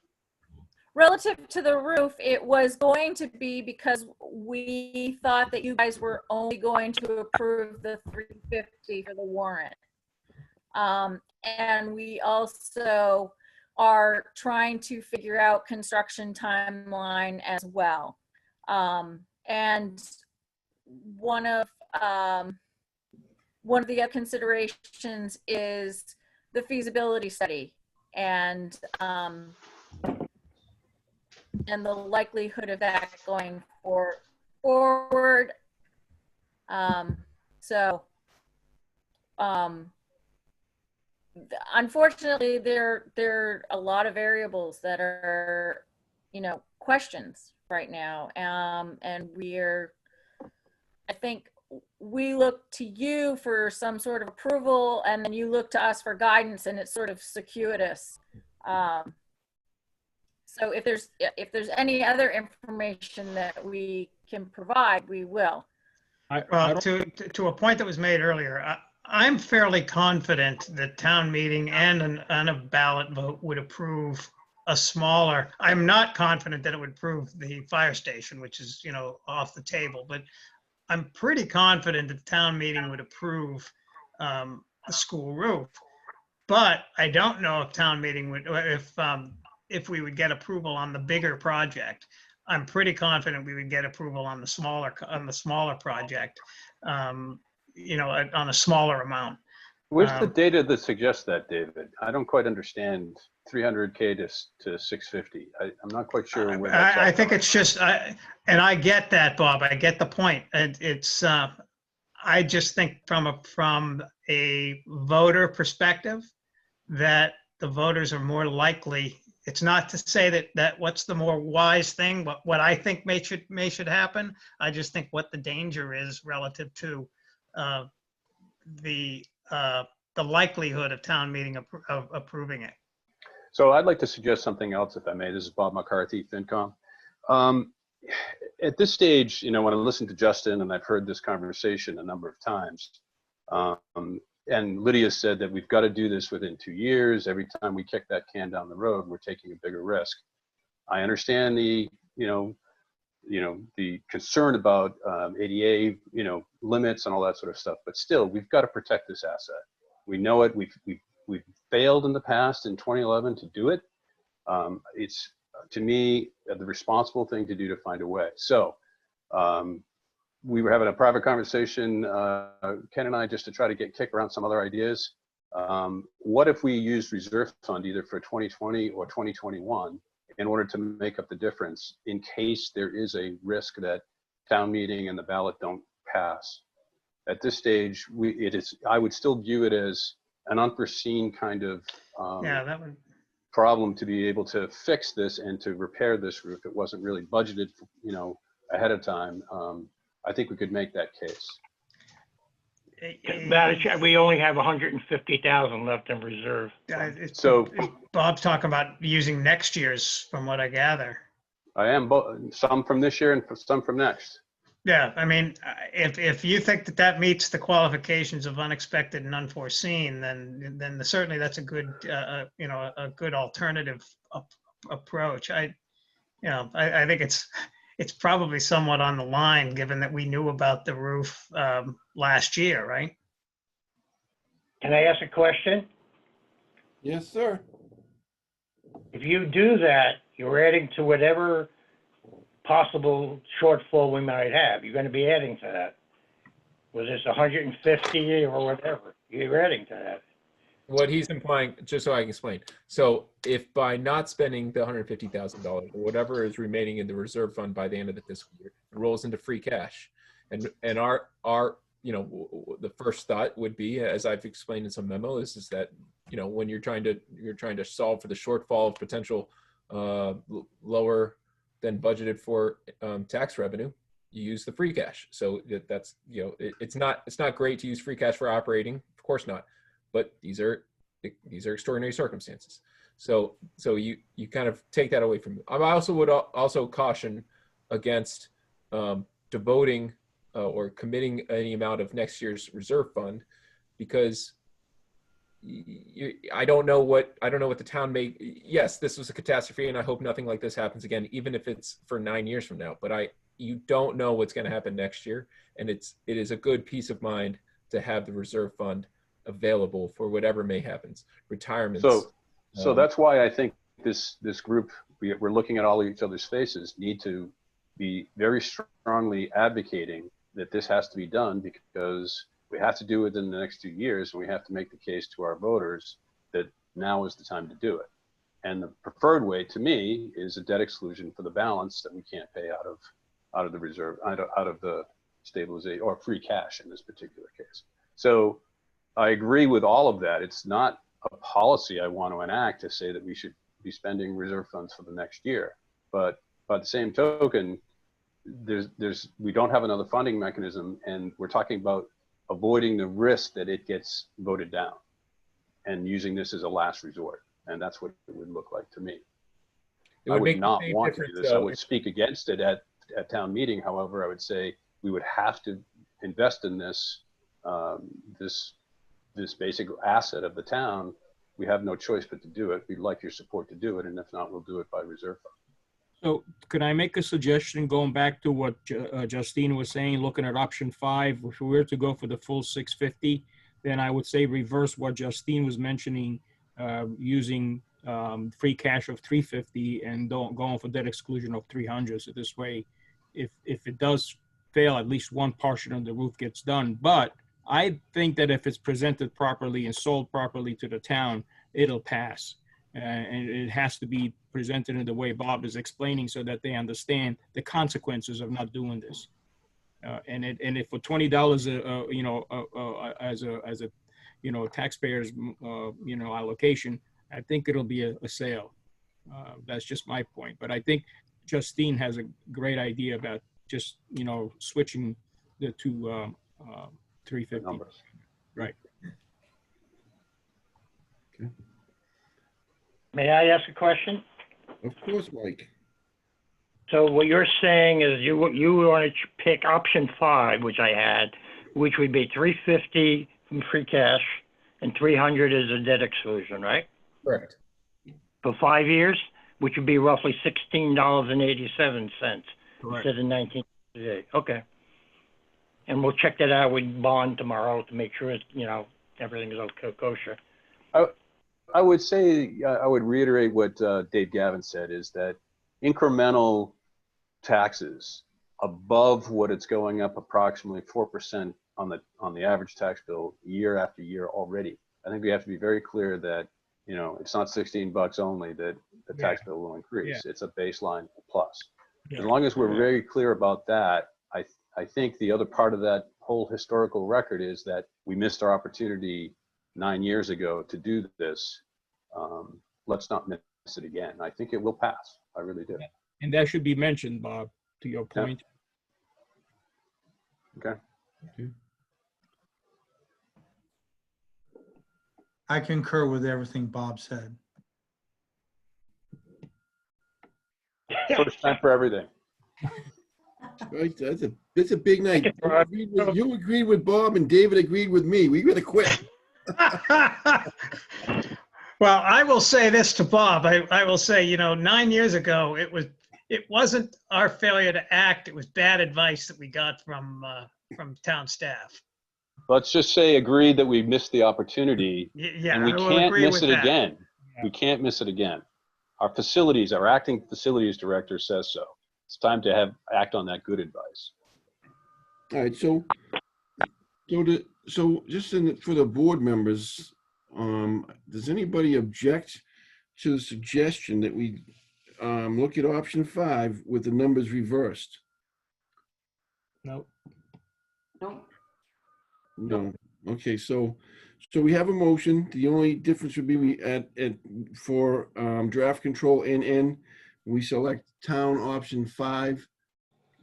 relative to the roof, it was going to be because we thought that you guys were only going to approve the 350 for the warrant. And we also are trying to figure out construction timeline as well. And one of the considerations is the feasibility study and the likelihood of that going forward. Unfortunately, there are a lot of variables that are, questions right now. And I think we look to you for some sort of approval, and then you look to us for guidance, and it's sort of circuitous. So if there's any other information that we can provide, we will. Well, to a point that was made earlier, I'm fairly confident that town meeting and a ballot vote would approve a smaller. I'm not confident that it would approve the fire station, which is, off the table, but I'm pretty confident that the town meeting would approve the school roof. But I don't know if town meeting would, if we would get approval on the bigger project. I'm pretty confident we would get approval on the smaller project, on a smaller amount. Where's the data that suggests that, David? I don't quite understand 300K to 650. I'm not quite sure where that's I think it's just, and I get that, Bob. I get the point. And it's, I just think from a voter perspective, that the voters are more likely. It's not to say that what's the more wise thing, what I think may should happen. I just think what the danger is relative to the likelihood of town meeting of approving it. So I'd like to suggest something else, if I may. This is Bob McCarthy, FinCom. At this stage, when I listen to Justin, and I've heard this conversation a number of times, and Lydia said that we've got to do this within 2 years. Every time we kick that can down the road, we're taking a bigger risk. I understand the concern about ADA, limits and all that sort of stuff, but still, we've got to protect this asset. We know it. We've failed in the past in 2011 to do it. It's, to me, the responsible thing to do to find a way. So we were having a private conversation, Ken and I, just to try to kick around some other ideas. What if we used reserve fund either for 2020 or 2021 in order to make up the difference in case there is a risk that town meeting and the ballot don't pass? At this stage, I would still view it as an unforeseen kind of problem to be able to fix this and to repair this roof. It wasn't really budgeted, ahead of time. I think we could make that case. We only have 150,000 left in reserve. So Bob's talking about using next year's, from what I gather. I am some from this year and some from next. Yeah, I mean, if you think that meets the qualifications of unexpected and unforeseen, then certainly that's a good a good alternative approach. I think it's probably somewhat on the line, given that we knew about the roof last year, right? Can I ask a question? Yes, sir. If you do that, you're adding to whatever possible shortfall we might have. You're going to be adding to that. Was this 150 or whatever? You're adding to that. What he's implying, just so I can explain. So if by not spending the $150,000 or whatever is remaining in the reserve fund by the end of the fiscal year, it rolls into free cash. And our the first thought would be, as I've explained in some memos, is that, when you're trying to solve for the shortfall of potential lower than budgeted for tax revenue, you use the free cash. So that's, it's not great to use free cash for operating, of course not, but these are extraordinary circumstances. So you kind of take that away from you. I also would also caution against devoting or committing any amount of next year's reserve fund, because I don't know what the town may. Yes, this was a catastrophe, and I hope nothing like this happens again, even if it's for 9 years from now. But you don't know what's going to happen next year, and it is a good peace of mind to have the reserve fund available for whatever may happen. Retirements. So that's why I think this group, we're looking at all each other's faces, need to be very strongly advocating that this has to be done, because we have to do it in the next 2 years, and we have to make the case to our voters that now is the time to do it. And the preferred way to me is a debt exclusion for the balance that we can't pay out of the reserve, out of the stabilization or free cash in this particular case. So I agree with all of that. It's not a policy I want to enact to say that we should be spending reserve funds for the next year. But by the same token, we don't have another funding mechanism, and we're talking about avoiding the risk that it gets voted down and using this as a last resort. And that's what it would look like to me. I would not want to do this. I would speak against it at town meeting. However, I would say we would have to invest in this, this basic asset of the town. We have no choice but to do it. We'd like your support to do it. And if not, we'll do it by reserve fund. So could I make a suggestion going back to what Justine was saying, looking at option 5, if we were to go for the full 650, then I would say reverse what Justine was mentioning, using free cash of 350 and going for debt exclusion of 300. So this way, if it does fail, at least one portion of the roof gets done. But I think that if it's presented properly and sold properly to the town, it'll pass. And it has to be presented in the way Bob is explaining, so that they understand the consequences of not doing this. And if for $20, as a taxpayer's allocation, I think it'll be a sale. That's just my point. But I think Justine has a great idea about just switching the two 350 numbers. Right. Okay. May I ask a question? Of course, Mike. So what you're saying is you want to pick option 5, which I had, which would be 350 from free cash and 300 is a debt exclusion, right? Correct. For 5 years, which would be roughly $16.87 Correct. instead of 19. Okay. And we'll check that out with Bond tomorrow to make sure it's, everything is okay, kosher. I would say, I would reiterate what Dave Gavins said, is that incremental taxes above what it's going up approximately 4% on the average tax bill year after year already. I think we have to be very clear that, it's not $16 only that the tax bill will increase. Yeah. It's a baseline plus. Yeah. As long as we're very clear about that, I think the other part of that whole historical record is that we missed our opportunity 9 years ago to do this. Let's not miss it again. I think it will pass. I really do. And that should be mentioned, Bob, to your point. Yeah. Okay. I concur with everything Bob said. First time for everything. Right, that's a big night. You agreed with Bob and David agreed with me. We gotta quit. Well, I will say this to Bob. I will say, 9 years ago, it wasn't our failure to act. It was bad advice that we got from town staff. Let's just say agreed that we missed the opportunity. Yeah, and we can't miss it again. Yeah. We can't miss it again. Our acting facilities director says so. It's time to act on that good advice. All right, so just for the board members, does anybody object to the suggestion that we look at option 5 with the numbers reversed? No. No. Okay, so we have a motion. The only difference would be for draft control NN, we select town option 5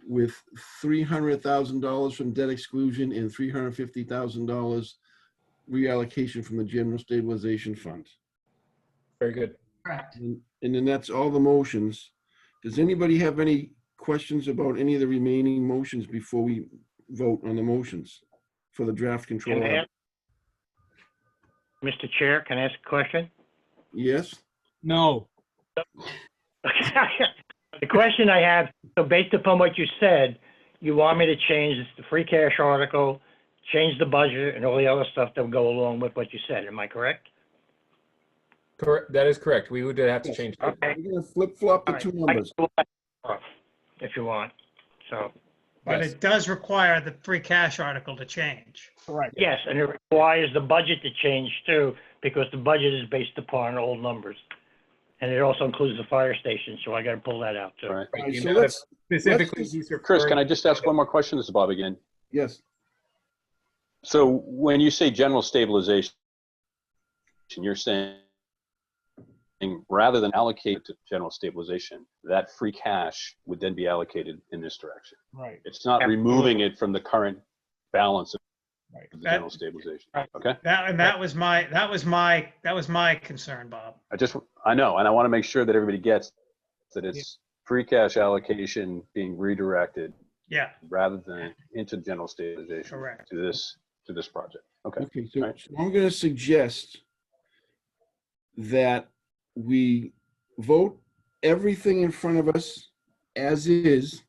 with $300,000 from debt exclusion and $350,000 reallocation from the general stabilization fund. Very good. Correct. And then that's all the motions. Does anybody have any questions about any of the remaining motions before we vote on the motions for the draft control? Mr. Chair, can I ask a question? Yes. No. The question I have, so based upon what you said, you want me to change the free cash article, change the budget and all the other stuff that would go along with what you said. Am I correct? Correct. That is correct. We would have to Yes. change. Okay. We're gonna flip-flop the All right. two numbers. If you want. So, But Yes. it does require the free cash article to change. Correct. yes, and it requires the budget to change too, because the budget is based upon old numbers. And it also includes the fire station, so I gotta pull that out too. All right. All right, The so amount of- let's, Specifically, just- he's Chris, can I referring- just ask one more question? This is Bob again. yes, So when you say general stabilization, you're saying rather than allocate to general stabilization, that free cash would then be allocated in this direction. Right. It's not removing it from the current balance of Right. the general stabilization. Okay? That was my concern, Bob. I know, and I want to make sure that everybody gets that it's free cash allocation being redirected Yeah, rather than into general stabilization correct. to this project. Okay. okay, so Right. so I'm gonna suggest that we vote everything in front of us as is.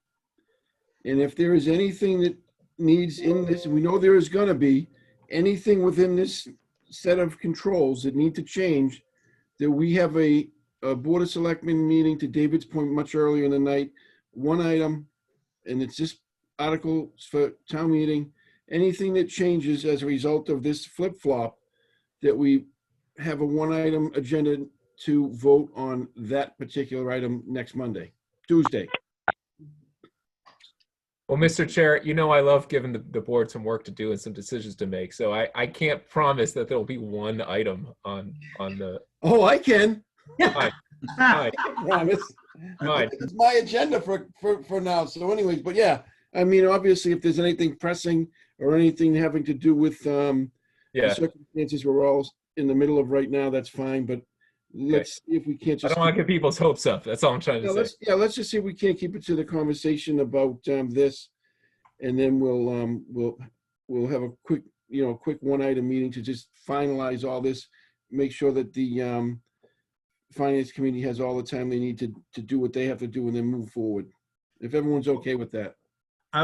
And if there is anything that needs in this, and we know there is gonna be, anything within this set of controls that need to change, that we have a Board of Selectmen meeting, to David's point, much earlier in the night, one item, and it's just articles for town meeting. Anything that changes as a result of this flip-flop, that we have a one-item agenda to vote on that particular item next Tuesday. Well, Mr. Chair, you know I love giving the board some work to do and some decisions to make. So I can't promise that there'll be one item on the. Oh, I can. Fine. Fine. I promise. Fine. It's my agenda for now. So anyways, but yeah, I mean, obviously, if there's anything pressing or anything having to do with the Yeah. circumstances we're all in the middle of right now, that's fine. But let's see if we can't I just. don't want to get people's hopes up. That's all I'm trying to say. Let's just see if we can't keep it to the conversation about this, and then we'll have a quick one-item meeting to just finalize all this, make sure that the Finance Committee has all the time they need to do what they have to do, and then move forward. If everyone's okay with that.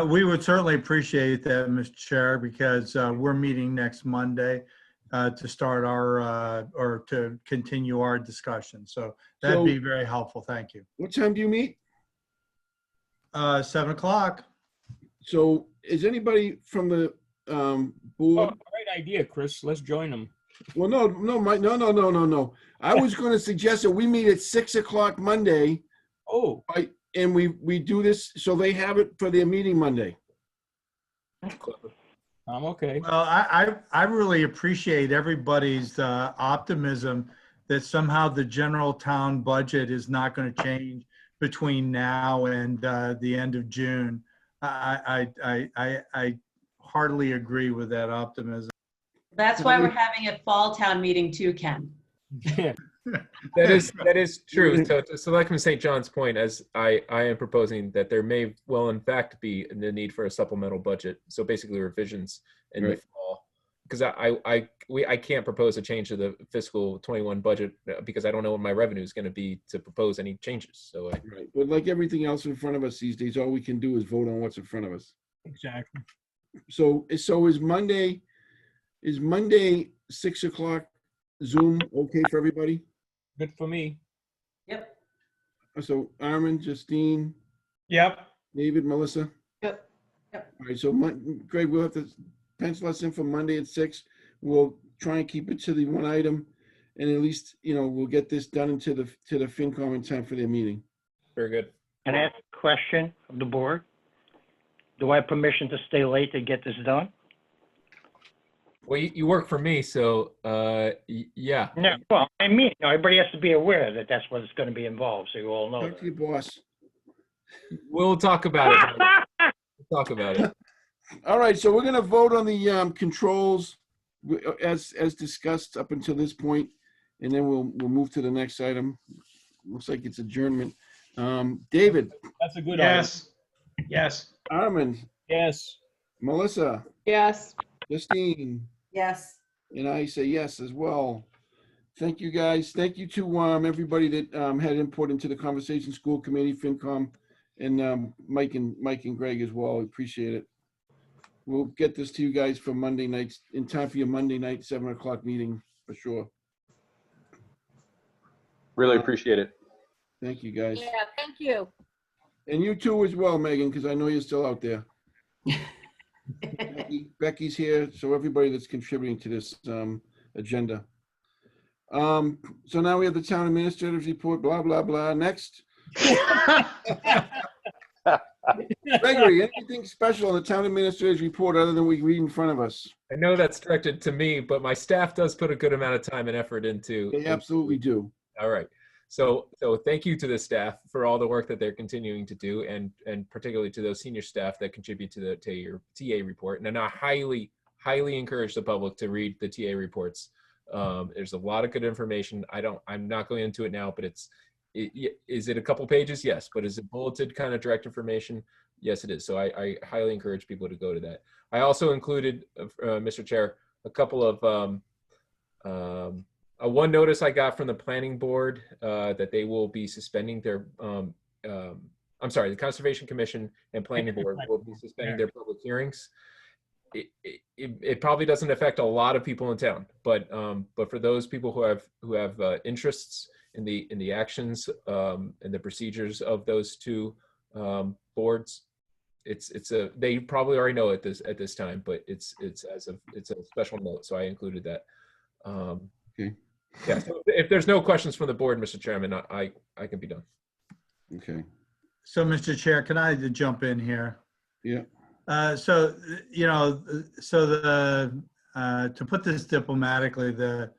We would certainly appreciate that, Mr. Chair, because we're meeting next Monday to start or to continue our discussion. So that'd be very helpful. Thank you. What time do you meet? 7 o'clock. So is anybody from the Oh, board? great idea, Chris. Let's join them. Well, no. I was going to suggest that we meet at 6 o'clock Monday. Oh. Right, and we do this so they have it for their meeting Monday. I'm okay. Well, I really appreciate everybody's optimism that somehow the general town budget is not going to change between now and the end of June. I heartily agree with that optimism. That's why we're having a fall town meeting too, Ken. That is true. So to Selectman St. John's point, as I am proposing that there may well in fact be the need for a supplemental budget. So basically revisions in the fall, because I can't propose a change to the fiscal 21 budget because I don't know what my revenue is going to be to propose any changes. So Right, but like everything else in front of us these days, all we can do is vote on what's in front of us. Exactly. So is Monday 6 o'clock Zoom okay for everybody? Good for me. Yep. So Armin, Justine, Yep. David, Melissa? Yep. All right, so Greg, we'll have to pencil us in for Monday at 6. We'll try and keep it to the one item, and at least, we'll get this done into the FinCom in time for their meeting. very good. Can I ask a question of the board? Do I have permission to stay late to get this done? Well, you work for me, so yeah. No, well, I mean, everybody has to be aware that that's what's going to be involved, so you all know. Talk to your boss. We'll talk about it. We'll talk about it. All right, so we're gonna vote on the controls as discussed up until this point, and then we'll move to the next item. Looks like it's adjournment. David? That's a good Yes. Yes. Armin? Yes. Melissa? Yes. Justine? Yes. And I say yes as well. Thank you, guys. Thank you to everybody that had input into the conversation, school committee, FinCom, and Mike and Greg as well. Appreciate it. We'll get this to you guys for Monday nights, in time for your Monday night 7 o'clock meeting for sure. Really appreciate it. Thank you, guys. Yeah, thank you. And you too as well, Megan, because I know you're still out there. Becky's here, so everybody that's contributing to this agenda. So now we have the town administrator's report, blah, blah, blah. Next. Gregory, anything special on the town administrator's report other than we read in front of us? I know that's directed to me, but my staff does put a good amount of time and effort into. They absolutely do. All right. So thank you to the staff for all the work that they're continuing to do, and particularly to those senior staff that contribute to your TA report. And I highly encourage the public to read the TA reports. There's a lot of good information. I'm not going into it now, but is it a couple pages? Yes. But is it bulleted kind of direct information? Yes, it is. So I highly encourage people to go to that. I also included, Mr. Chair, a couple of one notice I got from the planning board that they will be suspending their, I'm sorry, the Conservation Commission and Planning Board will be suspending their public hearings. It probably doesn't affect a lot of people in town, but for those people who have interests in the actions and the procedures of those two boards, they probably already know at this time, but it's a special note, so I included that. Okay. Yeah. So if there's no questions from the board, Mr. Chairman, I can be done. Okay. So, Mr. Chair, can I jump in here? Yeah. So, to put this diplomatically, the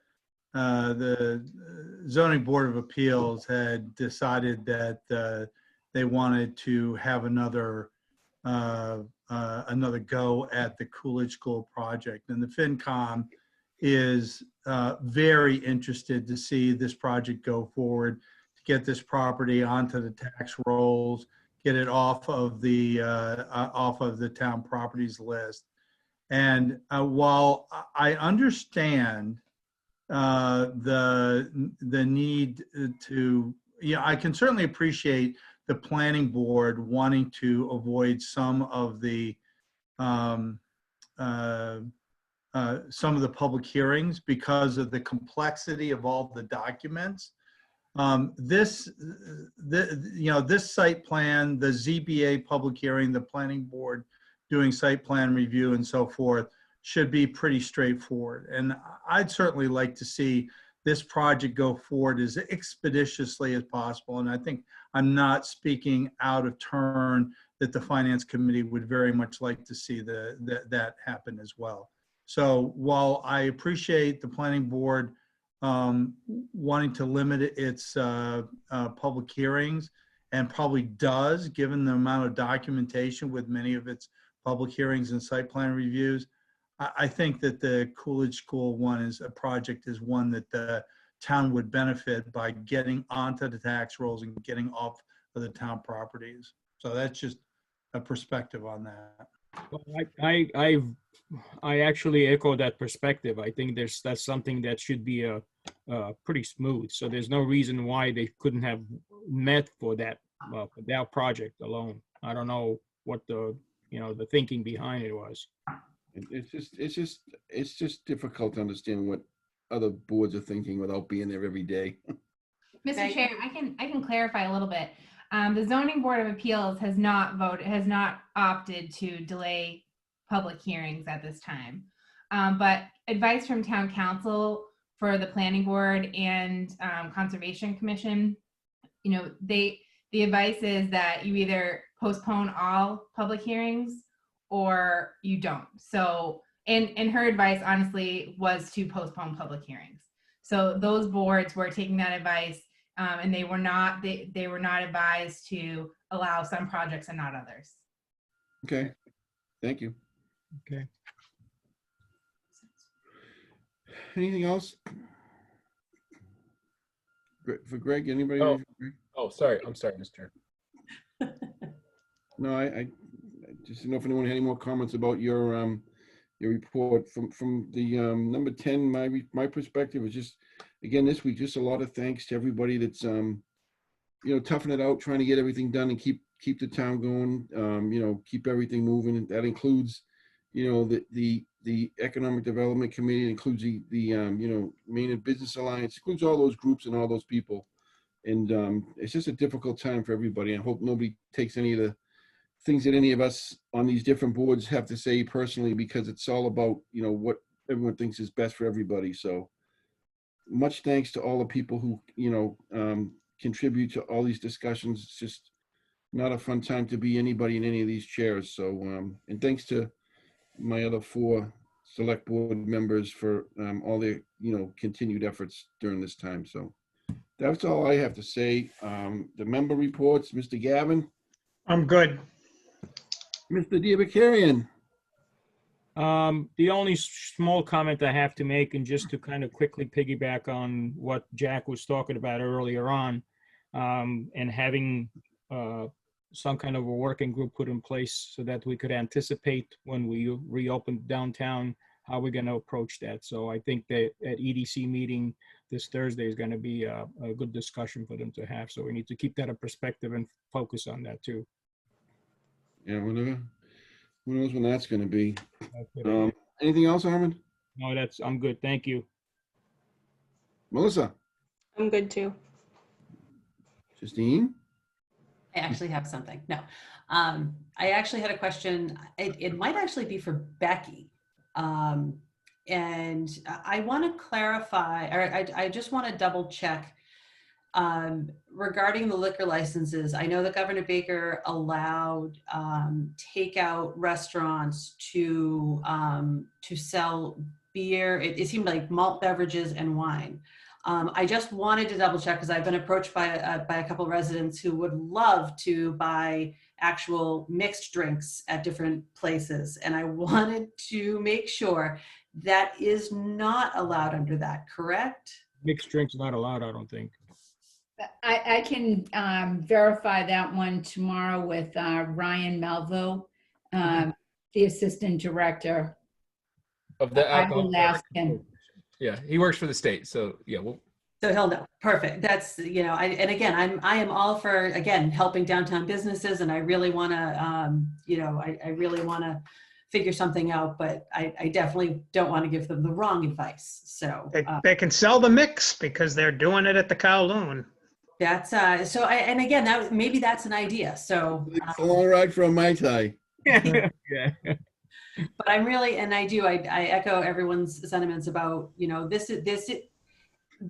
Zoning Board of Appeals had decided that they wanted to have another go at the Coolidge School project, and the FinCom is very interested to see this project go forward, to get this property onto the tax rolls, get it off of the town properties list. And while I understand the need to, I can certainly appreciate the planning board wanting to avoid some of the public hearings because of the complexity of all the documents. This site plan, the ZBA public hearing, the planning board doing site plan review and so forth should be pretty straightforward. And I'd certainly like to see this project go forward as expeditiously as possible. And I think I'm not speaking out of turn that the Finance Committee would very much like to see that happen as well. So while I appreciate the planning board wanting to limit its public hearings, and probably does, given the amount of documentation with many of its public hearings and site plan reviews, I think that the Coolidge School one is one that the town would benefit by getting onto the tax rolls and getting off of the town properties. So that's just a perspective on that. Well, I actually echo that perspective. I think that's something that should be pretty smooth. So there's no reason why they couldn't have met for that project alone. I don't know what the thinking behind it was. It's just difficult to understand what other boards are thinking without being there every day. Mr. Chair, I can clarify a little bit. The Zoning Board of Appeals has not opted to delay public hearings at this time. But advice from town council for the planning board and Conservation Commission, the advice is that you either postpone all public hearings or you don't. So, and her advice honestly was to postpone public hearings. So those boards were taking that advice, and they were not advised to allow some projects and not others. Okay, thank you. Okay. Anything else? For Greg, anybody? Oh, sorry. I'm sorry, Mr. No, I just didn't know if anyone had any more comments about your your report. From the number 10, my perspective was just, again, this week, just a lot of thanks to everybody that's, toughing it out, trying to get everything done and keep the town going, keep everything moving. That includes, the Economic Development Committee, includes the Maynard Business Alliance, includes all those groups and all those people. And it's just a difficult time for everybody. I hope nobody takes any of the things that any of us on these different boards have to say personally, because it's all about, what everyone thinks is best for everybody. So much thanks to all the people who, contribute to all these discussions. It's just not a fun time to be anybody in any of these chairs. So, and thanks to my other 4 select board members for all their, continued efforts during this time. So that's all I have to say. The member reports, Mr. Gavin. I'm good. Mr. DiBakarian. The only small comment I have to make, and just to kind of quickly piggyback on what Jack was talking about earlier on, and having some kind of a working group put in place so that we could anticipate when we reopen downtown, how we're going to approach that. So I think that at EDC meeting this Thursday is going to be a good discussion for them to have. So we need to keep that in perspective and focus on that too. Yeah, who knows when that's going to be. Anything else, Armin? No, I'm good. Thank you. Melissa? I'm good too. Justine? I actually have something. No, I actually had a question. It might actually be for Becky. And I want to clarify, or I just want to double check regarding the liquor licenses. I know that Governor Baker allowed takeout restaurants to sell beer. It seemed like malt beverages and wine. I just wanted to double check because I've been approached by a couple of residents who would love to buy actual mixed drinks at different places. And I wanted to make sure that is not allowed under that, correct? Mixed drinks not allowed, I don't think. I can verify that one tomorrow with Ryan Melville, the Assistant Director. Of the I will ask him. Yeah, he works for the state, so yeah, So he'll know. Perfect. That's, and again, I am all for, again, helping downtown businesses, and I really want to, I really want to figure something out, but I definitely don't want to give them the wrong advice. So They can sell the mix because they're doing it at the Kowloon. that's and again, maybe that's an idea. So It's a long ride for a Mai Tai. Yeah. but I'm really, and I echo everyone's sentiments about,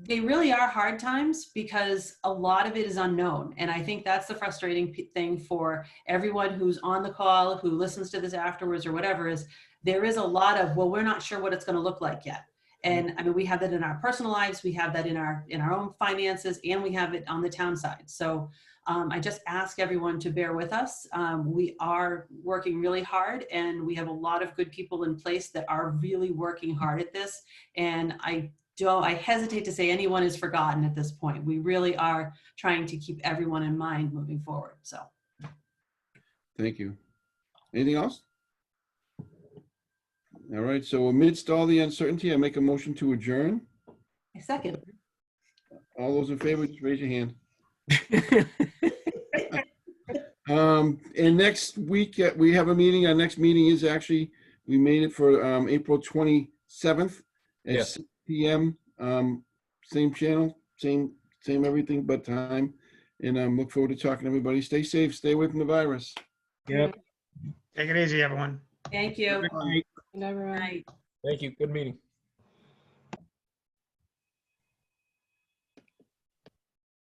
they really are hard times because a lot of it is unknown. And I think that's the frustrating thing for everyone who's on the call, who listens to this afterwards or whatever, is there is a lot of, well, we're not sure what it's going to look like yet. And I mean, we have that in our personal lives, we have that in our own finances, and we have it on the town side. So I just ask everyone to bear with us. We are working really hard, and we have a lot of good people in place that are really working hard at this. And I hesitate to say anyone is forgotten at this point. We really are trying to keep everyone in mind moving forward. So. Thank you. Anything else? All right, so amidst all the uncertainty, I make a motion to adjourn. A second. All those in favor, just raise your hand. And next week, we have a meeting. Our next meeting is actually, we made it for April 27th at Yes. 6 p.m. Same channel, same everything but time. And look forward to talking to everybody. Stay safe, stay away from the virus. Yep. Take it easy, everyone. Thank you. Good night, everyone. Night. Thank you. Good meeting.